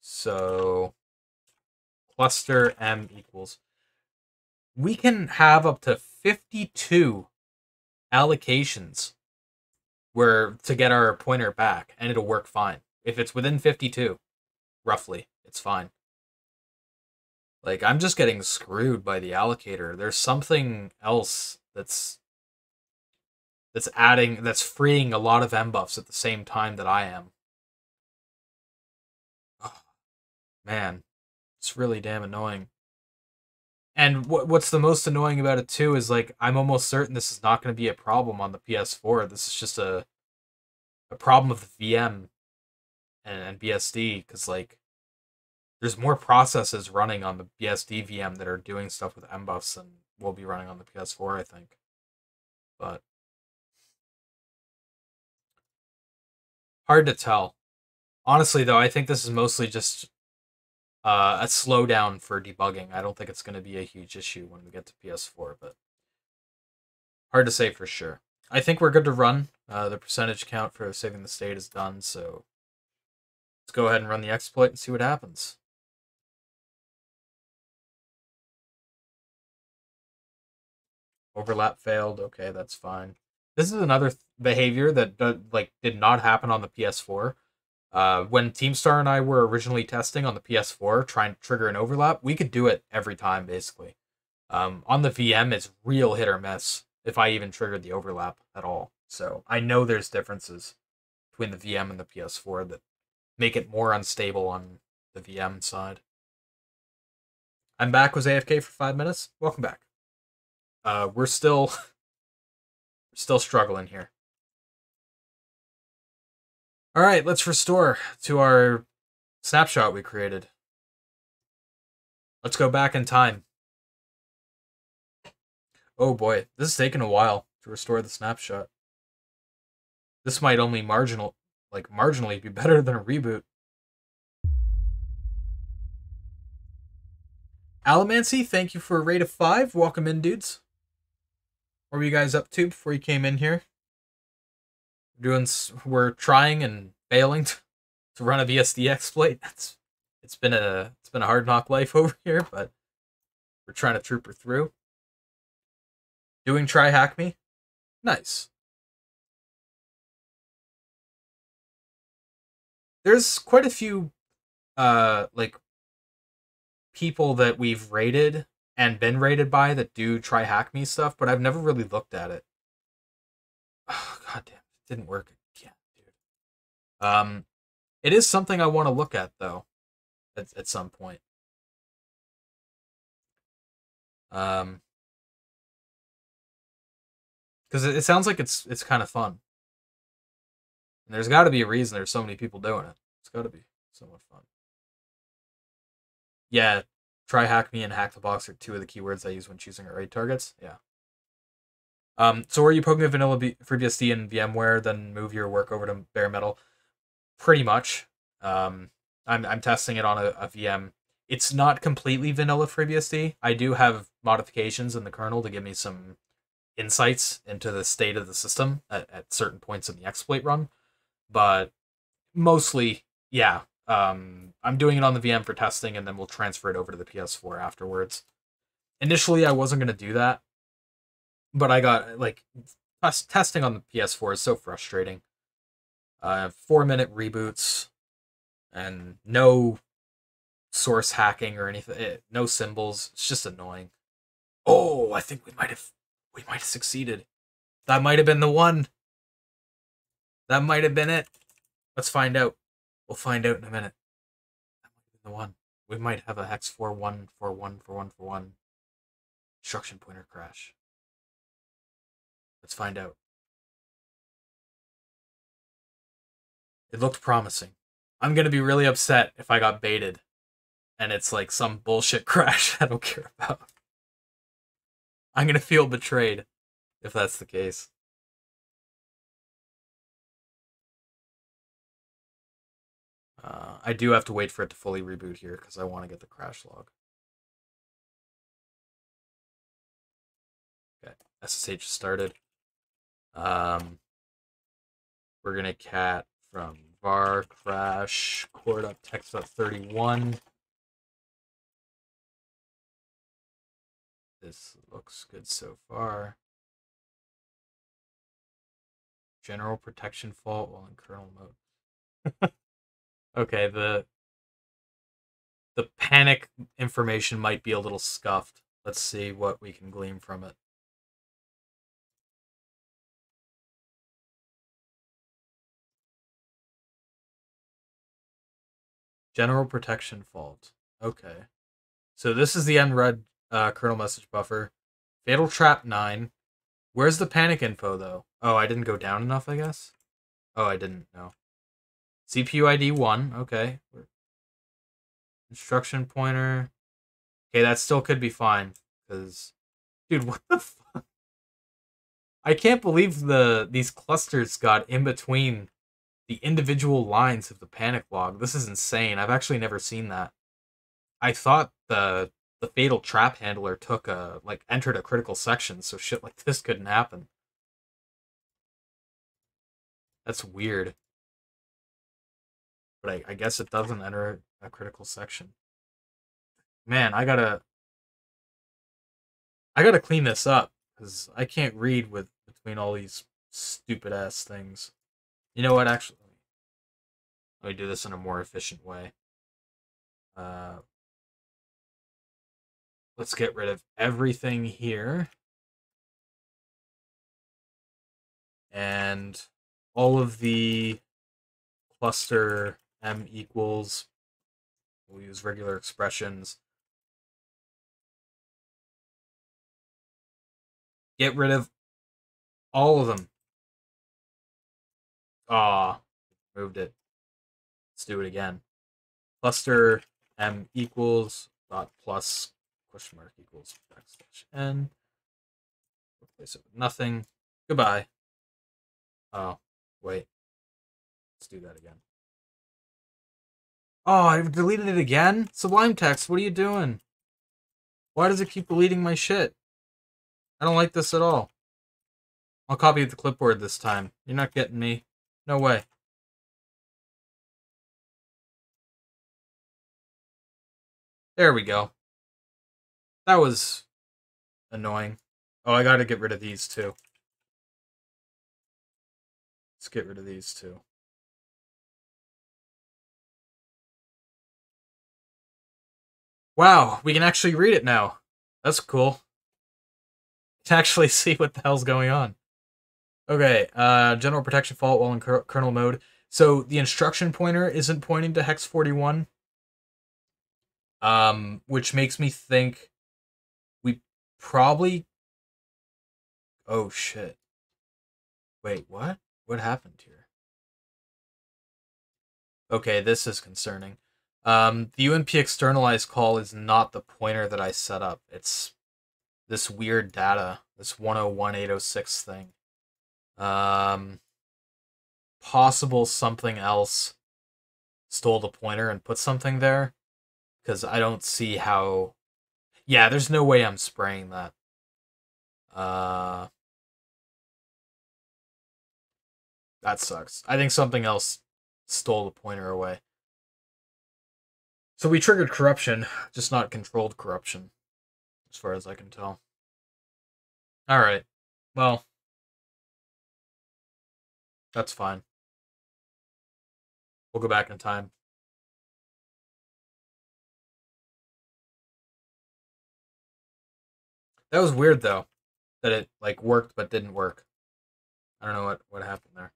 So cluster M equals, we can have up to 52 allocations where to get our pointer back, and it'll work fine. If it's within 52, roughly, it's fine. Like, I'm just getting screwed by the allocator. There's something else that's freeing a lot of M buffs at the same time that I am. Oh, man, it's really damn annoying. And what's the most annoying about it too is like I'm almost certain this is not going to be a problem on the PS4. This is just a problem of the VM and BSD, because like there's more processes running on the BSD VM that are doing stuff with mbuffs than will be running on the PS4, I think. But hard to tell. Honestly, though, I think this is mostly just a slowdown for debugging. I don't think it's going to be a huge issue when we get to PS4, but hard to say for sure. I think we're good to run. The percentage count for saving the state is done, so Let's go ahead and run the exploit and see what happens. Overlap failed. Okay, that's fine. This is another behavior that did not happen on the PS4. When Teamstar and I were originally testing on the PS4, trying to trigger an overlap, we could do it every time, basically. On the VM, it's real hit or miss if I even triggered the overlap at all. So I know there's differences between the VM and the PS4 that make it more unstable on the VM side. I'm back. Was AFK for 5 minutes. Welcome back. We're still struggling here. All right, let's restore to our snapshot we created. Let's go back in time. Oh boy, this is taking a while to restore the snapshot. This might only marginally be better than a reboot. Alamancy, thank you for a rate of 5. Welcome in, dudes. What were you guys up to before you came in here? We're trying and failing to run a BSD exploit. It's been a hard knock life over here, but we're trying to trooper through. Doing try hack me. Nice. There's quite a few people that we've rated and been rated by that do try hack me stuff, but I've never really looked at it. Oh, god damn, it didn't work again, dude. It is something I want to look at though, at some point. Because it sounds like it's kind of fun. And there's got to be a reason there's so many people doing it. It's got to be somewhat fun. Yeah, try hack me and hack the box are two of the keywords I use when choosing raid targets. Yeah. So are you poking a vanilla FreeBSD in VMware, then move your work over to bare metal? Pretty much. I'm testing it on a VM. It's not completely vanilla FreeBSD. I do have modifications in the kernel to give me some insights into the state of the system at certain points in the exploit run. But mostly, yeah. I'm doing it on the VM for testing, and then we'll transfer it over to the PS4 afterwards. Initially, I wasn't going to do that, but I got, testing on the PS4 is so frustrating. 4-minute reboots, and no source hacking or anything, no symbols. It's just annoying. Oh, I think we might have succeeded. That might have been the one. That might have been it. Let's find out. We'll find out in a minute. That might have been the one. We might have a hex 41414141 instruction pointer crash. Let's find out. It looked promising. I'm gonna be really upset if I got baited and it's like some bullshit crash I don't care about. I'm gonna feel betrayed if that's the case. I do have to wait for it to fully reboot here because I want to get the crash log. Okay, SSH started. We're gonna cat from var crash cord up text.31. This looks good so far. General protection fault while in kernel mode. Okay, the panic information might be a little scuffed. Let's see what we can glean from it. General protection fault. Okay. So this is the unread kernel message buffer. Fatal trap 9. Where's the panic info, though? Oh, I didn't go down enough, I guess? Oh, I didn't, no. CPU ID 1, okay. Instruction pointer. Okay, that still could be fine, because... Dude, what the fuck? I can't believe these clusters got in between the individual lines of the panic log. This is insane. I've actually never seen that. I thought the fatal trap handler took entered a critical section, so shit like this couldn't happen. That's weird. But I guess it doesn't enter a critical section. Man, I gotta clean this up because I can't read with between all these stupid ass things. You know what? Actually, let me do this in a more efficient way. Let's get rid of everything here. And all of the cluster m equals, we'll use regular expressions. Get rid of all of them. Moved it. Let's do it again. Cluster m equals dot plus question mark equals backslash n. Replace it with nothing. Goodbye. Oh, wait. Let's do that again. Oh, I've deleted it again? Sublime Text, what are you doing? Why does it keep deleting my shit? I don't like this at all. I'll copy the clipboard this time. You're not getting me. No way. There we go. That was annoying. Oh, I gotta get rid of these too. Let's get rid of these too. Wow, we can actually read it now. That's cool. To actually see what the hell's going on. Okay, general protection fault while in kernel mode. So the instruction pointer isn't pointing to hex 41. Which makes me think we probably... Oh, shit. Wait, what? What happened here? Okay, this is concerning. The UMP externalize call is not the pointer that I set up. It's this weird data, this 101806 thing. Possible something else stole the pointer and put something there, because I don't see how... Yeah, there's no way I'm spraying that. That sucks. I think something else stole the pointer away. So we triggered corruption, just not controlled corruption, as far as I can tell. Alright. Well, that's fine. We'll go back in time. That was weird, though, that it, like, worked but didn't work. I don't know what happened there.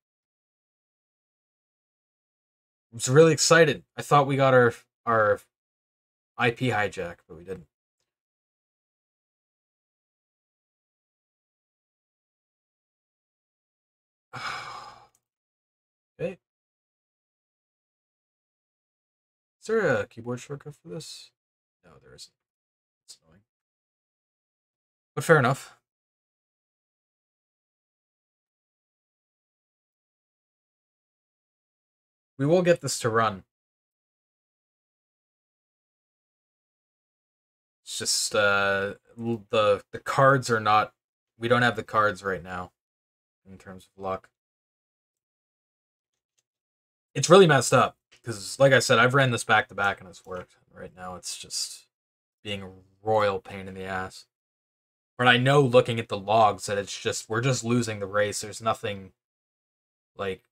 I was really excited. I thought we got our IP hijack, but we didn't. Okay. Is there a keyboard shortcut for this? No, there isn't. It's annoying. But fair enough. We will get this to run. It's just the cards are not... We don't have the cards right now in terms of luck. It's really messed up because, like I said, I've ran this back to back and it's worked. Right now, it's just being a royal pain in the ass. But I know, looking at the logs, that it's just we're just losing the race. There's nothing like...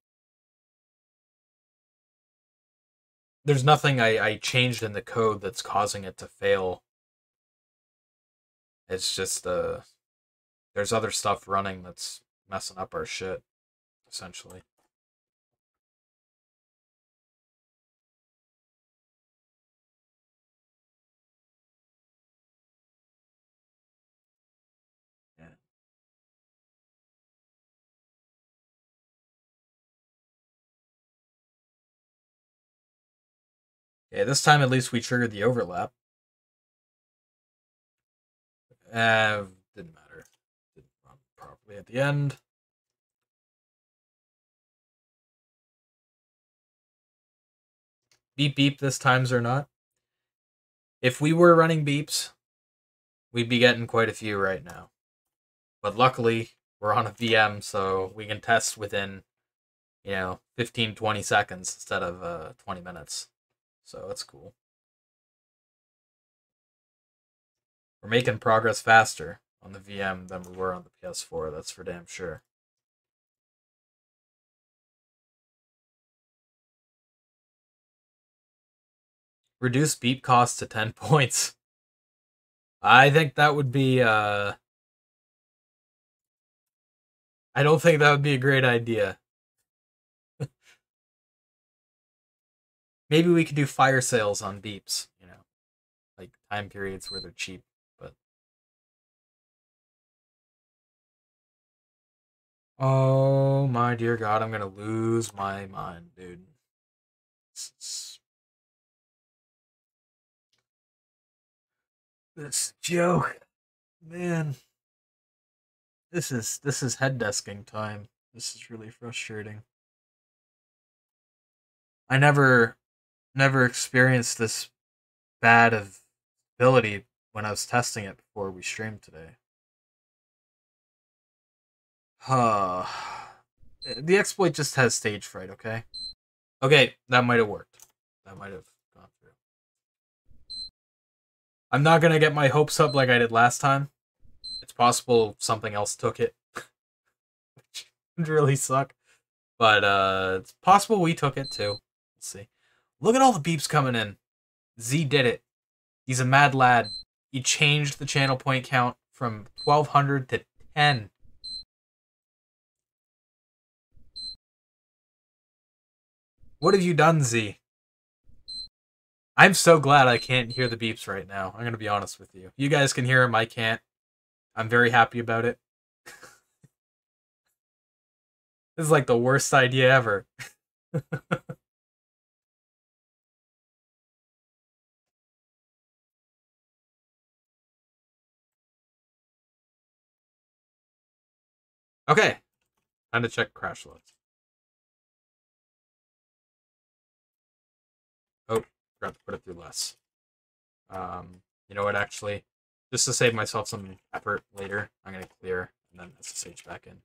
There's nothing I changed in the code that's causing it to fail. It's just there's other stuff running that's messing up our shit, essentially. Yeah. Okay, this time at least we triggered the overlap. Didn't matter. Didn't run properly at the end. Beep beep this times or not. If we were running beeps, we'd be getting quite a few right now. But luckily, we're on a VM, so we can test within, 15, 20 seconds instead of 20 minutes. So that's cool. We're making progress faster on the VM than we were on the PS4, that's for damn sure. Reduce beep cost to 10 points. I think that would be, I don't think that would be a great idea. Maybe we could do fire sales on beeps, like time periods where they're cheap, but... Oh my dear God, I'm gonna lose my mind, dude. This joke, man. This is head desking time. This is really frustrating. I never experienced this bad of ability when I was testing it before we streamed today. The exploit just has stage fright, okay? Okay, that might have worked. That might have gone through. I'm not gonna get my hopes up like I did last time. It's possible something else took it. Which would really suck. But it's possible we took it too. Let's see. Look at all the beeps coming in. Z did it. He's a mad lad. He changed the channel point count from 1200 to 10. What have you done, Z? I'm so glad I can't hear the beeps right now. I'm going to be honest with you. You guys can hear them, I can't. I'm very happy about it. This is like the worst idea ever. Okay. Time to check crash logs. Oh, forgot to put it through less. You know what, actually? Just to save myself some effort later, I'm going to clear and then SSH back in.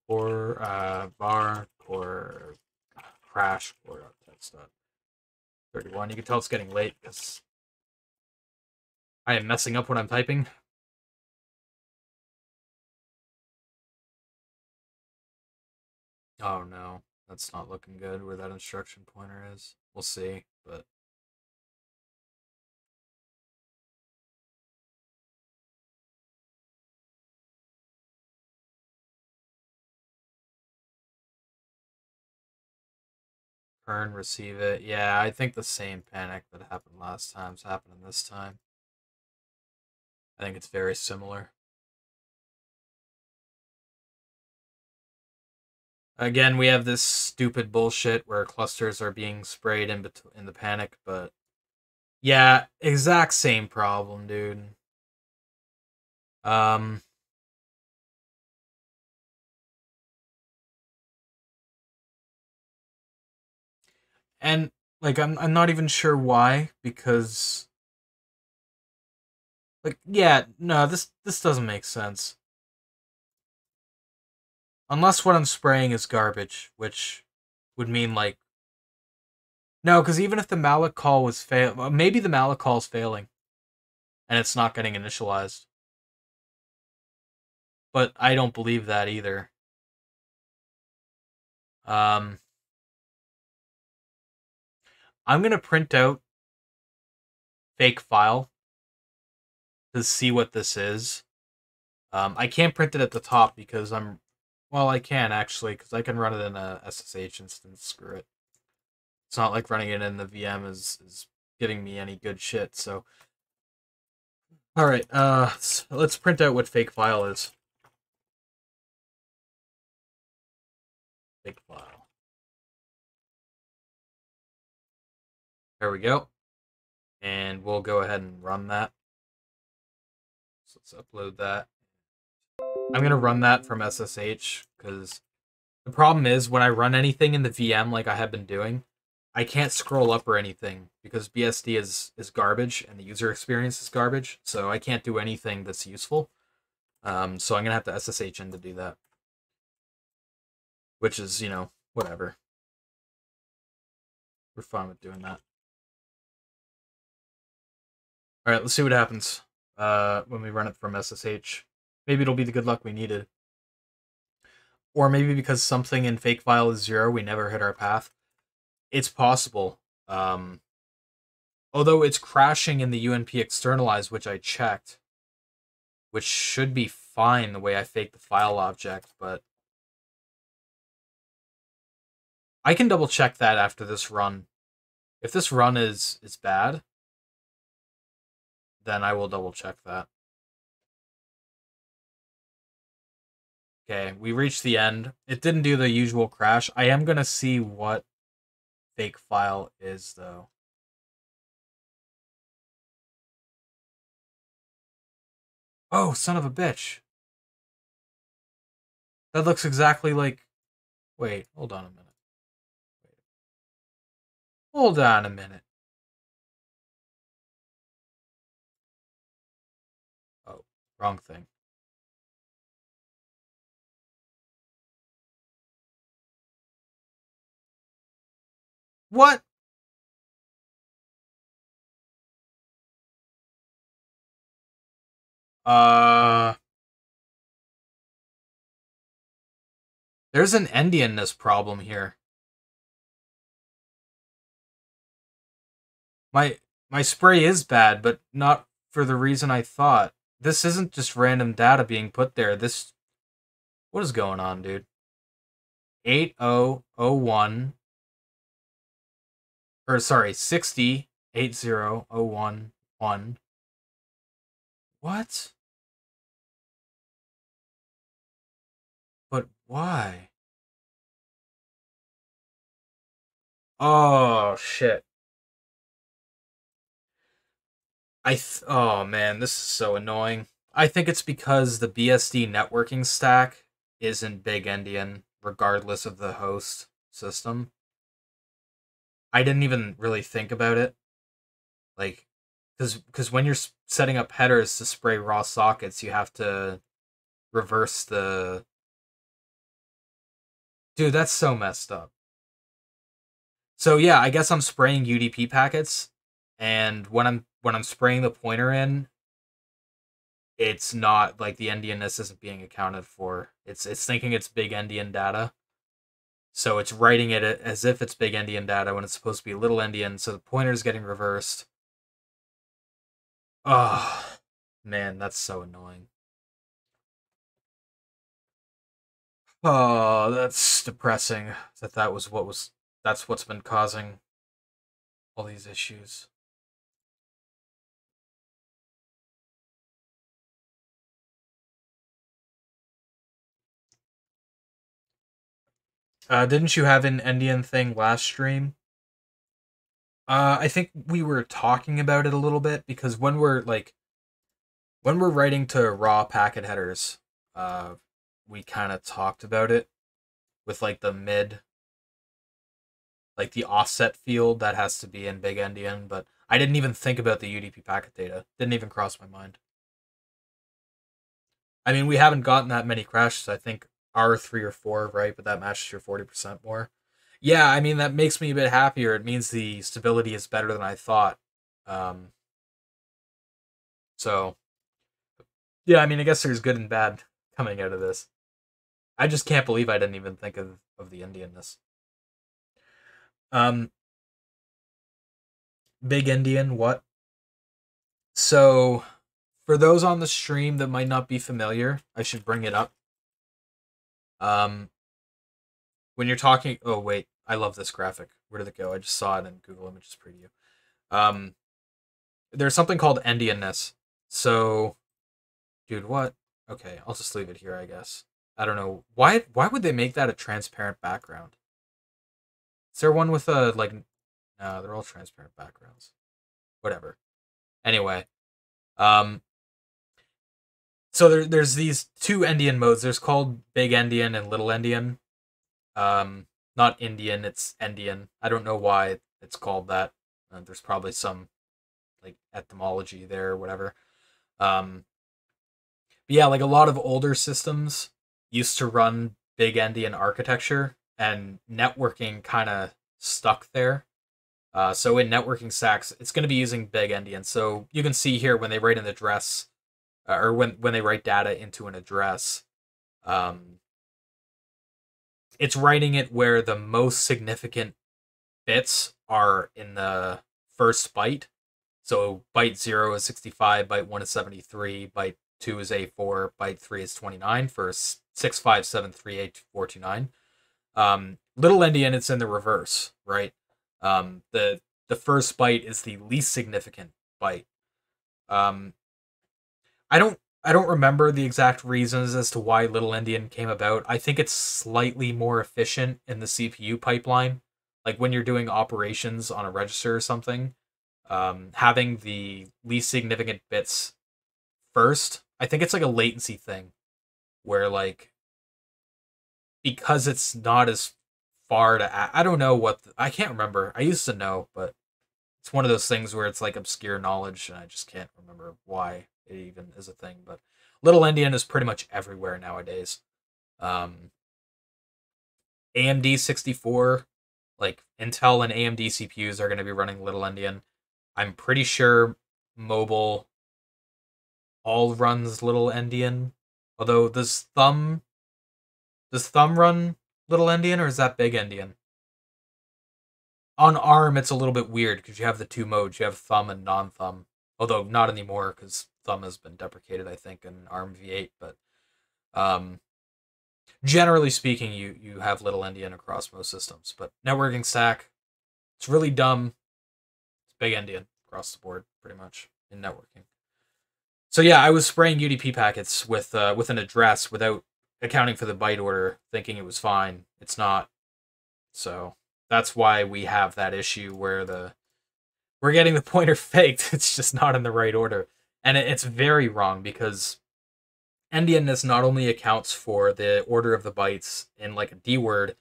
Or var or crash or text 31. You can tell it's getting late because I am messing up when I'm typing. Oh no, that's not looking good where that instruction pointer is. We'll see, but... Kern, receive it. Yeah, I think the same panic that happened last time is happening this time. I think it's very similar. Again, we have this stupid bullshit where clusters are being sprayed in the panic, but yeah, exact same problem, dude. And like I'm not even sure why, because like yeah, no, this doesn't make sense. Unless what I'm spraying is garbage, which would mean like no, because even if the malloc call was maybe the malloc call is failing, and it's not getting initialized. But I don't believe that either. I'm gonna print out fake file to see what this is. I can't print it at the top because well, I can actually, because I can run it in a SSH instance. Screw it. It's not like running it in the VM is giving me any good shit, so... Alright, let's print out what fake file is. Fake file. There we go. And we'll go ahead and run that. So let's upload that. I'm going to run that from SSH, because the problem is when I run anything in the VM like I have been doing, I can't scroll up or anything because BSD is garbage and the user experience is garbage, so I can't do anything that's useful. So I'm going to have to SSH in to do that. Which is, whatever. We're fine with doing that. All right, let's see what happens when we run it from SSH. Maybe it'll be the good luck we needed. Or maybe because something in fake file is 0, we never hit our path. It's possible. Although it's crashing in the UNP externalize, which I checked, which should be fine the way I faked the file object, but I can double check that after this run. If this run is bad, then I will double check that. Okay, we reached the end. It didn't do the usual crash. I am going to see what fake file is, though. Oh, son of a bitch. That looks exactly like... Wait, hold on a minute. Hold on a minute. Oh, wrong thing. What? There's an endianness problem here. My spray is bad, but not for the reason I thought. This isn't just random data being put there. What is going on, dude? 8001 or sorry, 60 80011. What? But why? Oh shit. Oh man, this is so annoying. I think it's because the BSD networking stack isn't big endian regardless of the host system. I didn't even really think about it. Like, because when you're setting up headers to spray raw sockets, you have to reverse the... Dude, that's so messed up. So yeah, I guess I'm spraying UDP packets, and when I'm spraying the pointer in, it's not like the endianness isn't being accounted for. It's thinking it's big endian data. So it's writing it as if it's big endian data when it's supposed to be little endian, so the pointer's getting reversed. Oh, man, that's so annoying. Oh, that's depressing. That's what's been causing all these issues. Didn't you have an endian thing last stream? I think we were talking about it a little bit because when we're writing to raw packet headers, we kind of talked about it with like the mid, like the offset field that has to be in big endian, but I didn't even think about the UDP packet data. Didn't even cross my mind. I mean, we haven't gotten that many crashes. I think R3 or 4, right? But that matches your 40% more. Yeah, I mean, that makes me a bit happier. It means the stability is better than I thought. Um, so, yeah, I mean, I guess there's good and bad coming out of this. I just can't believe I didn't even think of the endianness. Big endian, what? So, for those on the stream that might not be familiar, I should bring it up. When you're talking... Oh, wait. I love this graphic. Where did it go? I just saw it in Google Images Preview. There's something called endianness. So, dude, what? Okay, I'll just leave it here, I guess. I don't know. Why would they make that a transparent background? Is there one with a, like... No, they're all transparent backgrounds. Whatever. Anyway. So there's these two endian modes. There's called big endian and little endian. Not Indian, it's endian. I don't know why it's called that. There's probably some like etymology there or whatever. But yeah, like a lot of older systems used to run big endian architecture, and networking kind of stuck there. So in networking stacks, it's going to be using big endian. So you can see here when they write an address, or when they write data into an address, it's writing it where the most significant bits are in the first byte. So byte 0 is 65, byte 1 is 73, byte 2 is A4, byte 3 is 29 for 65738 little endian, it's in the reverse, right? The first byte is the least significant byte. I don't remember the exact reasons as to why little endian came about. I think it's slightly more efficient in the CPU pipeline. Like when you're doing operations on a register or something, having the least significant bits first, I think it's like a latency thing where like because it's not as far to I don't know I can't remember. I used to know, but it's one of those things where it's like obscure knowledge and I just can't remember why it even is a thing. But little endian is pretty much everywhere nowadays. AMD 64, like Intel and AMD CPUs are going to be running little endian. I'm pretty sure mobile all runs little endian. Although does thumb run little endian or is that big endian? On ARM, it's a little bit weird because you have the two modes. You have thumb and non-thumb. Although not anymore because thumb has been deprecated, I think, in ARM v8. But generally speaking, you have little endian across most systems. But networking stack, it's really dumb. It's big endian across the board, pretty much, in networking. So yeah, I was spraying UDP packets with an address without accounting for the byte order, thinking it was fine. It's not. So that's why we have that issue where we're getting the pointer faked. It's just not in the right order, and it's very wrong because endianness not only accounts for the order of the bytes in like a D word,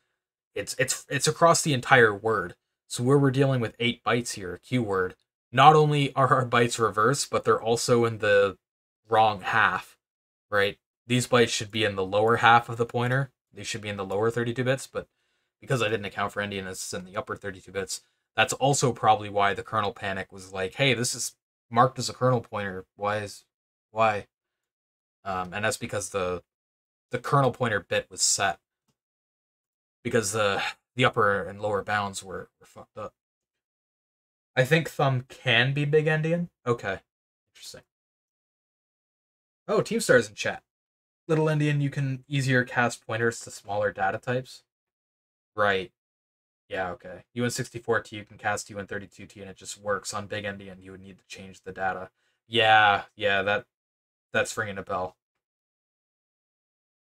it's across the entire word. So where we're dealing with 8 bytes here, Q word, not only are our bytes reversed, but they're also in the wrong half, right? These bytes should be in the lower half of the pointer. They should be in the lower 32 bits, but because I didn't account for endianness in the upper 32 bits, that's also probably why the kernel panic was like, hey, this is marked as a kernel pointer. Why? And that's because the kernel pointer bit was set because the upper and lower bounds were fucked up. I think thumb can be big endian. Okay, interesting. Oh, Teamstar's in chat. Little endian, you can easier cast pointers to smaller data types. Right. Yeah, okay. UN64T, you can cast UN32T, and it just works. On big endian, you would need to change the data. Yeah, that's ringing a bell.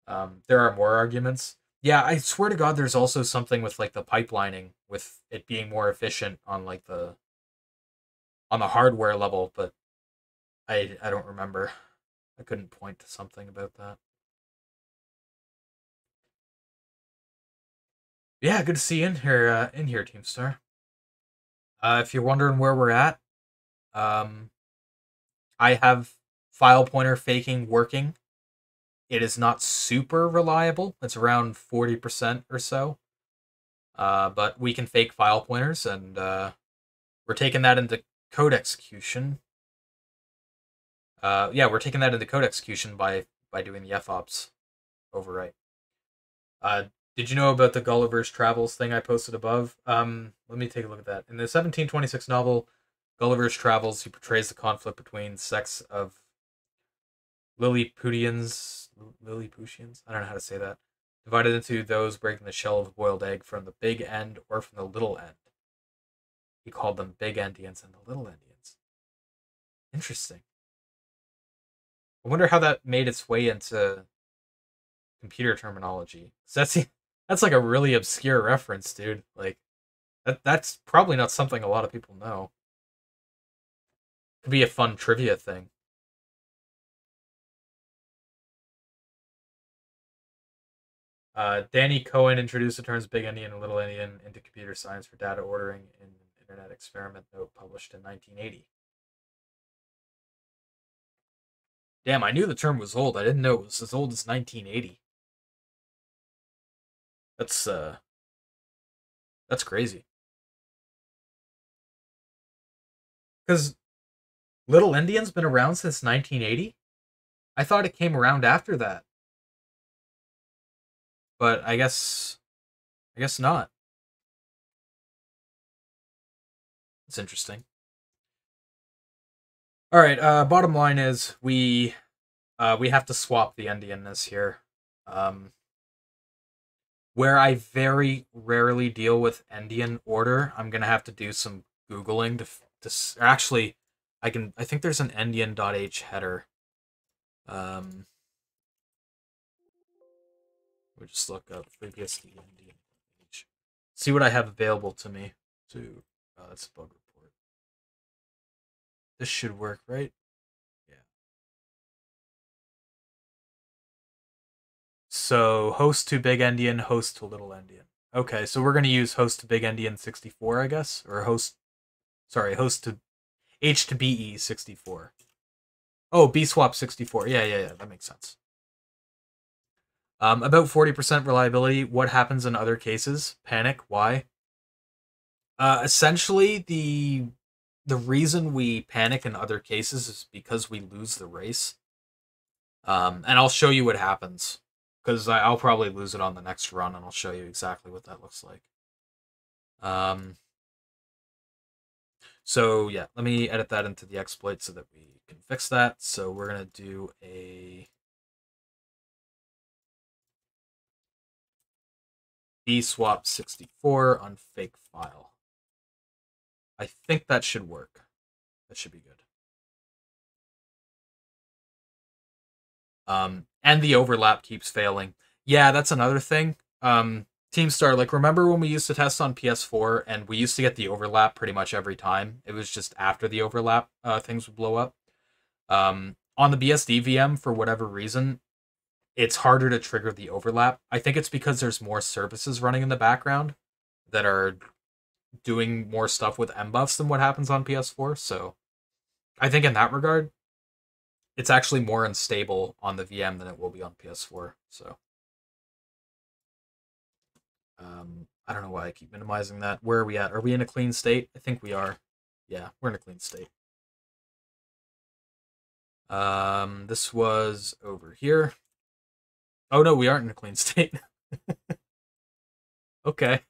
There are more arguments. Yeah, I swear to God, there's also something with like the pipelining, with it being more efficient on like the hardware level, but I don't remember. I couldn't point to something about that. Yeah, good to see you in here, Teamstar. If you're wondering where we're at, um, I have file pointer faking working. It is not super reliable. It's around 40% or so. But we can fake file pointers, and we're taking that into code execution. Yeah, we're taking that into code execution by doing the fops overwrite. Did you know about the Gulliver's Travels thing I posted above? Let me take a look at that. In the 1726 novel Gulliver's Travels, he portrays the conflict between sects of Lilliputians. I don't know how to say that. Divided into those breaking the shell of a boiled egg from the big end or from the little end. He called them big endians and the little endians. Interesting. I wonder how that made its way into computer terminology. So that's like a really obscure reference, dude. Like that's probably not something a lot of people know. Could be a fun trivia thing. Danny Cohen introduced the terms big endian and little endian into computer science for data ordering in an internet experiment note published in 1980. Damn, I knew the term was old. I didn't know it was as old as 1980. That's That's crazy. Because Little Indian's been around since 1980. I thought it came around after that, but I guess not. It's interesting. All right. Bottom line is we have to swap the Endianness here. Um, where I very rarely deal with Endian order, I'm gonna have to do some googling or actually, I think there's an Endian.h header. Um, we'll just look up FreeBSD Endian. See what I have available to me. To that's a bug report. This should work, right? Yeah. So host to Big Endian, host to Little Endian. Okay, so we're gonna use host to Big Endian 64, I guess, or host to H to BE 64. Oh, BSwap 64. Yeah. That makes sense. About 40% reliability. What happens in other cases? Panic. Why? Essentially, the reason we panic in other cases is because we lose the race. And I'll show you what happens because I'll probably lose it on the next run, and I'll show you exactly what that looks like. Um, so yeah, let me edit that into the exploit so that we can fix that. So we're gonna do a bswap 64 on fake file. I think that should work. That should be good. And the overlap keeps failing. Yeah, that's another thing. Teamstar, like remember when we used to test on PS4 and we used to get the overlap pretty much every time? It was just after the overlap, things would blow up. On the BSD VM, for whatever reason, it's harder to trigger the overlap. I think it's because there's more services running in the background that are doing more stuff with mbuffs than what happens on PS4. So I think in that regard, it's actually more unstable on the VM than it will be on PS4. So I don't know why I keep minimizing that. Where are we at? Are we in a clean state? I think we are. Yeah, we're in a clean state. This was over here. Oh no, we aren't in a clean state. Okay.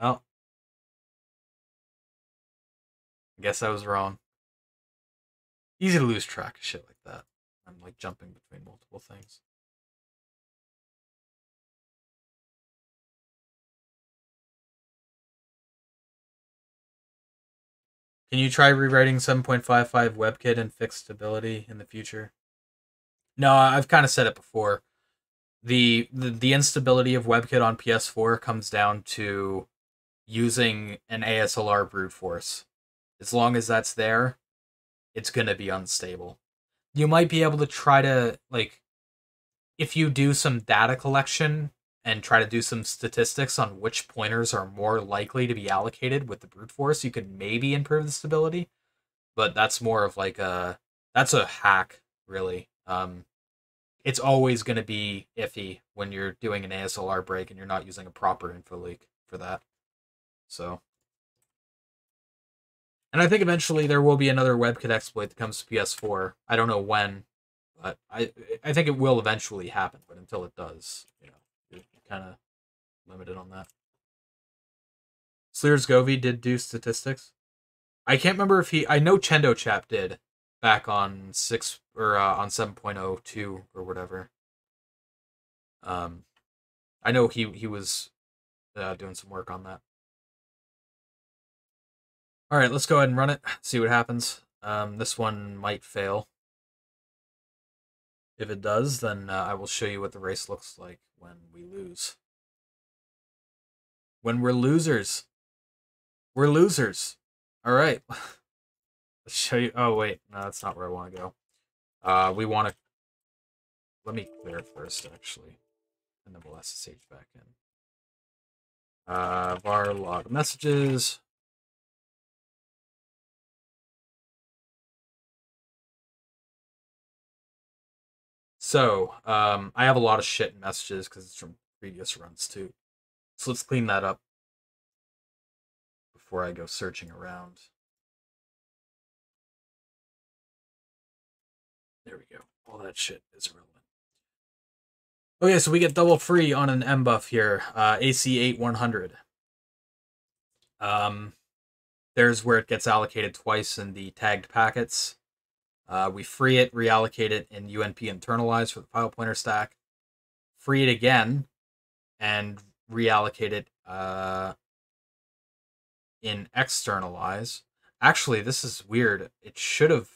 Well, I guess I was wrong. Easy to lose track of shit like that. I'm like jumping between multiple things. Can you try rewriting 7.55 WebKit and fix stability in the future? No, I've kind of said it before. The instability of WebKit on PS4 comes down to using an ASLR brute force. As long as that's there, it's gonna be unstable. You might be able to try to like if you do some data collection and try to do some statistics on which pointers are more likely to be allocated with the brute force, you could maybe improve the stability. But that's more of like that's a hack, really. It's always going to be iffy when you're doing an ASLR break and you're not using a proper info leak for that. So, and I think eventually there will be another WebKit exploit that comes to PS4. I don't know when, but I think it will eventually happen. But until it does, you're kind of limited on that. Slears Govey did do statistics. I can't remember if I know Chendo Chap did back on 6 or on 7.02 or whatever. Um, I know he was doing some work on that. All right, let's go ahead and run it. See what happens. This one might fail. If it does, then I will show you what the race looks like when we lose. When we're losers. We're losers. All right. Let's show you. Oh, wait. No, that's not where I want to go. We want to... Let me clear first, actually. And then we'll SSH back in. Var log messages. So, I have a lot of shit in messages because it's from previous runs too. So let's clean that up. before I go searching around. There we go. All that shit is irrelevant. Okay, so we get double free on an M buff here, AC8100. There's where it gets allocated twice in the tagged packets. We free it, reallocate it in UNP internalize for the file pointer stack. Free it again, and reallocate it in externalize. Actually, this is weird. It should have,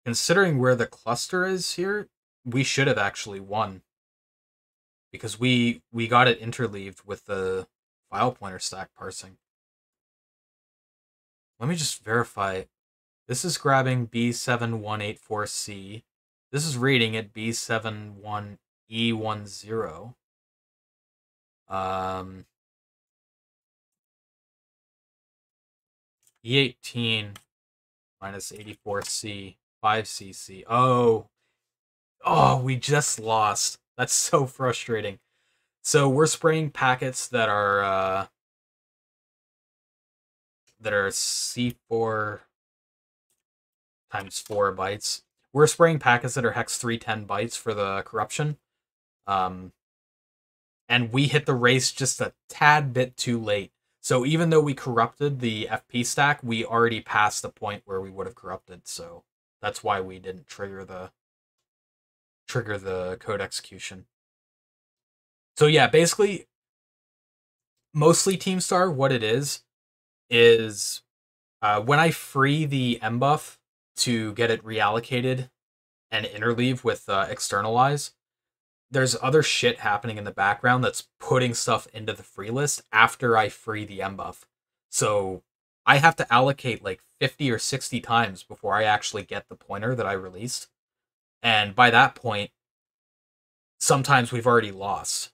considering where the cluster is here, we should have actually won. Because we got it interleaved with the file pointer stack parsing. Let me just verify. This is grabbing B7184C. This is reading it B71E10. E18 minus 84C, 5cc. Oh, we just lost. That's so frustrating. So we're spraying packets that are C4 times 4 bytes. We're spraying packets that are hex 310 bytes for the corruption. And we hit the race just a tad bit too late. So even though we corrupted the FP stack, we already passed the point where we would have corrupted. So that's why we didn't trigger the code execution. So yeah, basically, mostly TeamStar, what it is when I free the M buff to get it reallocated and interleave with externalize, there's other shit happening in the background that's putting stuff into the free list after I free the M buff. So I have to allocate like 50 or 60 times before I actually get the pointer that I released. And by that point, sometimes we've already lost.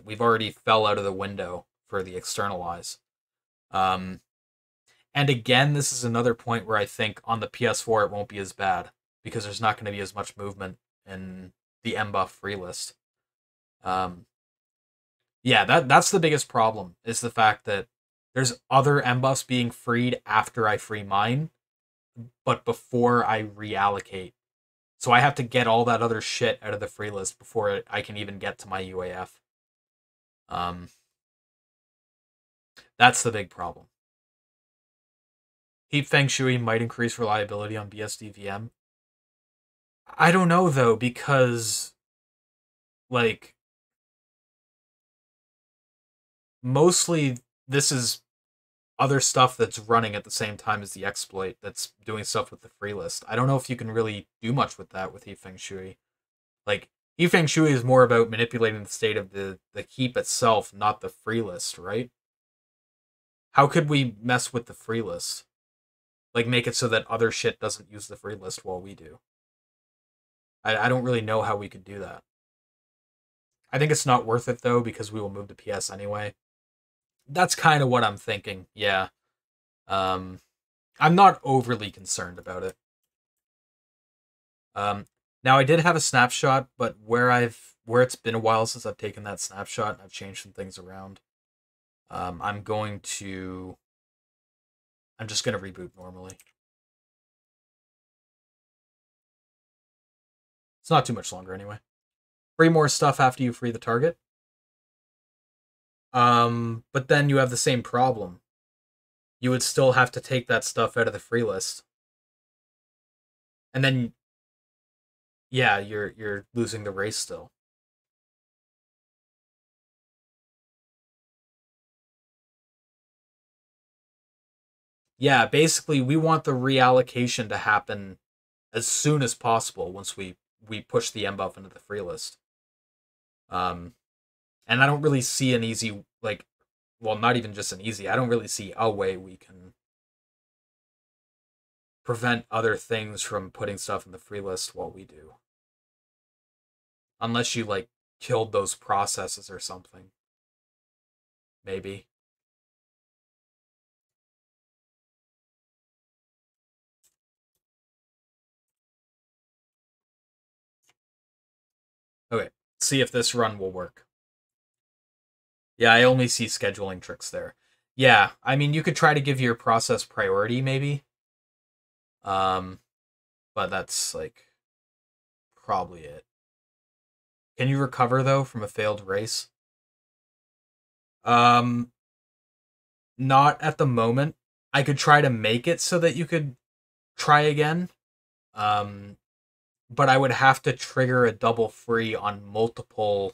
We've already fell out of the window for the externalize. And again, this is another point where I think on the PS4 it won't be as bad because there's not going to be as much movement in the M buff free list. Yeah, that's the biggest problem, is the fact that there's other M buffs being freed after I free mine, but before I reallocate. So I have to get all that other shit out of the free list before I can even get to my UAF. That's the big problem. Heap Feng Shui might increase reliability on BSD VM. I don't know, though, because, like, mostly this is other stuff that's running at the same time as the exploit that's doing stuff with the free list. I don't know if you can really do much with that with Heap Feng Shui. Like, Heap Feng Shui is more about manipulating the state of the heap itself, not the free list, right? How could we mess with the free list? Like, make it so that other shit doesn't use the free list while we do. I don't really know how we could do that. I think it's not worth it, though, because we will move to PS anyway. That's kind of what I'm thinking, yeah. I'm not overly concerned about it. Now, I did have a snapshot, but where it's been a while since I've taken that snapshot and I've changed some things around, I'm just going to reboot normally. It's not too much longer anyway. Free more stuff after you free the target. But then you have the same problem. You would still have to take that stuff out of the free list. And then, yeah, you're losing the race still. Yeah, basically, we want the reallocation to happen as soon as possible once we push the M buff into the free list. And I don't really see an easy, like, well, not even just an easy, I don't really see a way we can prevent other things from putting stuff in the free list while we do. Unless you, like, killed those processes or something. Maybe. Okay, see if this run will work. Yeah, I only see scheduling tricks there. Yeah, I mean, you could try to give your process priority, maybe. Um, but that's like probably it. Can you recover though from a failed race? Um, Not at the moment. I could try to make it so that you could try again. Um, but I would have to trigger a double free on multiple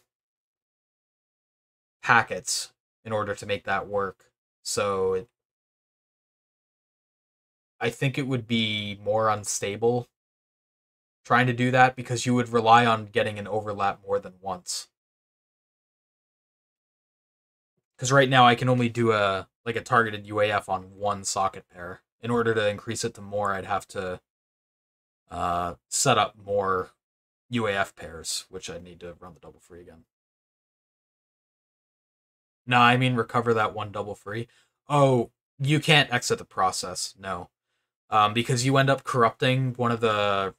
packets in order to make that work. So I think it would be more unstable trying to do that because you would rely on getting an overlap more than once. Because right now I can only do a targeted UAF on one socket pair. In order to increase it to more, I'd have to set up more UAF pairs, which I need to run the double free again. No, I mean recover that one double free. Oh, you can't exit the process. No, because you end up corrupting one of the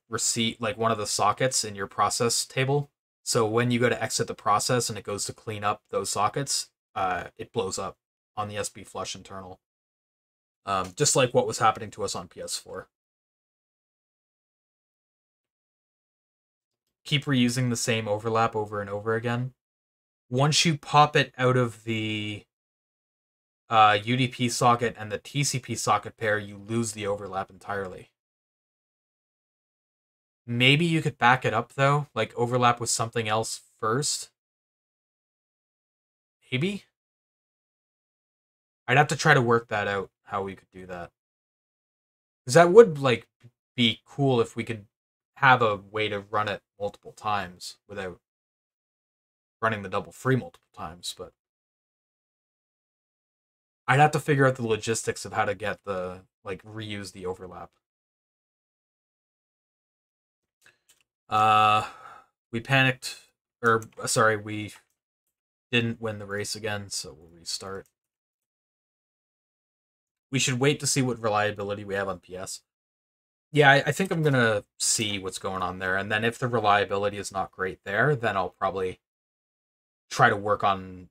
one of the sockets in your process table. So when you go to exit the process and it goes to clean up those sockets, it blows up on the SB flush internal. Just like what was happening to us on PS4. Keep reusing the same overlap over and over again. Once you pop it out of the UDP socket and the TCP socket pair, you lose the overlap entirely. Maybe you could back it up though, like overlap with something else first. Maybe? I'd have to try to work that out, how we could do that. Because that would like be cool if we could have a way to run it multiple times without running the double free multiple times, but I'd have to figure out the logistics of how to get the reuse the overlap. Uh we panicked or sorry, we didn't win the race again, so we'll restart. We should wait to see what reliability we have on PS. Yeah, I think I'm gonna see what's going on there, and then if the reliability is not great there, then I'll probably try to work on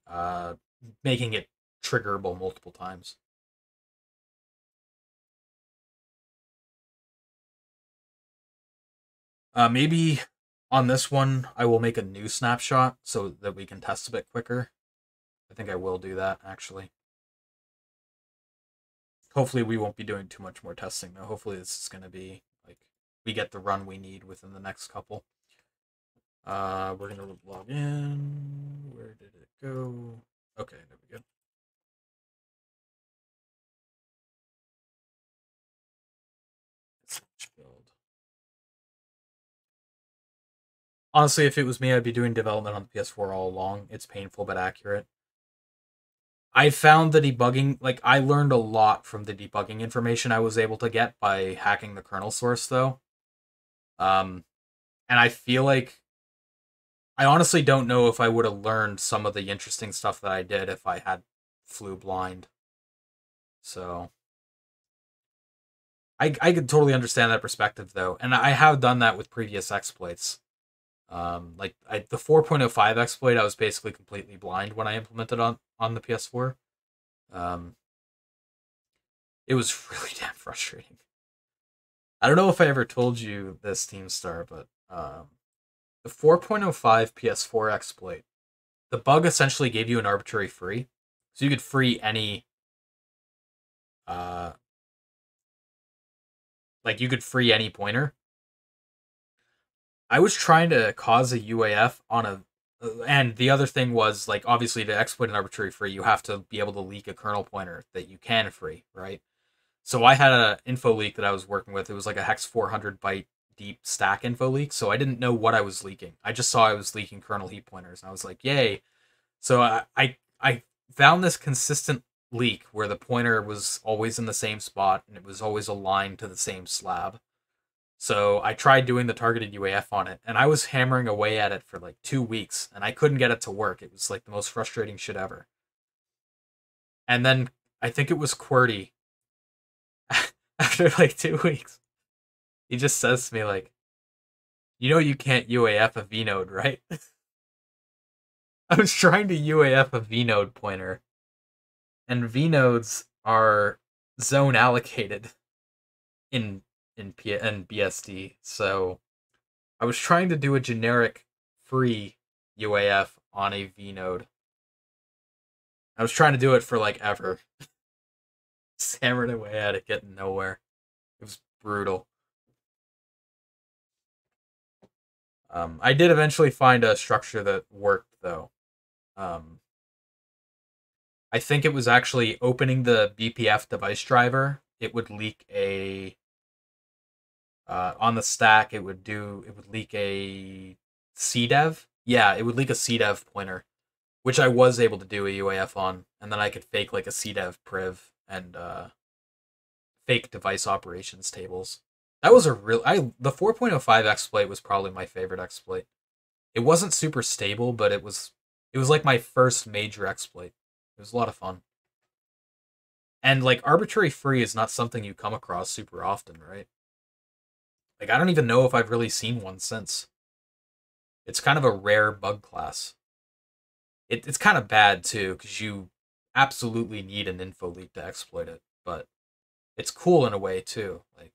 making it triggerable multiple times. Maybe on this one, I will make a new snapshot so that we can test a bit quicker. I think I will do that, actually. Hopefully we won't be doing too much more testing, though. Hopefully this is going to be, like, we get the run we need within the next couple. We're going to log in. Where did it go? Okay, there we go. Build. Honestly, if it was me, I'd be doing development on the PS4 all along. It's painful but accurate. I found the debugging, like, I learned a lot from the debugging information I was able to get by hacking the kernel source, though. And I feel like I honestly don't know if I would have learned some of the interesting stuff that I did if I had flew blind. So I could totally understand that perspective, though, and I have done that with previous exploits. The 4.05 exploit, I was basically completely blind when I implemented on the PS4. It was really damn frustrating. I don't know if I ever told you this, Team Star, but the 4.05 PS4 exploit, the bug essentially gave you an arbitrary free, so you could free any, you could free any pointer. I was trying to cause a UAF on a, and the other thing was like obviously to exploit an arbitrary free, you have to be able to leak a kernel pointer that you can free, right? So I had an info leak that I was working with. It was like a hex 400 byte deep stack info leak. So I didn't know what I was leaking. I just saw I was leaking kernel heap pointers, and I was like, "Yay!" So I found this consistent leak where the pointer was always in the same spot and it was always aligned to the same slab. So I tried doing the targeted UAF on it, and I was hammering away at it for like 2 weeks, and I couldn't get it to work. It was like the most frustrating shit ever. And then I think it was QWERTY after like 2 weeks. He just says to me like, "You know you can't UAF a vnode, right?" I was trying to UAF a vnode pointer, and vnodes are zone allocated in BSD. So I was trying to do a generic free UAF on a vnode. I was trying to do it for like ever. Just hammered away at it, getting nowhere. It was brutal. I did eventually find a structure that worked though. Um, I think it was actually opening the BPF device driver. It would leak a on the stack. It would leak a CDEV. Yeah, it would leak a CDEV pointer, which I was able to do a UAF on, and then I could fake like a CDEV priv and fake device operations tables. That was the 4.05 exploit was probably my favorite exploit. It wasn't super stable, but it was like my first major exploit. It was a lot of fun. And like arbitrary free is not something you come across super often, right? Like I don't even know if I've really seen one since. It's kind of a rare bug class. It's kind of bad too, because you absolutely need an info leak to exploit it, but it's cool in a way too, like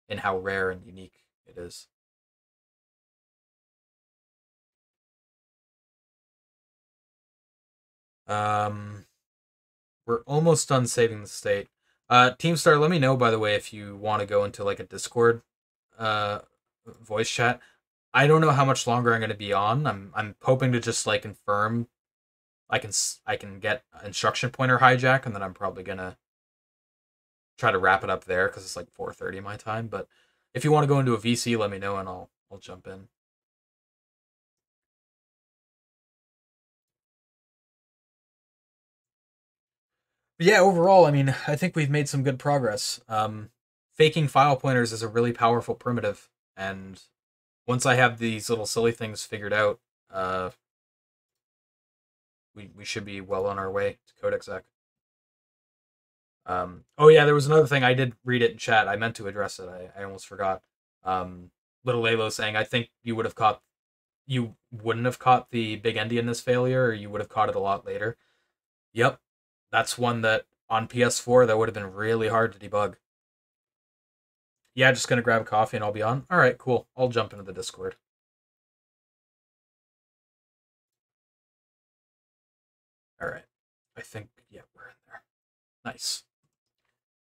in how rare and unique it is. Um, we're almost done saving the state. Teamstar, let me know by the way if you want to go into like a Discord uh voice chat. I don't know how much longer I'm going to be on. I'm hoping to just like confirm I can get instruction pointer hijack, and then I'm probably gonna try to wrap it up there because it's like 4:30 my time. But if you want to go into a VC, let me know and I'll jump in. But yeah, overall, I mean, I think we've made some good progress. Faking file pointers is a really powerful primitive, and once I have these little silly things figured out, uh, we should be well on our way to code exec. Oh yeah, there was another thing. I did read it in chat. I meant to address it. I almost forgot. Um, Little Lalo saying, I think you wouldn't have caught the big endy in this failure, or you would have caught it a lot later. Yep, that's one that on PS4 that would have been really hard to debug. Yeah, just gonna grab a coffee and I'll be on. All right, cool. I'll jump into the Discord. All right, I think yeah we're in there. Nice.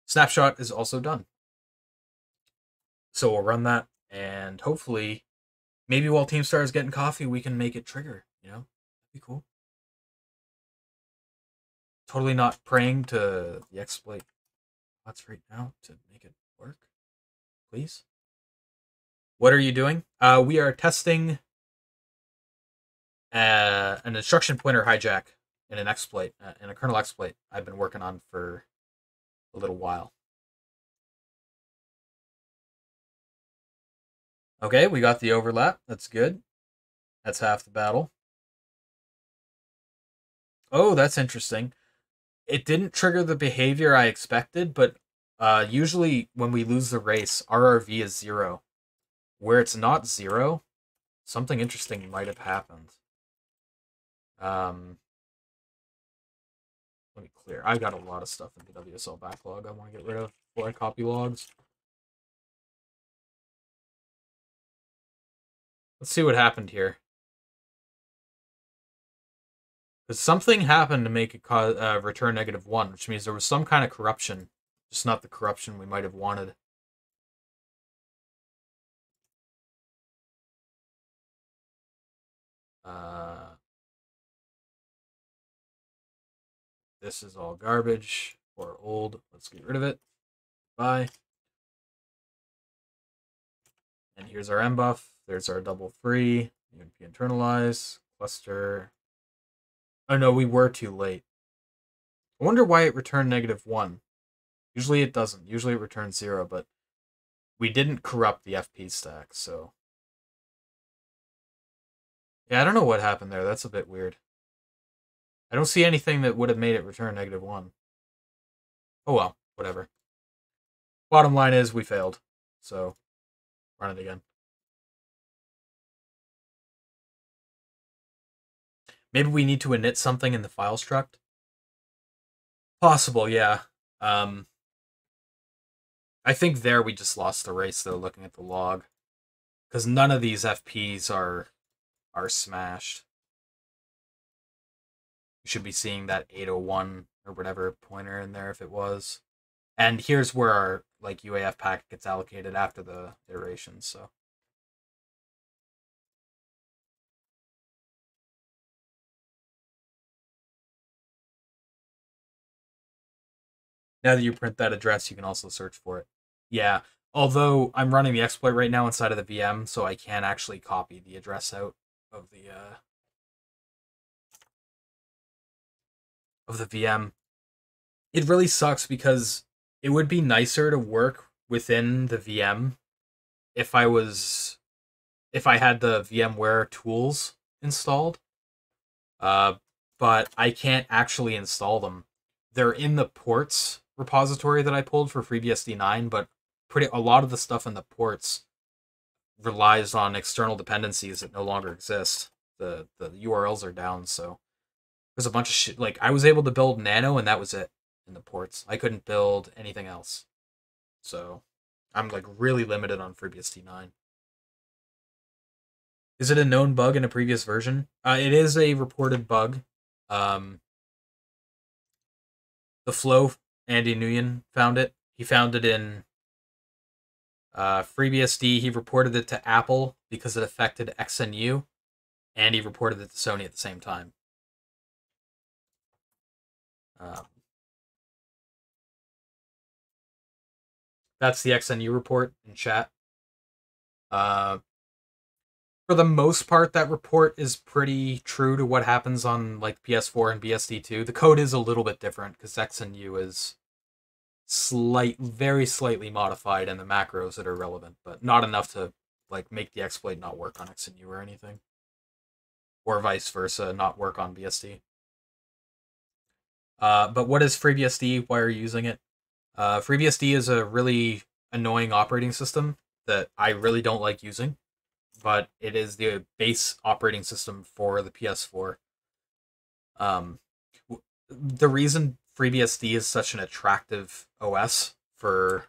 Snapshot is also done, so we'll run that and hopefully maybe while Teamstar is getting coffee, we can make it trigger. That'd be cool. Totally not praying to the exploit bots right now to make it work. Please. What are you doing? We are testing an instruction pointer hijack in an exploit, in a kernel exploit I've been working on for a little while. Okay, we got the overlap. That's good. That's half the battle. Oh, that's interesting. It didn't trigger the behavior I expected, but usually when we lose the race, RRV is 0. Where it's not 0, something interesting might have happened. Um, Let me clear. I got a lot of stuff in the WSL backlog I want to get rid of before I copy logs. Let's see what happened here. Because something happened to make it return -1, which means there was some kind of corruption, just not the corruption we might have wanted. This is all garbage or old. Let's get rid of it. Bye. And here's our mbuff. There's our double free. UNP internalize. Cluster. Oh no, we were too late. I wonder why it returned -1. Usually it doesn't. Usually it returns 0, but we didn't corrupt the FP stack, so. Yeah, I don't know what happened there. That's a bit weird. I don't see anything that would have made it return -1. Oh well, whatever. Bottom line is we failed. So, run it again. Maybe we need to init something in the file struct. Possible, yeah. Um, I think there we just lost the race though. Looking at the log, because none of these FPs are smashed. You should be seeing that 801 or whatever pointer in there if it was. And here's where our like UAF packet gets allocated after the iteration. So now that you print that address, you can also search for it. Yeah. Although I'm running the exploit right now inside of the VM, so I can actually copy the address out of the VM. It really sucks because it would be nicer to work within the VM if I had the VMware tools installed. Uh, but I can't actually install them. They're in the ports repository that I pulled for FreeBSD 9, but a lot of the stuff in the ports relies on external dependencies that no longer exist. The URLs are down, so there's a bunch of shit. Like I was able to build Nano, and that was it in the ports. I couldn't build anything else, so I'm like really limited on FreeBSD 9. Is it a known bug in a previous version? It is a reported bug. Um, the Flow, Andy Nguyen found it. He found it in FreeBSD. He reported it to Apple because it affected XNU, and he reported it to Sony at the same time. Um, that's the XNU report in chat. Uh, for the most part, that report is pretty true to what happens on like PS4 and BSD2. The code is a little bit different because XNU is very slightly modified in the macros that are relevant, but not enough to like make the exploit not work on XNU or anything, or vice versa, not work on BSD. But what is FreeBSD? Why are you using it? FreeBSD is a really annoying operating system that I really don't like using, but it is the base operating system for the PS4. Um, the reason FreeBSD is such an attractive OS for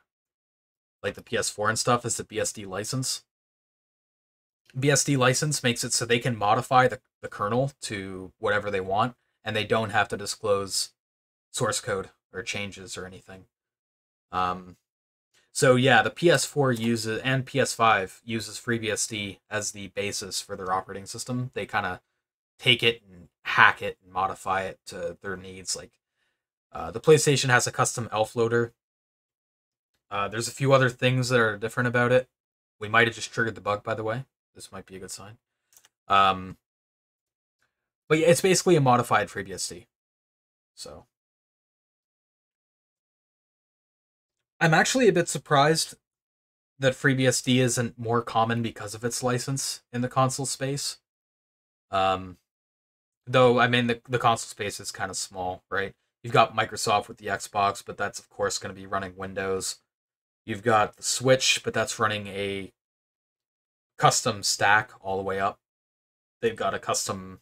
like the PS4 and stuff is the BSD license. BSD license makes it so they can modify the kernel to whatever they want, and they don't have to disclose source code or changes or anything. Um, so yeah, the PS4 uses and PS5 uses FreeBSD as the basis for their operating system. They kind of take it and hack it and modify it to their needs. Like the PlayStation has a custom elf loader. There's a few other things that are different about it. We might have just triggered the bug, by the way. This might be a good sign. Um, but yeah, it's basically a modified FreeBSD. So I'm actually a bit surprised that FreeBSD isn't more common because of its license in the console space. Um, though I mean the console space is kind of small, right? You've got Microsoft with the Xbox, but that's of course going to be running Windows. You've got the Switch, but that's running a custom stack all the way up. They've got a custom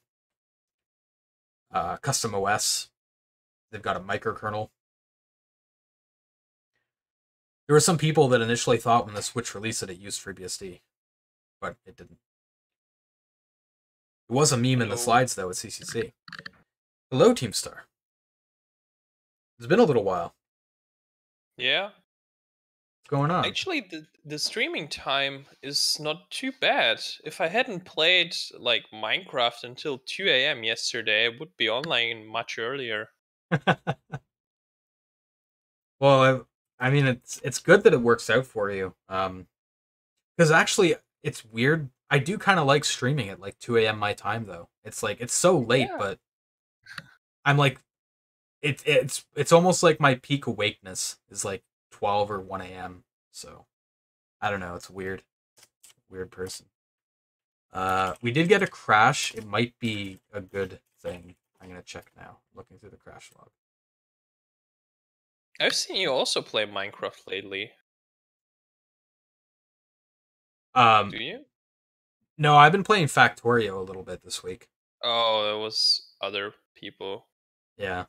OS. They've got a microkernel. There were some people that initially thought when the Switch released it used FreeBSD, but it didn't. It was a meme in the Hello. slides though at CCC. Hello, Team Star. It's been a little while. Yeah. What's going on? Actually, the streaming time is not too bad. If I hadn't played like Minecraft until 2 a.m. yesterday, I would be online much earlier. Well, I mean, it's good that it works out for you. Because actually, it's weird. I do kind of like streaming at like 2 a.m. my time though. It's like it's so late, Yeah. but I'm like it's almost like my peak awakeness is like 12 or 1 a.m. So I don't know. It's weird. Weird person. We did get a crash. It might be a good thing. I'm gonna check now. Looking through the crash log. I've seen you also play Minecraft lately. Um, Do you? no, I've been playing Factorio a little bit this week. Oh, it was other people. Yeah,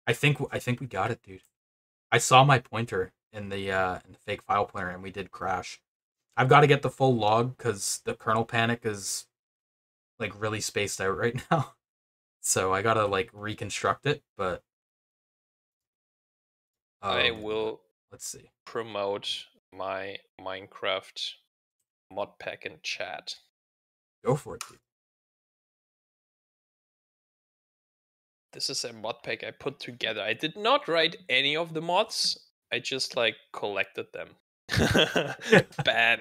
I think we got it, dude. I saw my pointer in the fake file player, and we did crash. I've got to get the full log because the kernel panic is like really spaced out right now. So I gotta like reconstruct it, but I um, will let's see. promote my Minecraft mod pack in chat. Go for it, dude. This is a mod pack I put together. I did not write any of the mods. I just like collected them. Bad.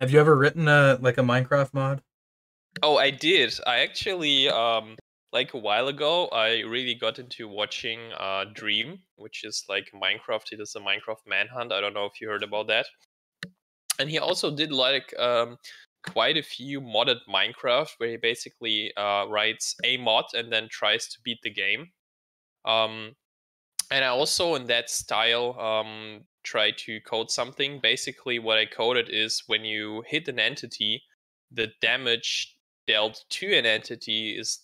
Have you ever written a Minecraft mod? Oh, I did. I actually like a while ago I really got into watching Dream, which is like Minecraft. It is a Minecraft manhunt. I don't know if you heard about that. And he also did like quite a few modded Minecraft where he basically writes a mod and then tries to beat the game. Um, and I also, in that style, try to code something. Basically, what I coded is when you hit an entity, the damage dealt to an entity is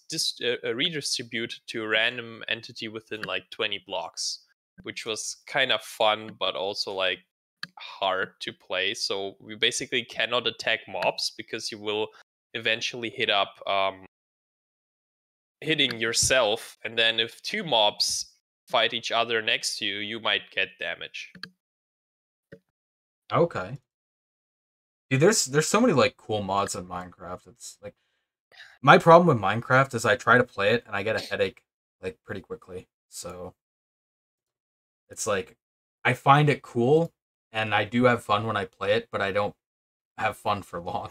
redistributed to a random entity within like 20 blocks, which was kind of fun, but also like hard to play. So we basically cannot attack mobs because you will eventually hit up hitting yourself, and then if two mobs fight each other next to you, you might get damage. Okay. Dude, there's so many like cool mods in Minecraft. It's like my problem with Minecraft is I try to play it and I get a headache like pretty quickly. So it's like I find it cool and I do have fun when I play it, but I don't have fun for long.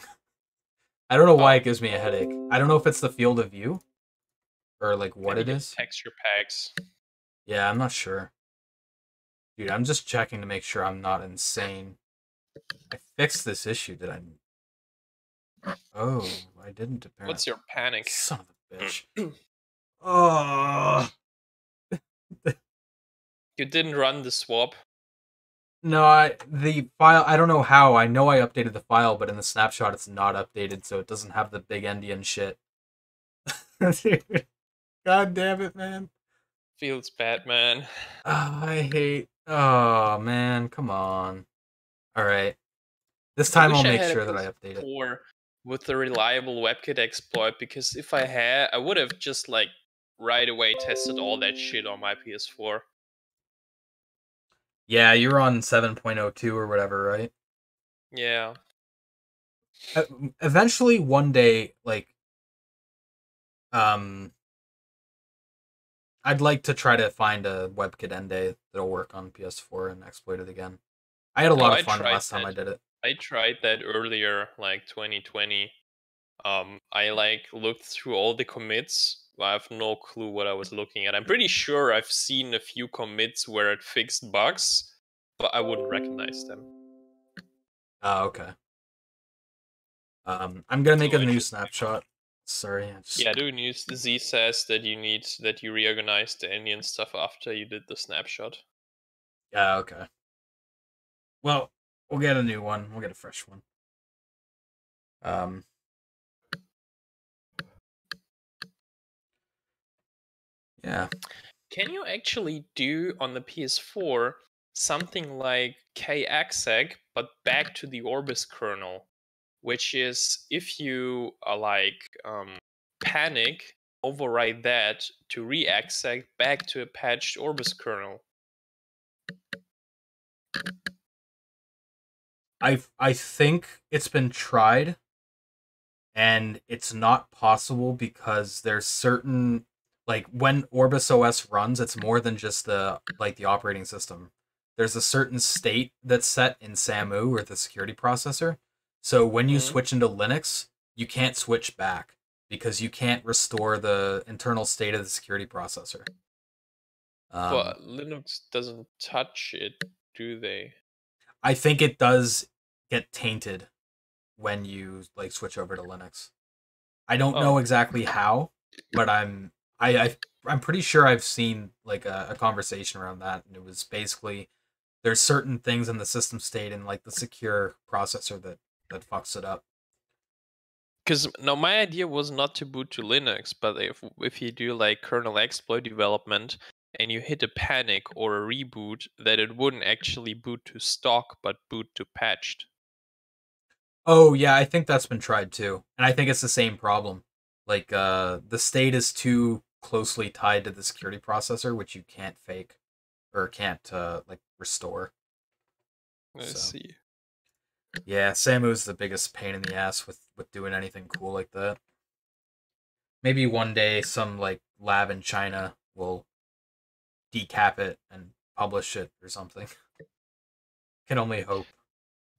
I don't know why Oh, it gives me a headache. I don't know if it's the field of view or like what maybe it the is. texture packs. Yeah, I'm not sure. Dude, I'm just checking to make sure I'm not insane. I fixed this issue, did I? Oh, I didn't apparently. What's your panic? Son of a bitch. Oh. You didn't run the swap. No, the file, I don't know how. I know I updated the file, but in the snapshot it's not updated, so it doesn't have the big endian shit. Dude, God damn it, man. Feels bad, man. I hate. Oh, man, come on. Alright. This I time I'll wish I make had a sure that I update it. PS4 with the reliable WebKit exploit, because if I had, I would have just like right away tested all that shit on my PS4. Yeah, you're on 7.02 or whatever, right? Yeah. Uh, Eventually, one day, like, um, I'd like to try to find a WebKit end day that'll work on PS4 and exploit it again. I had a Oh, lot of fun last time I did it. I tried that earlier, like 2020. I like looked through all the commits. I have no clue what I was looking at. I'm pretty sure I've seen a few commits where it fixed bugs, but I wouldn't recognize them. Oh, okay. I'm gonna make So a new interesting. snapshot. Sorry, I just. Yeah, doing news. Z says that you reorganized the Indian stuff after you did the snapshot. Yeah, okay. Well, we'll get a new one. We'll get a fresh one. Um, yeah. Can you actually do on the PS4 something like kexec, but back to the Orbis kernel? Which is if you panic, override that to re-exec back to a patched Orbis kernel. I think it's been tried, and it's not possible because there's certain like when Orbis OS runs, it's more than just the operating system. There's a certain state that's set in SAMU or the security processor. So when you Mm-hmm. switch into Linux, you can't switch back because you can't restore the internal state of the security processor. Um, But Linux doesn't touch it, do they? I think it does get tainted when you like switch over to Linux. I don't know Oh, exactly how, but I'm pretty sure I've seen like a conversation around that, and it was basically there's certain things in the system state and like the secure processor that fucks it up. Because no, my idea was not to boot to Linux, but if you do like kernel exploit development and you hit a panic or a reboot, that it wouldn't actually boot to stock, but boot to patched. Oh yeah, I think that's been tried too, and I think it's the same problem. Like the state is too closely tied to the security processor, which you can't fake or can't like restore. I So see. yeah, Samu's the biggest pain in the ass with doing anything cool like that. Maybe one day some like lab in China will decap it and publish it or something. Can only hope.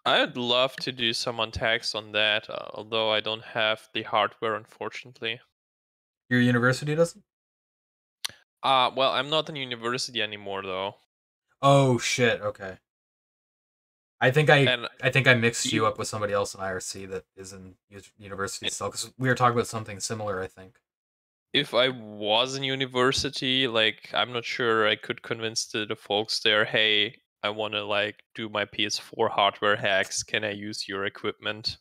I'd love to do some attacks on that, although I don't have the hardware, unfortunately. Your university doesn't? Well, I'm not in university anymore, though. Oh shit. Okay. I think I And I think I mixed you if, up with somebody else in IRC that is in university still because we were talking about something similar. I think. if I was in university, like, I'm not sure I could convince the folks there, hey, I want to like do my PS4 hardware hacks. Can I use your equipment?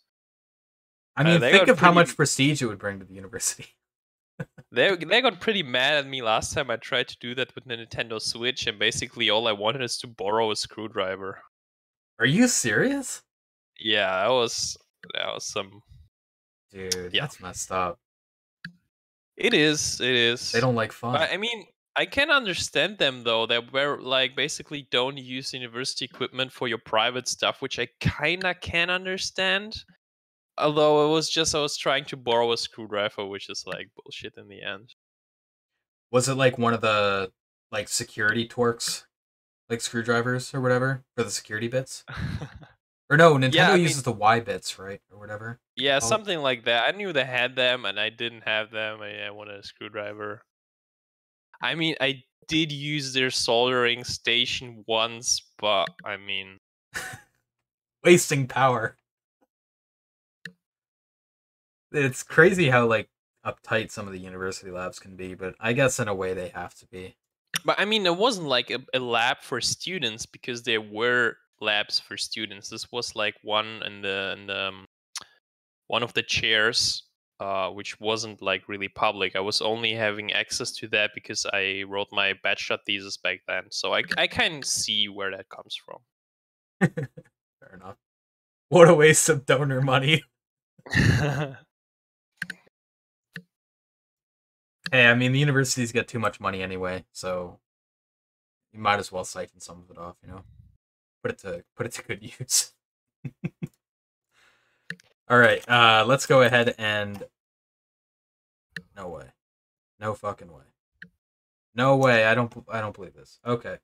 I mean, They think got of how pretty much prestige it would bring to the university. they got pretty mad at me last time I tried to do that with the Nintendo Switch, and basically all I wanted is to borrow a screwdriver. Are you serious, Yeah, that was some dude? yeah. That's messed up. It is, it They is. don't like fun. But I mean, I can understand them though. That were like basically don't use university equipment for your private stuff, which I kinda can understand. Although it was just I was trying to borrow a screwdriver, which is like bullshit in the end. Was it like one of the like security Torx, like screwdrivers or whatever for the security bits? Or no, Yeah, Nintendo I mean, uses the Y bits, right, or whatever they yeah, call it. something like that. I knew they had them, and I didn't have them. I wanted a screwdriver. I mean, I did use their soldering station once, but I mean, Wasting power. It's crazy how like uptight some of the university labs can be, but I guess in a way they have to be. but I mean, it wasn't like a lab for students because there were labs for students. This was like one in the one of the chairs, which wasn't like really public. I was only having access to that because I wrote my bachelor thesis back then. So I can see where that comes from. Fair enough. What a waste of donor money. Hey, I mean the universities get too much money anyway, so you might as well siphon some of it off, you know. Put it to good use. All right, let's go ahead and no way, no fucking way, no way. I don't believe this. Okay,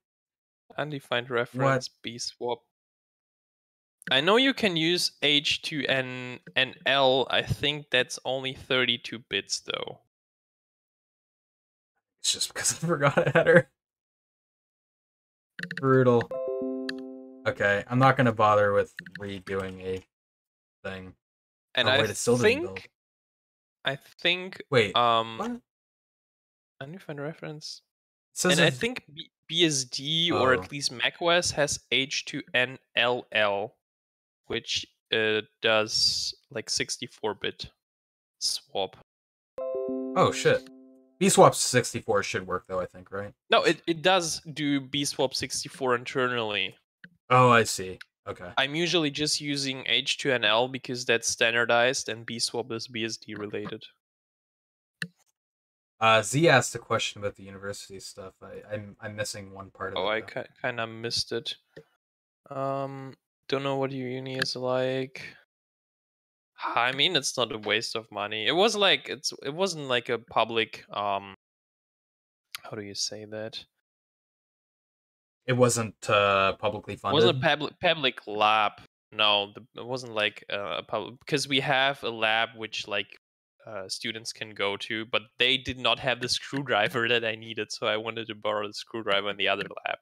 Undefined what? reference bswap. I know you can use H2N and L. I think that's only 32 bits though. It's just because I forgot a header. Brutal. Okay, I'm not gonna bother with redoing a thing. And Oh wait, it still didn't build. I think Wait, what? undefined reference. It says And I if think BSD or oh at least macOS has H2NLL, which does like 64-bit swap. oh shit. BSwap 64 should work though, I think, right? No, it does do bswap 64 internally. Oh, I see. Okay. I'm usually just using H2NL because that's standardized and bswap is BSD related. Z asked a question about the university stuff. I'm missing one part of Oh, it I though. kind of missed it. Don't know what your uni is like. I mean, it's not a waste of money. It was like it wasn't like a public how do you say that? It wasn't publicly It wasn't a funded. public lab. No, it wasn't like a public because we have a lab which like students can go to, but they did not have the screwdriver that I needed, so I wanted to borrow the screwdriver in the other lab.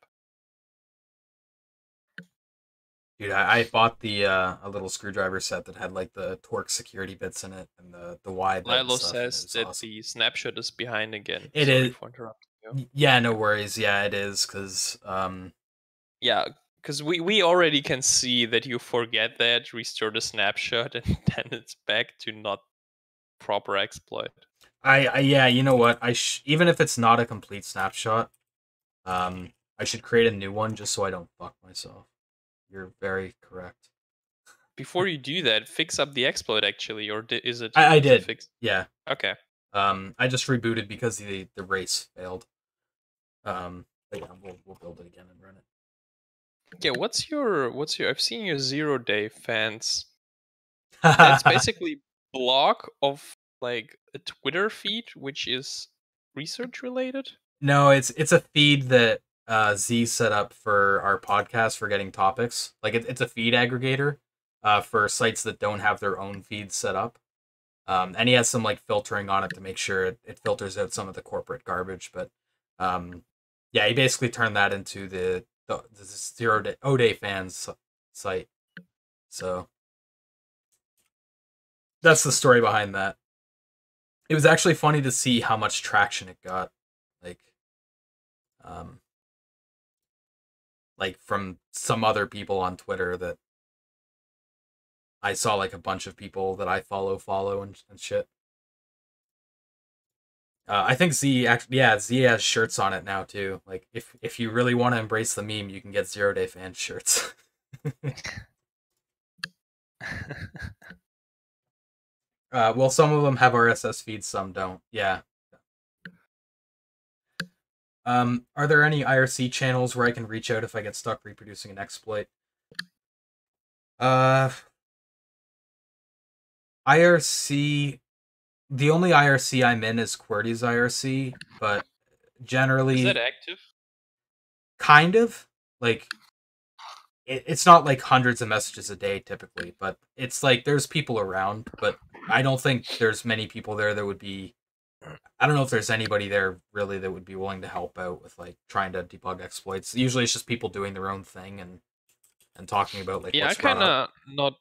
Dude, I bought the a little screwdriver set that had like the Torx security bits in it and the Y bit and Lilo stuff, and it says was that awesome. the snapshot is behind again. It Sorry is. for interrupting you. Yeah, no worries. Yeah, it is because Yeah, because we already can see that you forget that, restore the snapshot, and then it's back to not proper exploit. Yeah, you know what? Even if it's not a complete snapshot, I should create a new one just so I don't fuck myself. You're very correct. Before you do that, fix up the exploit actually, or is it? I is it did. fixed? Yeah. Okay. I just rebooted because the race failed. But yeah, we'll build it again and run it. Yeah. What's your? I've seen your 0-day fans. That's basically blog of like a Twitter feed, which is research related. No, it's a feed that Z set up for our podcast for getting topics. Like it's a feed aggregator for sites that don't have their own feeds set up. And he has some like filtering on it to make sure it filters out some of the corporate garbage. But yeah, he basically turned that into the 0-day fans site. So that's the story behind that. It was actually funny to see how much traction it got. Like from some other people on Twitter that I saw, like a bunch of people that I follow and shit. I think Z has shirts on it now too. Like if you really want to embrace the meme, you can get 0-day fan shirts. Well, some of them have RSS feeds, some don't. Yeah. Are there any IRC channels where I can reach out if I get stuck reproducing an exploit? IRC. The only IRC I'm in is QWERTY's IRC, but generally, Is that active? kind of like it's not like hundreds of messages a day typically, but it's like there's people around, but I don't think there's many people there that would be. I don't know if there's anybody there really that would be willing to help out with like trying to debug exploits. Usually, it's just people doing their own thing and talking about like Yeah, I what's brought kind up. of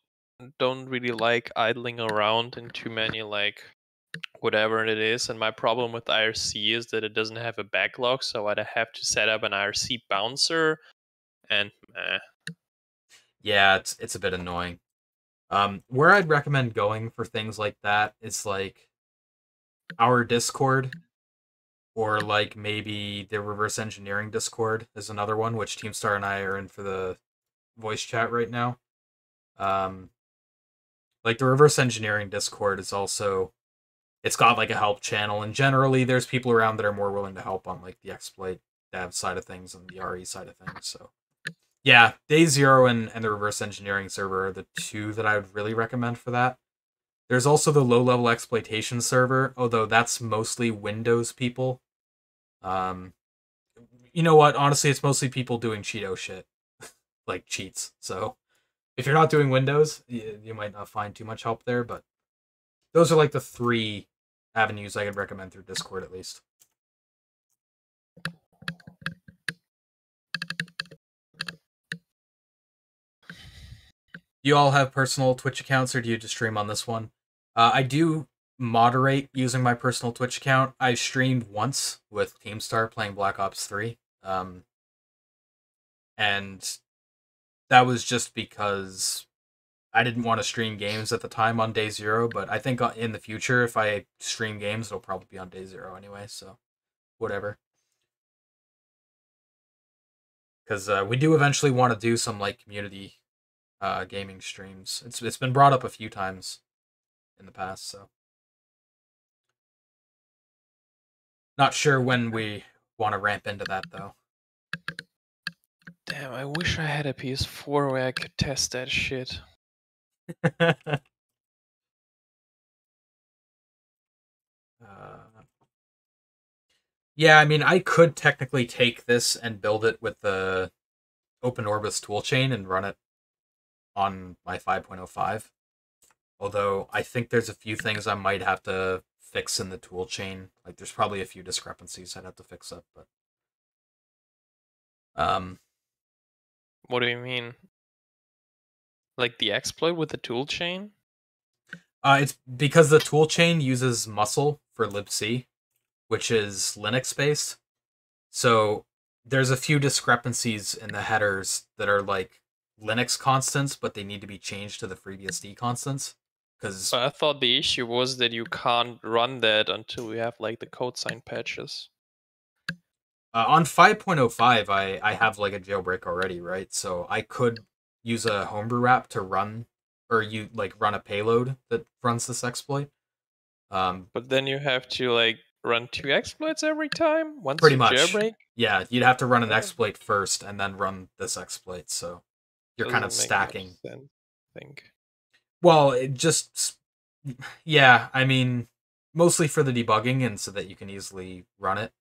don't really like idling around in too many like whatever it is. And my problem with IRC is that it doesn't have a backlog, so I'd have to set up an IRC bouncer, and Yeah, it's a bit annoying. Where I'd recommend going for things like that is like our Discord, or like maybe the reverse engineering Discord is another one, which Teamstar and I are in for the voice chat right now. Like the reverse engineering Discord is also, it's got like a help channel, and generally there's people around that are more willing to help on like the exploit dev side of things and the RE side of things. So yeah, Day Zero and the reverse engineering server are the two that I would really recommend for that. There's also the low level exploitation server, although that's mostly Windows people. Um, you know what? Honestly, it's mostly people doing Cheeto shit, like cheats. So if you're not doing Windows, you might not find too much help there. But those are like the three avenues I could recommend through Discord, at least. Do you all have personal Twitch accounts, or do you just stream on this one? I do moderate using my personal Twitch account. I streamed once with Teamstar playing Black Ops 3. And that was just because I didn't want to stream games at the time on Day Zero, but I think in the future, if I stream games, it'll probably be on Day Zero anyway, so whatever. Because we do eventually want to do some like community gaming streams. It's been brought up a few times in the past, so not sure when we want to ramp into that though. damn, I wish I had a PS4 where I could test that shit. Yeah, I mean, I could technically take this and build it with the OpenOrbis toolchain and run it on my 5.05. Although I think there's a few things I might have to fix in the toolchain. Like there's probably a few discrepancies I'd have to fix up, but What do you mean? Like the exploit with the toolchain? it's because the toolchain uses musl for libc, which is Linux based. So there's a few discrepancies in the headers that are like Linux constants, but they need to be changed to the FreeBSD constants. because But I thought the issue was that you can't run that until we have like the code sign patches. on 5.05, I have like a jailbreak already, right? So I could use a homebrew wrap to run, or you like run a payload that runs this exploit. But then you have to like run 2 exploits every time once Pretty you much, jailbreak. yeah. You'd have to run an That exploit first and then run this exploit. So you're kind of doesn't make much stacking. sense, I think. Well, it just, yeah. I mean, mostly for the debugging and so that you can easily run it.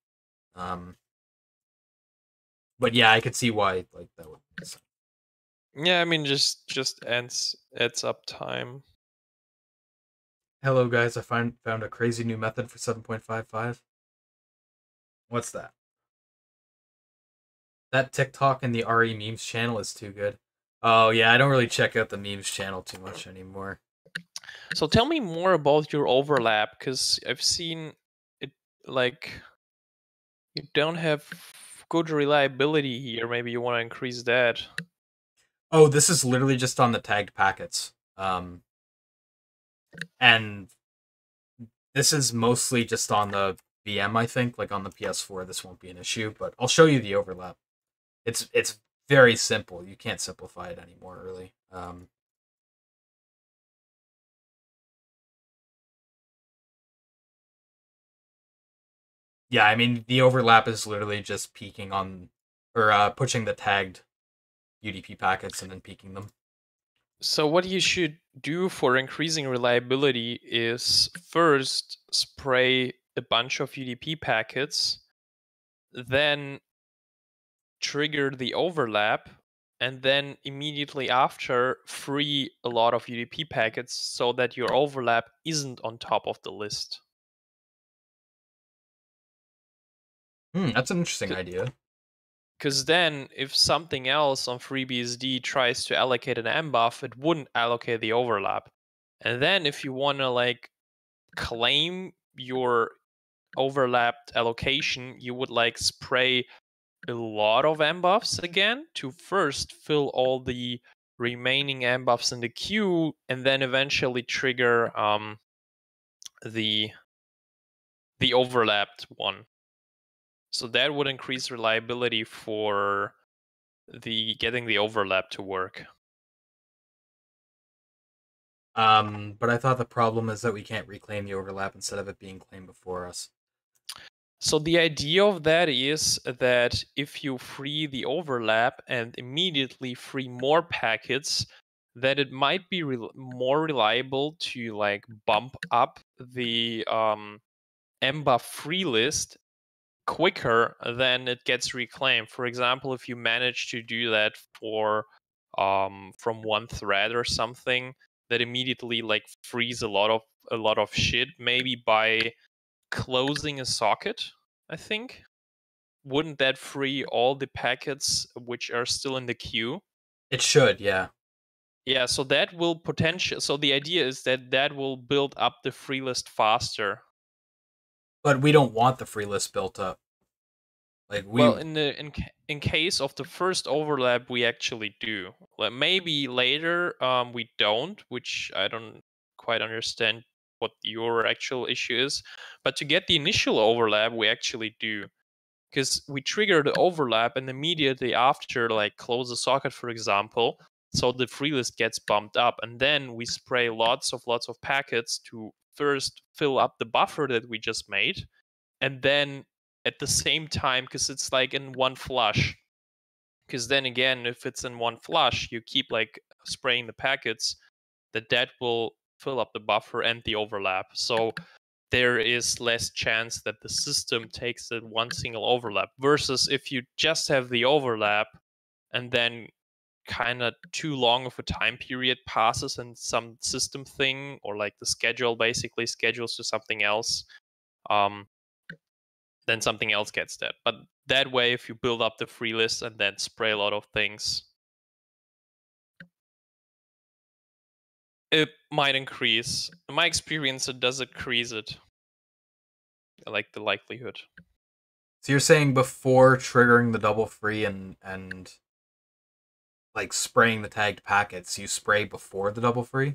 But yeah, I could see why like that would make sense. Yeah, I mean just adds up time. Hello guys, I found a crazy new method for 7.55. What's that? That TikTok and the RE memes channel is too good. Oh yeah, I don't really check out the memes channel too much anymore. So tell me more about your overlap, because I've seen it like you don't have good reliability here. Maybe you want to increase that. Oh, this is literally just on the tagged packets. And this is mostly just on the VM, I think. Like on the PS4, this won't be an issue, but I'll show you the overlap. It's very simple. You can't simplify it anymore, really. Yeah, I mean the overlap is literally just peeking on or pushing the tagged UDP packets and then peeking them. So what you should do for increasing reliability is first spray a bunch of UDP packets, then trigger the overlap, and then immediately after free a lot of UDP packets so that your overlap isn't on top of the list. That's an interesting idea. Because then if something else on FreeBSD tries to allocate an mbuff, it wouldn't allocate the overlap. And then if you want to like claim your overlapped allocation, you would like spray a lot of mbuffs again to first fill all the remaining mbuffs in the queue, and then eventually trigger the overlapped one. So that would increase reliability for the getting the overlap to work. But I thought the problem is that we can't reclaim the overlap instead of it being claimed before us. So the idea of that is that if you free the overlap and immediately free more packets, that it might be more reliable to like bump up the mbuff free list quicker than it gets reclaimed. For example, if you manage to do that for from one thread or something, that immediately like frees a lot of shit, maybe by closing a socket, I think. Wouldn't that free all the packets which are still in the queue? It should, yeah. Yeah, so that will potential. So the idea is that that will build up the free list faster. But we don't want the free list built up. Like we Well, in case of the first overlap, we actually do. Like maybe later, we don't, which I don't quite understand what your actual issue is. But to get the initial overlap, we actually do, because we trigger the overlap and immediately after, like close the socket, for example, so the free list gets bumped up, and then we spray lots of packets to first fill up the buffer that we just made, and then at the same time, because it's like in one flush, because then again, if it's in one flush, you keep like spraying the packets, that will fill up the buffer and the overlap. So there is less chance that the system takes that one single overlap, versus if you just have the overlap and then kind of too long of a time period passes and some system thing or like the schedule basically schedules to something else, um, then something else gets that. But that way, if you build up the free list and then spray a lot of things, it might increase. In my experience, it does increase it, like the likelihood. So you're saying before triggering the double free and like spraying the tagged packets, you spray before the double free?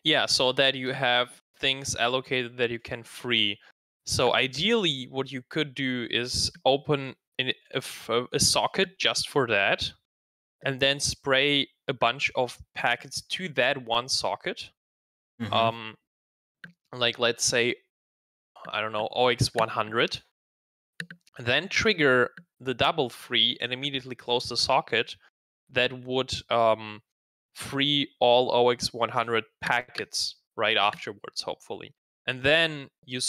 Yeah, so that you have things allocated that you can free. So ideally, what you could do is open a socket just for that, and then spray a bunch of packets to that one socket. Mm-hmm. Um, like let's say, I don't know, OX100. Then trigger the double free and immediately close the socket. That would free all OX100 packets right afterwards, hopefully. And then you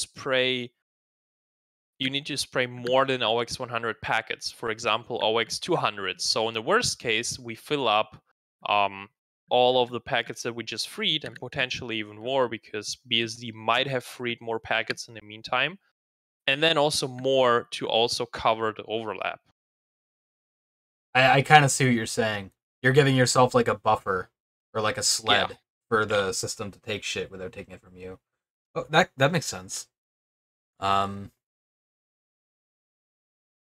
need to spray more than OX100 packets, for example, OX200. So in the worst case, we fill up all of the packets that we just freed and potentially even more because BSD might have freed more packets in the meantime. And then also more to also cover the overlap. I kind of see what you're saying. You're giving yourself like a buffer or like a sled Yeah. for the system to take shit without taking it from you. Oh, that makes sense.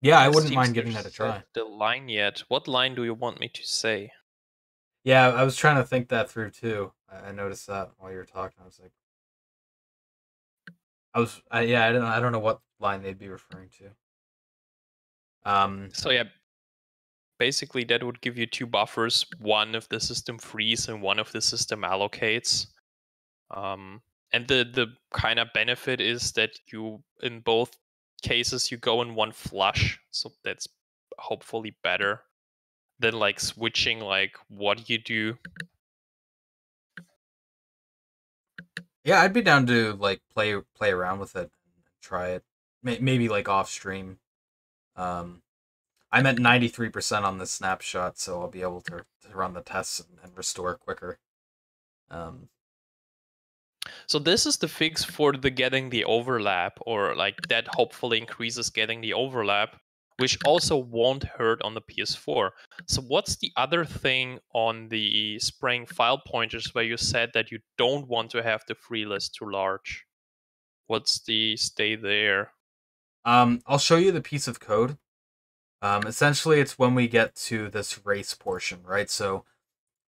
Yeah, I It wouldn't seems mind giving that a there's said try. the line yet. What line do you want me to say? Yeah, I was trying to think that through too. I noticed that while you were talking. I was like, yeah, I don't know what line they'd be referring to. So yeah, basically that would give you two buffers, one if the system frees and one if the system allocates. And the kind of benefit is that you, in both cases, you go in one flush, so that's hopefully better than like switching like what you do. Yeah, I'd be down to like play around with it and try it. Maybe like off stream. Um, I'm at 93% on this snapshot, so I'll be able to run the tests and restore quicker. Um, So this is the fix for the getting the overlap, or like that hopefully increases getting the overlap, which also won't hurt on the PS4. So what's the other thing on the spraying file pointers where you said that you don't want to have the free list too large? What's the stay there? I'll show you the piece of code. Essentially, it's when we get to this race portion, right? So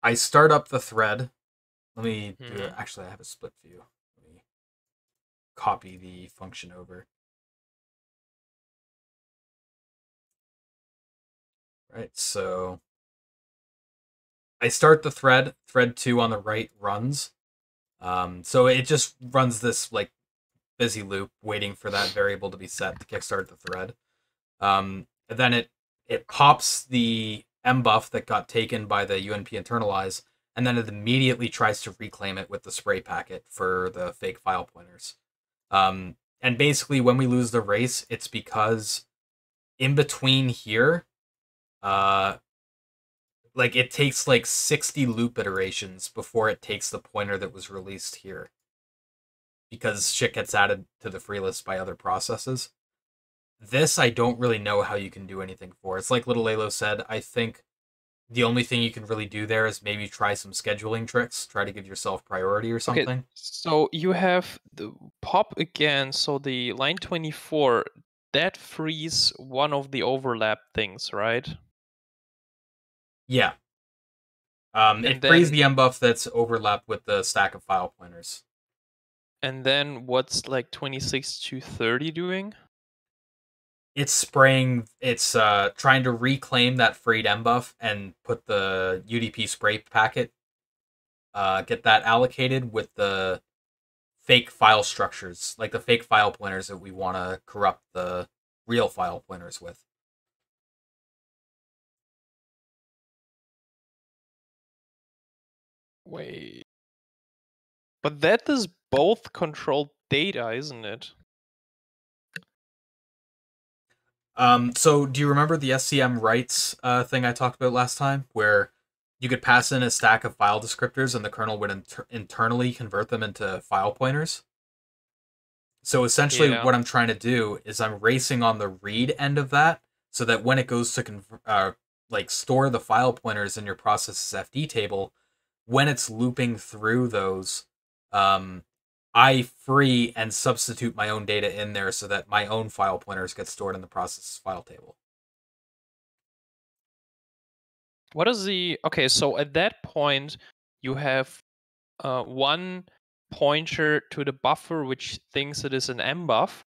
I start up the thread. Let me do it. Hmm. Actually, I have a split view. Let me copy the function over. Right, so I start the thread. Thread 2 on the right runs. So it just runs this like busy loop, waiting for that variable to be set to kickstart the thread. And then it pops the mbuff that got taken by the UNP internalize, and then it immediately tries to reclaim it with the spray packet for the fake file pointers. And basically, when we lose the race, it's because in between here, uh, like it takes like 60 loop iterations before it takes the pointer that was released here, because shit gets added to the free list by other processes. This I don't really know how you can do anything for. It's like Little Lalo said. I think the only thing you can really do there is maybe try some scheduling tricks. Try to give yourself priority or Okay, something. so you have the pop again. So the line 24, that frees one of the overlap things, right? Yeah. It And frees then the mbuff that's overlapped with the stack of file pointers. what's like 26 to 30 doing? It's spraying. It's trying to reclaim that freed mbuff and put the UDP spray packet. Get that allocated with the fake file structures, like the fake file pointers that we want to corrupt the real file pointers with. Wait. But that is both controlled data, isn't it? So do you remember the SCM rights thing I talked about last time, where you could pass in a stack of file descriptors and the kernel would internally convert them into file pointers? So essentially, Yeah. what I'm trying to do is I'm racing on the read end of that, so that when it goes to like store the file pointers in your process's FD table, when it's looping through those, um, I free and substitute my own data in there so that my own file pointers get stored in the process's file table. What is the okay? So at that point, you have one pointer to the buffer which thinks it is an mbuff,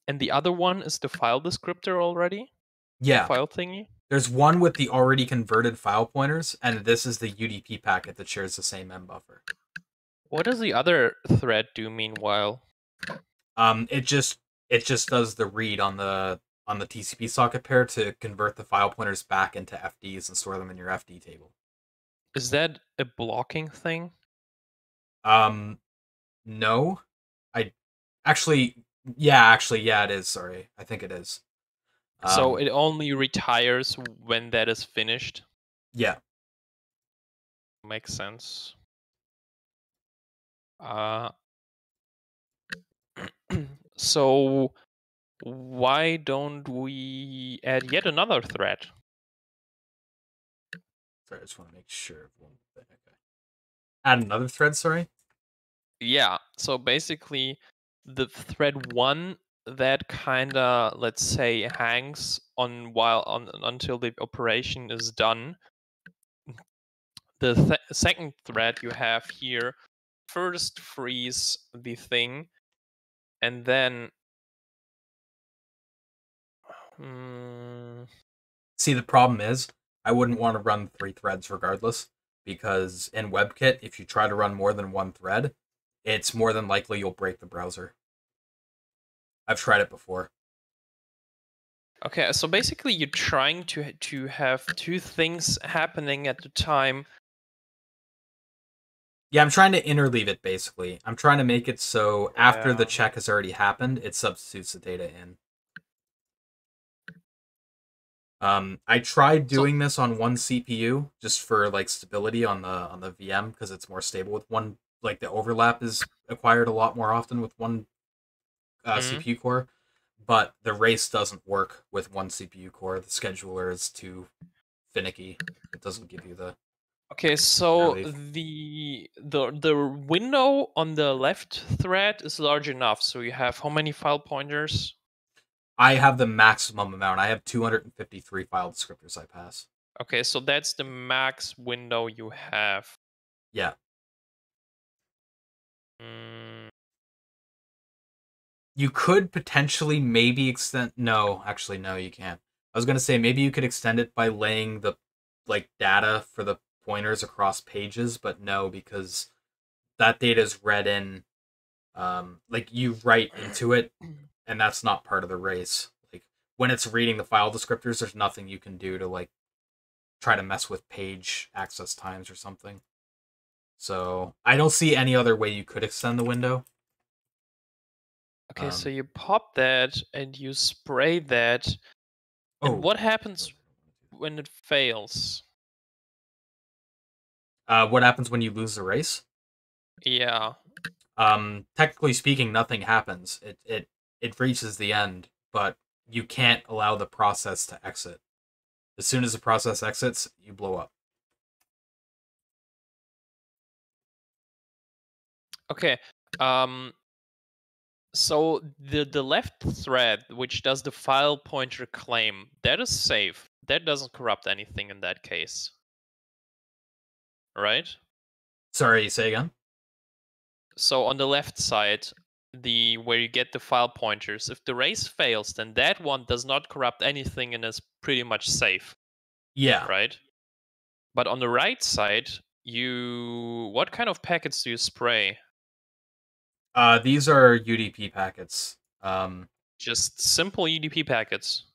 and the other one is the file descriptor already? Yeah. File thingy? There's one with the already converted file pointers, and this is the UDP packet that shares the same M buffer. What does the other thread do meanwhile? It just does the read on the TCP socket pair to convert the file pointers back into FDs and store them in your FD table. Is that a blocking thing? No. Yeah, it is. Sorry. I think it is. So it only retires when that is finished? Yeah. Makes sense. So why don't we add yet another thread? Sorry, I just want to make sure of one thing. Okay. Add another thread, sorry? Yeah, so basically the thread 1 that kinda, let's say, hangs on until the operation is done. The second thread you have here first frees the thing, and then See, the problem is, I wouldn't want to run 3 threads regardless, because in WebKit, if you try to run more than one thread, it's more than likely you'll break the browser. I've tried it before. okay, so basically you're trying to have two things happening at the time. Yeah, I'm trying to interleave it, basically. I'm trying to make it so after the check has already happened, it substitutes the data in. I tried doing this on one CPU just for like stability on the VM because it's more stable with one. Like the overlap is acquired a lot more often with one CPU core, but the race doesn't work with one CPU core. The scheduler is too finicky. It doesn't give you the. Okay, so relief. the window on the left thread is large enough. So you have how many file pointers? I have the maximum amount. I have 253 file descriptors I pass. Okay, so that's the max window you have. Yeah. You could potentially maybe extend. No, actually, no, you can't. I was gonna say maybe you could extend it by laying the like data for the pointers across pages, but no, because that data is read in. Like you write into it, and that's not part of the race. Like when it's reading the file descriptors, there's nothing you can do to like try to mess with page access times or something. So I don't see any other way you could extend the window. Okay, so you pop that and you spray that. And what happens when it fails? What happens when you lose the race? Yeah. Technically speaking, nothing happens. It reaches the end, but you can't allow the process to exit. As soon as the process exits, you blow up. Okay. So the left thread, which does the file pointer claim, that is safe. That doesn't corrupt anything in that case. Right? Sorry, say again? So on the left side, where you get the file pointers, if the race fails, then that one does not corrupt anything and is pretty much safe. Yeah. Right? But on the right side, what kind of packets do you spray? These are UDP packets. Just simple UDP packets.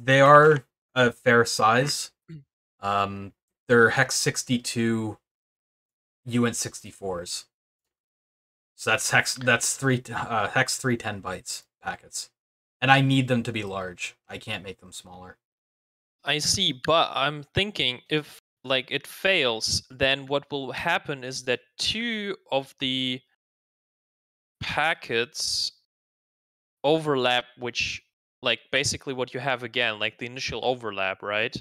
They are a fair size. They're hex 62 uint64s. So that's hex 310 bytes packets. And I need them to be large. I can't make them smaller. I see, but I'm thinking if like it fails, then what will happen is that two of the packets overlap, which like basically what you have again, like the initial overlap, right?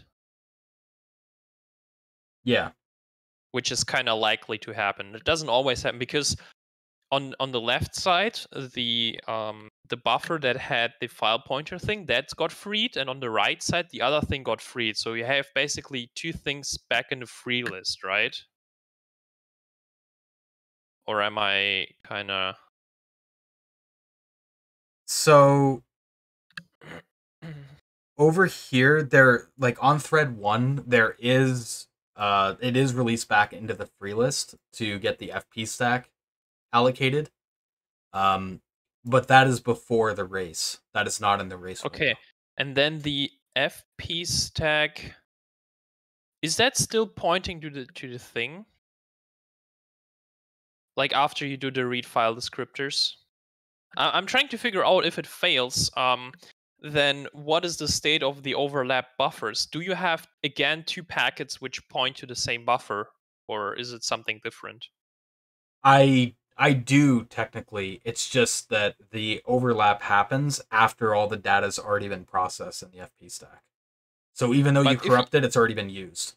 Yeah. Which is kind of likely to happen. It doesn't always happen because on the left side, the buffer that had the file pointer thing that's got freed, and on the right side, the other thing got freed. So you have basically two things back in the free list, right? Or am I kind of... So over here, there, like on thread 1, there is it is released back into the free list to get the FP stack allocated. But that is before the race. That is not in the race window. Okay, and then the FP stack, is that still pointing to the thing? Like after you do the read file descriptors? I'm trying to figure out if it fails. Then what is the state of the overlap buffers? Do you have again 2 packets which point to the same buffer, or is it something different? I do technically. It's just that the overlap happens after all the data's already been processed in the FP stack. So even though you corrupt it, it's already been used.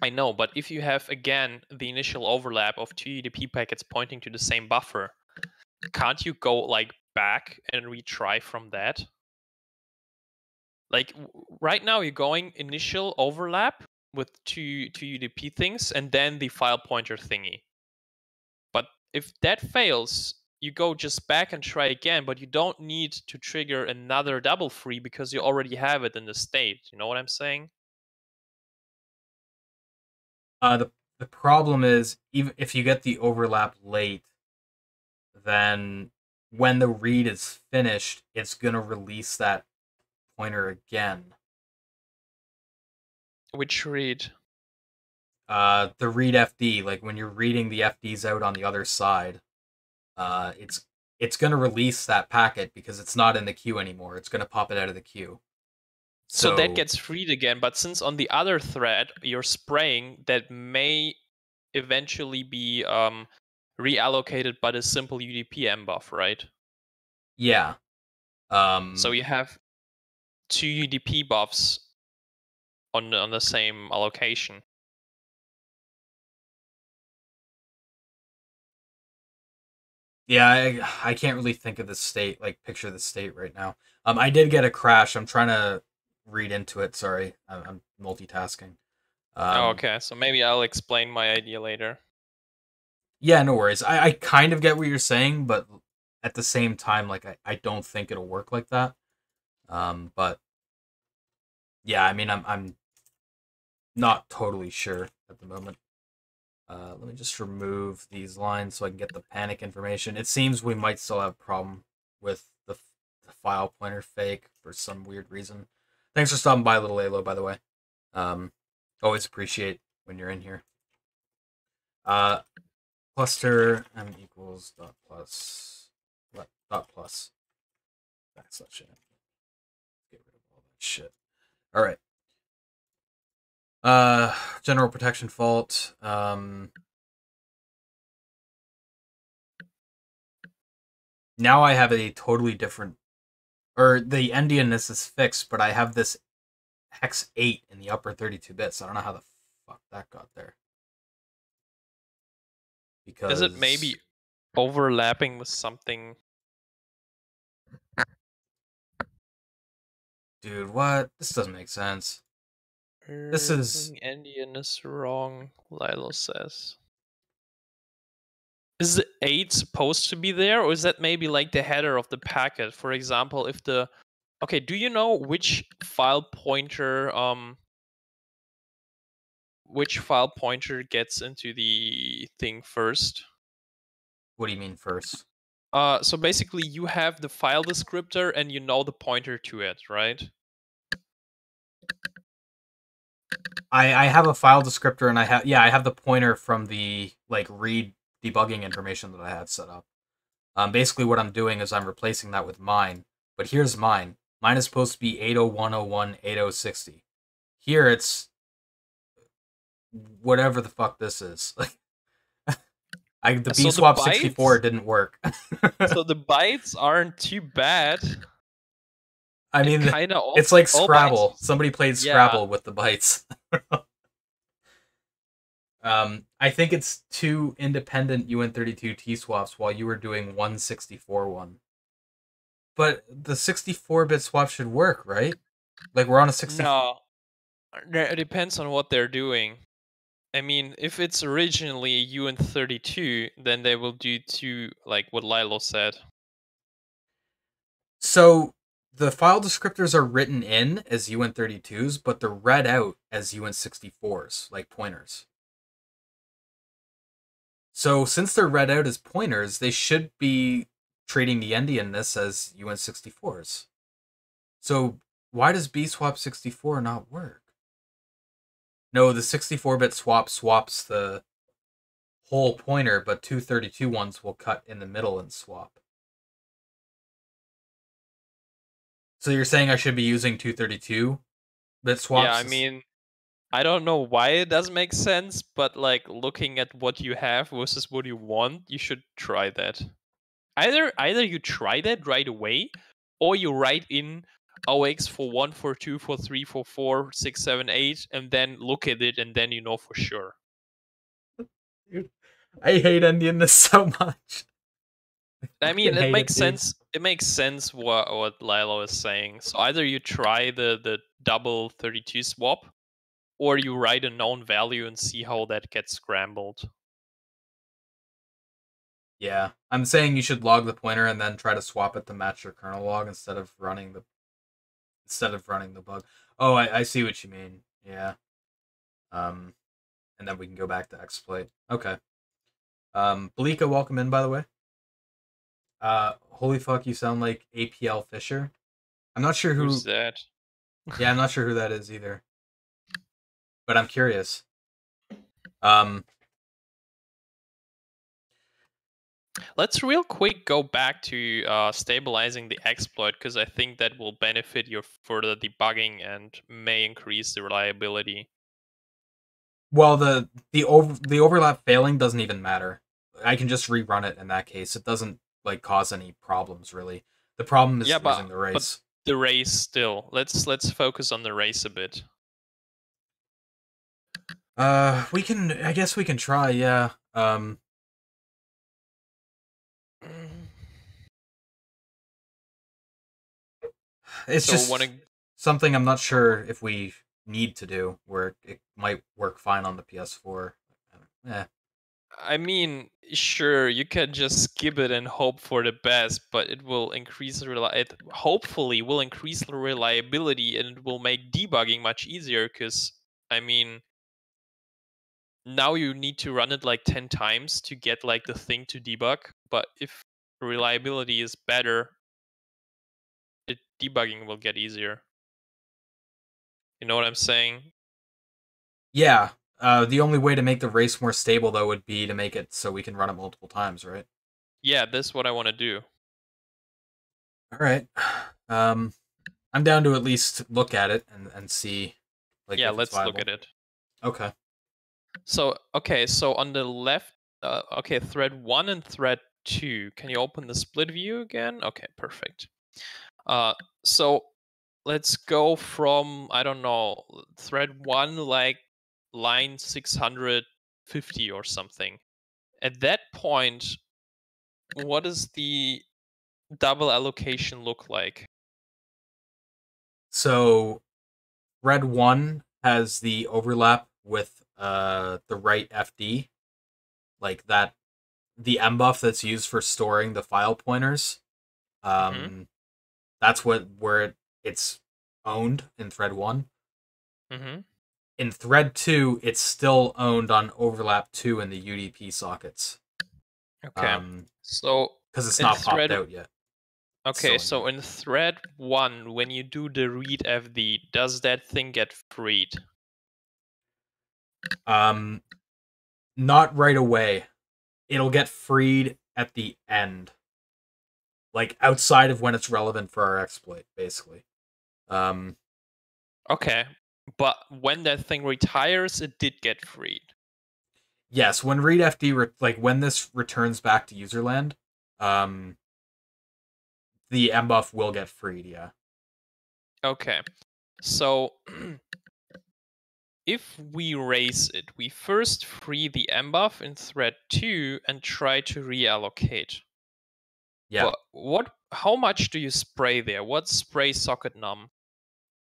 I know, but if you have again the initial overlap of 2 UDP packets pointing to the same buffer, can't you go like back and retry from that? Like right now you're going initial overlap with two UDP things and then the file pointer thingy. But if that fails, you go just back and try again, but you don't need to trigger another double free because you already have it in the state. You know what I'm saying? The problem is, even if you get the overlap late, then when the read is finished, it's gonna release that pointer again. Which read? The read FD, like when you're reading the FDs out on the other side, it's gonna release that packet because it's not in the queue anymore. It's gonna pop it out of the queue. So that gets freed again, but since on the other thread you're spraying, that may eventually be reallocated by the simple UDP mbuff, right? Yeah. So you have 2 UDP buffs on the same allocation. Yeah, I can't really think of the state, like picture the state right now. I did get a crash. I'm trying to read into it. Sorry, I'm multitasking. Oh, okay, so maybe I'll explain my idea later. Yeah, no worries. I kind of get what you're saying, but at the same time, like I don't think it'll work like that. But yeah, I mean, I'm not totally sure at the moment. Let me just remove these lines so I can get the panic information. It seems we might still have a problem with the file pointer fake for some weird reason. Thanks for stopping by, little Alo, by the way. Always appreciate when you're in here. Cluster m equals dot plus what dot plus backslash n. Get rid of all that shit. All right. General protection fault. Now I have a totally different, or the endianness is fixed, but I have this hex 8 in the upper 32 bits. I don't know how the fuck that got there. Because is it maybe overlapping with something? Dude, what? This doesn't make sense. This is Endian is wrong, Lilo says. Is the 8 supposed to be there, or is that maybe like the header of the packet? For example, if the... Okay, do you know which file pointer gets into the thing first? What do you mean first? So basically you have the file descriptor and you know the pointer to it, right? I have a file descriptor and I have the pointer from the like read debugging information that I had set up. Basically what I'm doing is I'm replacing that with mine. But here's mine. Mine is supposed to be 80101 8060. Here it's whatever the fuck this is. Like the bswap 64 didn't work. So the bytes aren't too bad. I mean, it's like Scrabble. Somebody played Scrabble with the bytes. I think it's 2 independent UN32 T-swaps while you were doing 164 one. But the 64-bit swap should work, right? Like we're on a 64. No, it depends on what they're doing. I mean, if it's originally a uint32, then they will do to like what Lilo said. So the file descriptors are written in as uint32s, but they're read out as uint64s, like pointers. So since they're read out as pointers, they should be treating the endianness as uint64s. So why does bswap64 not work? No, the 64-bit swap swaps the whole pointer, but 232 ones will cut in the middle and swap. So you're saying I should be using 232-bit swaps? Yeah, I mean, I don't know why it doesn't make sense, but like looking at what you have versus what you want, you should try that. Either you try that right away, or you write in OX for 1, for 2, for 3, for 4, 6, 7, 8, and then look at it, and then you know for sure. Dude, I hate endianness so much. I mean, it hate makes it, dude. sense. It makes sense what Lilo is saying. So either you try the double 32 swap, or you write a known value and see how that gets scrambled. Yeah, I'm saying you should log the pointer and then try to swap it to match your kernel log instead of running the bug. Oh, I see what you mean. Yeah. And then we can go back to exploit. Okay. Blika, welcome in, by the way. Holy fuck, you sound like APL Fisher. I'm not sure Who's that? Yeah, I'm not sure who that is either. But I'm curious. Um, Let's real quick go back to stabilizing the exploit, because I think that will benefit your further debugging and may increase the reliability. well, the overlap failing doesn't even matter. I can just rerun it in that case. It doesn't like cause any problems really. The problem is Yeah, losing the but race. the race still. Let's focus on the race a bit. We can. I guess we can try. Yeah. It's So just something I'm not sure if we need to do. Where it might work fine on the PS4. Yeah. I mean, sure, you can just skip it and hope for the best, but it will increase it hopefully will increase the reliability, and it will make debugging much easier, because I mean, now you need to run it like 10 times to get like the thing to debug, but if reliability is better, debugging will get easier. You know what I'm saying? Yeah. The only way to make the race more stable though would be to make it so we can run it multiple times, right? Yeah, that's what I want to do. All right. I'm down to at least look at it and see, like, Yeah, if it's let's look viable. at it. Okay. So, okay, so on the left, okay, thread 1 and thread 2. Can you open the split view again? Okay, perfect. So let's go from, I don't know, thread 1, like line 650 or something. At that point, what does the double allocation look like? So thread 1 has the overlap with the right FD, like that the mbuff that's used for storing the file pointers. Mm-hmm. That's it's owned in thread 1. Mm-hmm. In thread 2, it's still owned on overlap 2 in the UDP sockets. Okay. So Because it's in not popped thread out yet. Okay, Still so in thread 1, when you do the read FD, does that thing get freed? Not right away. It'll get freed at the end, like outside of when it's relevant for our exploit, basically. Okay, but when that thing retires, it did get freed. Yes, when readfd like when this returns back to userland, the mbuff will get freed. Yeah. Okay, so if we raise it, we first free the mbuff in thread 2 and try to reallocate. Yeah. But how much do you spray there? What's spray socket num?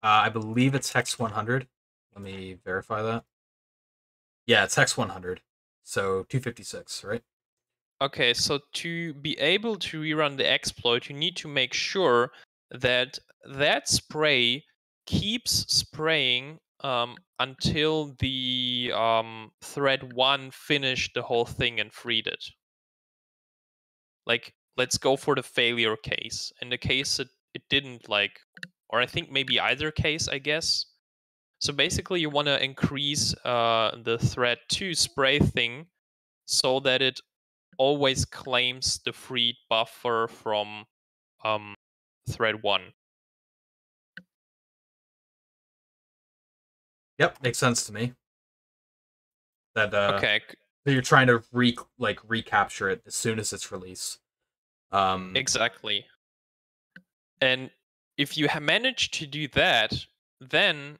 I believe it's hex 100. Let me verify that. Yeah, it's hex 100. So 256, right? Okay, so to be able to rerun the exploit, you need to make sure that that spray keeps spraying until the thread 1 finished the whole thing and freed it. Like, let's go for the failure case. In the case it didn't, like, or I think maybe either case, I guess. So basically you want to increase the thread 2 spray thing so that it always claims the freed buffer from um, thread 1. Yep, makes sense to me. That Okay, you're trying to recapture it as soon as it's released. exactly. And if you manage to do that, then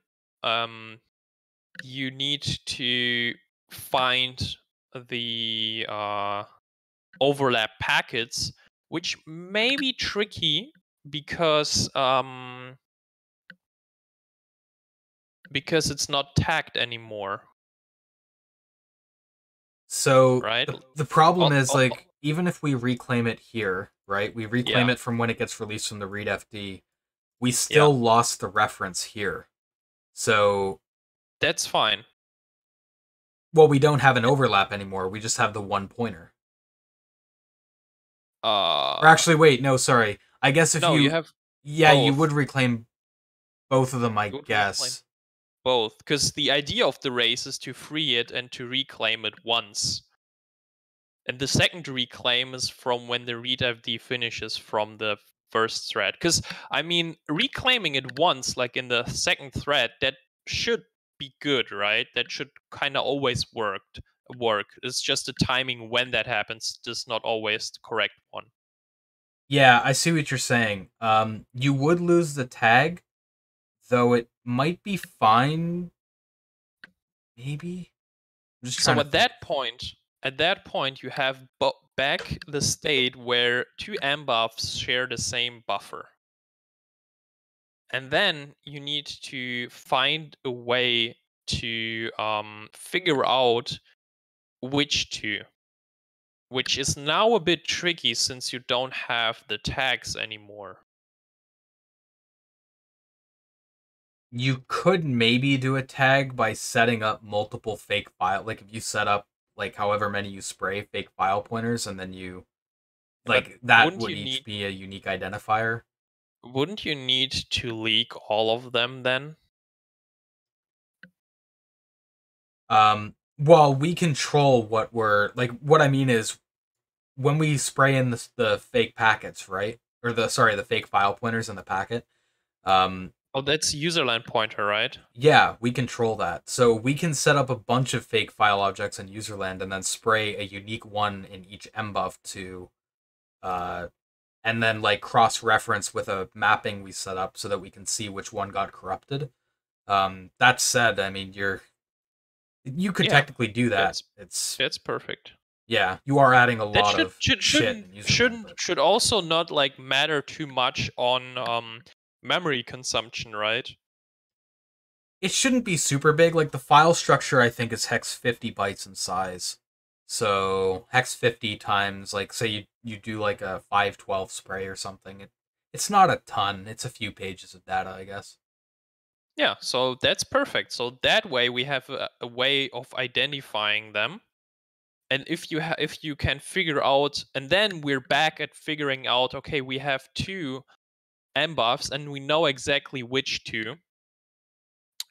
you need to find the overlap packets, which may be tricky because it's not tagged anymore. So Right? the problem is, Oh, like, even if we reclaim it here, right? We reclaim yeah, it from when it gets released from the read FD. We yeah, still lost the reference here. So, that's fine. well, we don't have an overlap anymore. We just have the one pointer. Or Uh, actually, wait, no, sorry. I guess if no, you you, have yeah, you would both. reclaim both of them, I You would reclaim guess. both, because the idea of the race is to free it and to reclaim it once. And the second reclaim is from when the read FD finishes from the first thread. Because, I mean, reclaiming it once, like in the second thread, that should be good, right? That should kind of always work. It's just the timing when that happens is not always the correct one. Yeah, I see what you're saying. You would lose the tag, though it might be fine. Maybe. I'm just trying So to think. at that point, you have back the state where two mbuffs share the same buffer. And then you need to find a way to figure out which two, which is now a bit tricky since you don't have the tags anymore. You could maybe do a tag by setting up multiple fake file. Like, if you set up, like, however many you spray fake file pointers, and then you, But like, that would each be a unique identifier. wouldn't you need to leak all of them then? Well, we control what we're like. What I mean is, when we spray in the fake packets, right? Or the fake file pointers in the packet. Um, Oh, that's userland pointer, right? yeah, we control that. So we can set up a bunch of fake file objects in userland and then spray a unique one in each mbuff to, uh, and then like cross-reference with a mapping we set up so that we can see which one got corrupted. That said, I mean, you could Yeah, technically do that. that's It's that's perfect. Yeah, you are adding a That lot of shit in userland, but should also not like matter too much on memory consumption, right? it shouldn't be super big. Like, the file structure, I think, is hex 50 bytes in size. So hex 50 times, like, say you do like a 512 spray or something. It's not a ton. It's a few pages of data, I guess. Yeah, so that's perfect. So that way we have a way of identifying them. And if you can figure out, and then we're back at figuring out, okay, we have two mbuffs and we know exactly which two,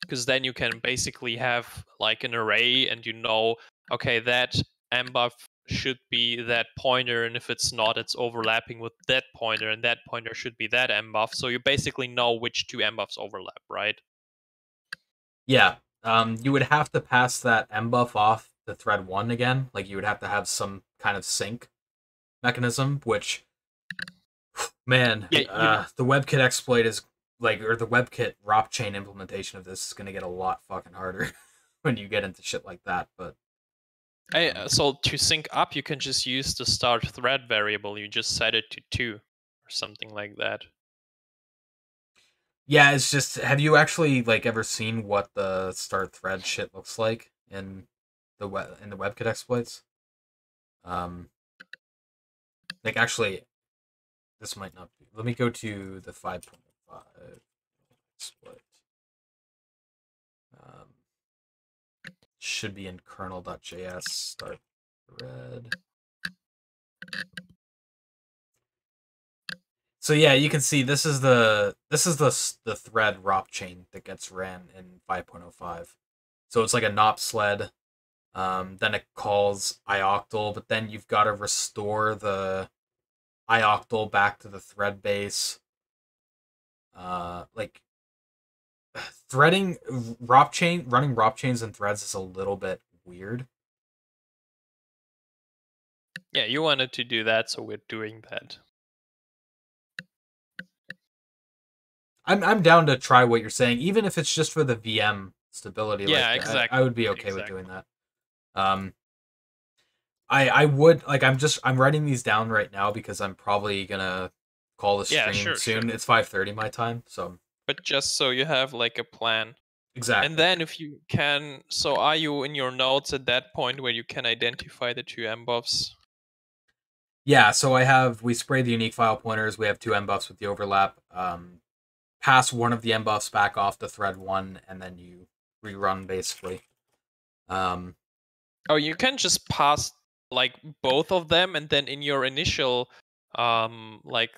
because then you can basically have like an array and you know, okay, that mbuff should be that pointer, and if it's not, it's overlapping with that pointer, and that pointer should be that mbuff. So you basically know which two mbuffs overlap, right? Yeah. You would have to pass that mbuff off to thread 1 again. Like, you would have to have some kind of sync mechanism, which, man, Yeah, the WebKit exploit is like, or the WebKit ROP chain implementation of this is going to get a lot fucking harder when you get into shit like that. But so to sync up, you can just use the start thread variable. You just set it to 2 or something like that. yeah, it's just, have you actually like ever seen what the start thread shit looks like in in the WebKit exploits. Like actually, this might not be. Let me go to the 5.5 exploit. Should be in kernel.js start thread. So yeah, you can see this is the thread ROP chain that gets ran in 5.05. So it's like a NOP sled. Then it calls ioctl, but then you've got to restore the ioctl back to the thread base. Like threading running ROP chains and threads is a little bit weird. Yeah, you wanted to do that, so we're doing that. I'm down to try what you're saying, even if it's just for the VM stability. Yeah, like exactly. I would be okay with doing that. I would like I'm writing these down right now because I'm probably gonna call the stream soon. Sure. It's 5:30 my time, so. But just so you have like a plan. Exactly. And then if you can, so are you in your notes at that point where you can identify the two mbuffs? Yeah, so we sprayed the unique file pointers. We have two mbuffs with the overlap. Pass one of the mbuffs back off to thread 1, and then you rerun basically. Oh, you can just pass like both of them, and then in your initial like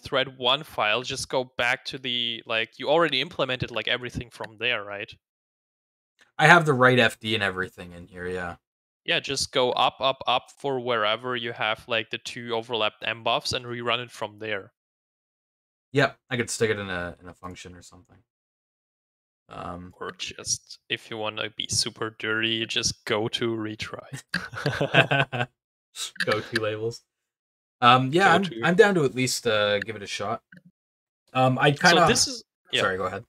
thread 1 file, just go back to the like you already implemented like everything from there, right? I have the right FD and everything in here, yeah. Yeah, just go up for wherever you have like the two overlapped mbuffs and rerun it from there. Yep, I could stick it in a function or something. Or just if you want to be super dirty, just go to retry. Go to labels. Yeah, I'm down to at least give it a shot. I'd kind of. So this is Sorry, go ahead.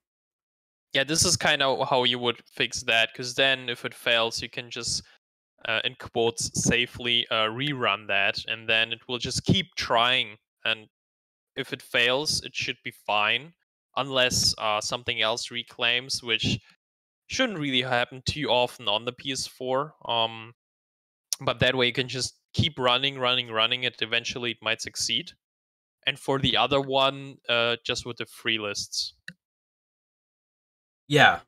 Yeah, this is kind of how you would fix that, because then if it fails, you can just in quotes safely rerun that, and then it will just keep trying. And if it fails, it should be fine, unless something else reclaims, which shouldn't really happen too often on the PS4. But that way you can just keep running it. Eventually, it might succeed. And for the other one, just with the free lists. Yeah,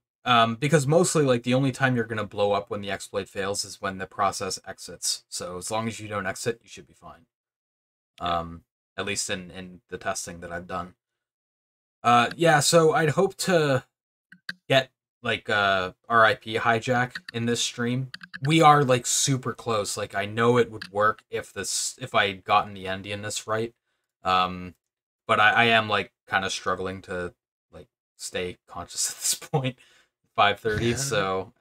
because mostly like the only time you're gonna blow up when the exploit fails is when the process exits. So as long as you don't exit, you should be fine. At least in the testing that I've done. Yeah, so I'd hope to get like RIP hijack in this stream. We are like super close. Like I know it would work if I had gotten the endianness right. But I am like kind of struggling to like stay conscious at this point. 5:30, so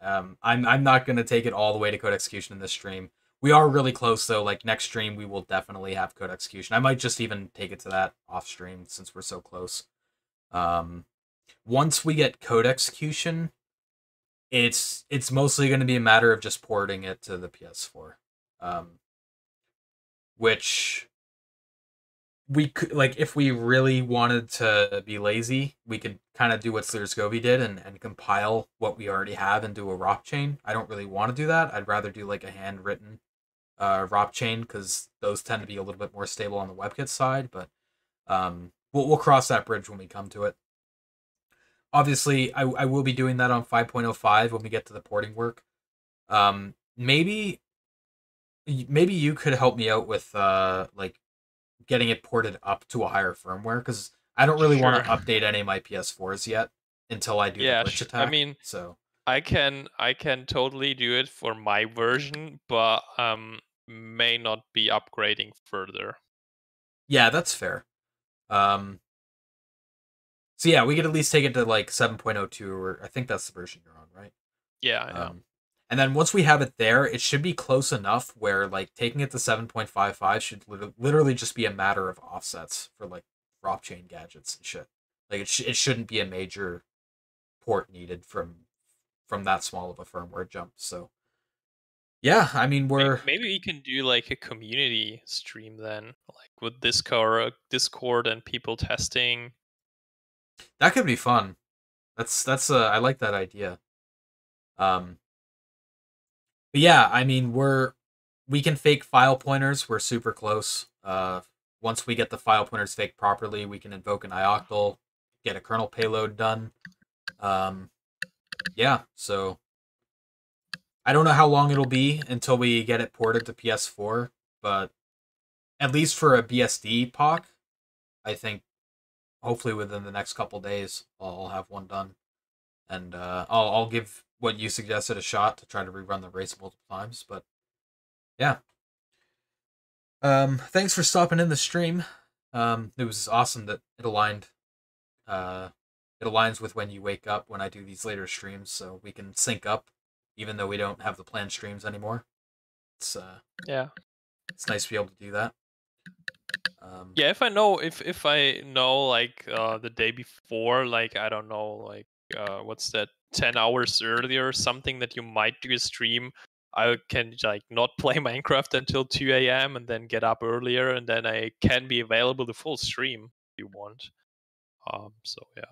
I'm not gonna take it all the way to code execution in this stream. We are really close though. Like next stream, we will definitely have code execution. I might just even take it to that off stream since we're so close. Once we get code execution, it's mostly going to be a matter of just porting it to the PS4, which we could, like, if we really wanted to be lazy, we could kind of do what Slirscovy did and compile what we already have into a ROP chain. I don't really want to do that. I'd rather do like a handwritten ROP chain because those tend to be a little bit more stable on the WebKit side. But we'll cross that bridge when we come to it. Obviously, I will be doing that on 5.05 when we get to the porting work. Maybe you could help me out with like getting it ported up to a higher firmware, because I don't really want to update any of my PS4s yet until I do the glitch attack. I mean, so I can totally do it for my version, but may not be upgrading further. Yeah, that's fair. So yeah, we could at least take it to like 7.02, or I think that's the version you're on, right? Yeah. And then once we have it there, it should be close enough where like taking it to 7.55 should literally just be a matter of offsets for like ROP chain gadgets and shit. Like it shouldn't be a major port needed from that small of a firmware jump. So yeah, I mean maybe we can do like a community stream then, like with Discord and people testing. That could be fun. That's I like that idea. But yeah, I mean, we can fake file pointers. We're super close. Once we get the file pointers faked properly, we can invoke an ioctl, get a kernel payload done. Yeah, so I don't know how long it'll be until we get it ported to PS4, but at least for a BSD POC, I think hopefully within the next couple days I'll have one done, and I'll give what you suggested a shot to try to rerun the race multiple times. But yeah, thanks for stopping in the stream. It was awesome that it aligned. It aligns with when you wake up when I do these later streams, so we can sync up, even though we don't have the planned streams anymore. It's Yeah. it's nice to be able to do that. Yeah, if I know like the day before, like I don't know, like what's that, 10 hours earlier or something, that you might do a stream, I can like not play Minecraft until 2 a.m. and then get up earlier, and then I can be available the full stream if you want. So yeah.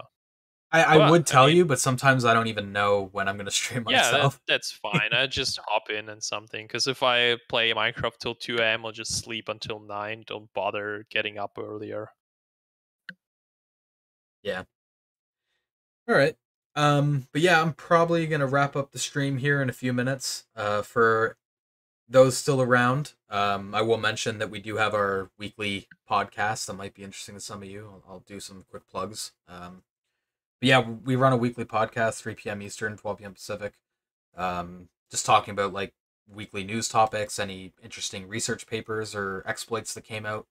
I But would I tell mean, you, but sometimes I don't even know when I'm going to stream yeah, myself. that's fine. I just hop in and something, because if I play Minecraft till 2 a.m., I'll just sleep until 9. Don't bother getting up earlier. Yeah. All right. But yeah, I'm probably gonna wrap up the stream here in a few minutes. For those still around, I will mention that we do have our weekly podcast that might be interesting to some of you. I'll do some quick plugs. But yeah, we run a weekly podcast, 3 p.m. Eastern, 12 p.m. Pacific. Just talking about like weekly news topics, any interesting research papers or exploits that came out.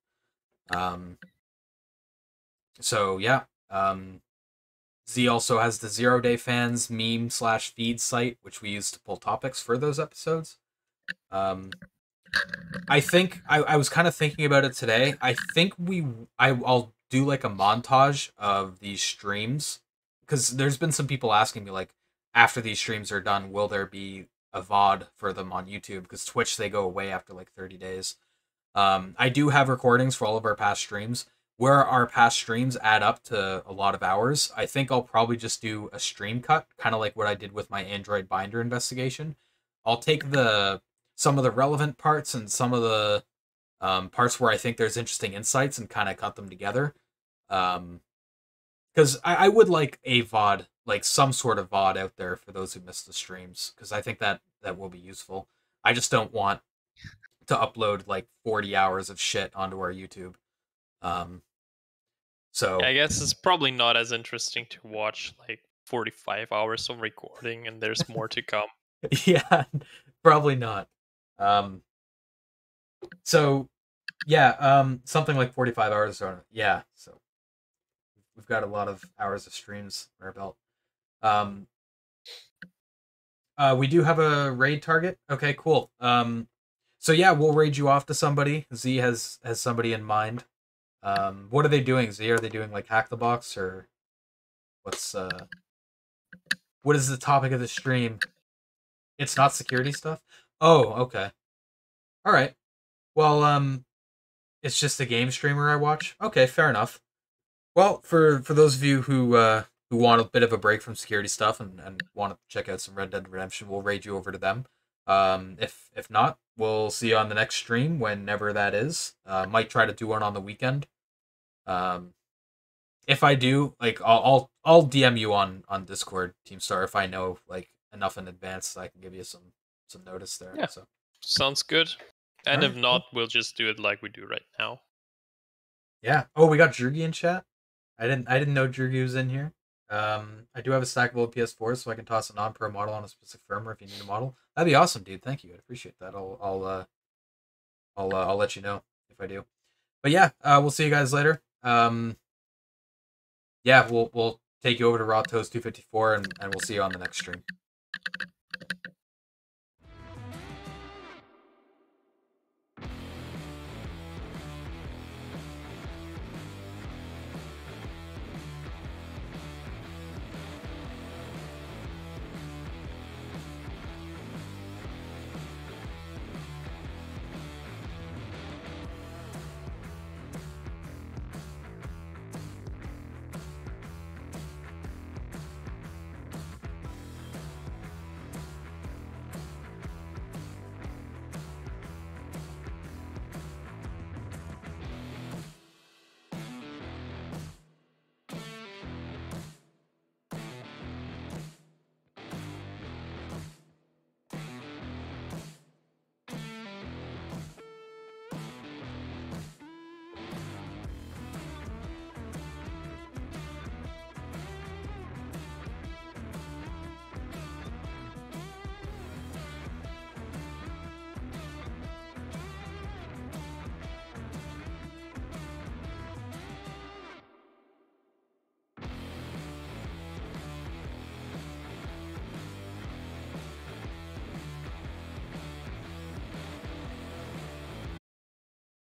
So yeah. Z also has the 0 Day Fans meme/feed site, which we use to pull topics for those episodes. I think I was kind of thinking about it today. I think I'll do like a montage of these streams, because there's been some people asking me like, after these streams are done, will there be a VOD for them on YouTube? Because Twitch, they go away after like 30 days. I do have recordings for all of our past streams. Where our past streams add up to a lot of hours, I think I'll probably just do a stream cut, kind of like what I did with my Android binder investigation. I'll take some of the relevant parts and some of the parts where I think there's interesting insights and kind of cut them together. Because I would like a VOD, like some sort of VOD out there for those who missed the streams, because I think that will be useful. I just don't want to upload like 40 hours of shit onto our YouTube. So I guess it's probably not as interesting to watch like 45 hours of recording and there's more to come. yeah, probably not. Um, so yeah, something like 45 hours or yeah. So we've got a lot of hours of streams under our belt. Um, we do have a raid target. Okay, cool. So yeah, we'll raid you off to somebody. Z has somebody in mind. What are they doing, Z? Are they doing like hack the box, or what's what is the topic of the stream? It's not security stuff? Oh, okay. All right. Well, it's just a game streamer I watch. Okay, fair enough. Well, for those of you who want a bit of a break from security stuff and want to check out some Red Dead Redemption, we'll raid you over to them. If not, we'll see you on the next stream whenever that is. Might try to do one on the weekend. If I do, like I'll DM you on Discord, Teamstar, if I know like enough in advance so I can give you some notice there. Yeah. So Sounds good. And Alright, if not, cool. we'll just do it like we do right now. Yeah. Oh, we got Jurgi in chat. I didn't know Jurgi was in here. I do have a stack of old PS4, so I can toss a non-pro model on a specific firmware if you need a model. That'd be awesome, dude. Thank you. I'd appreciate that. I'll let you know if I do. But yeah, we'll see you guys later. Yeah, we'll take you over to Raw Toast 254, and we'll see you on the next stream.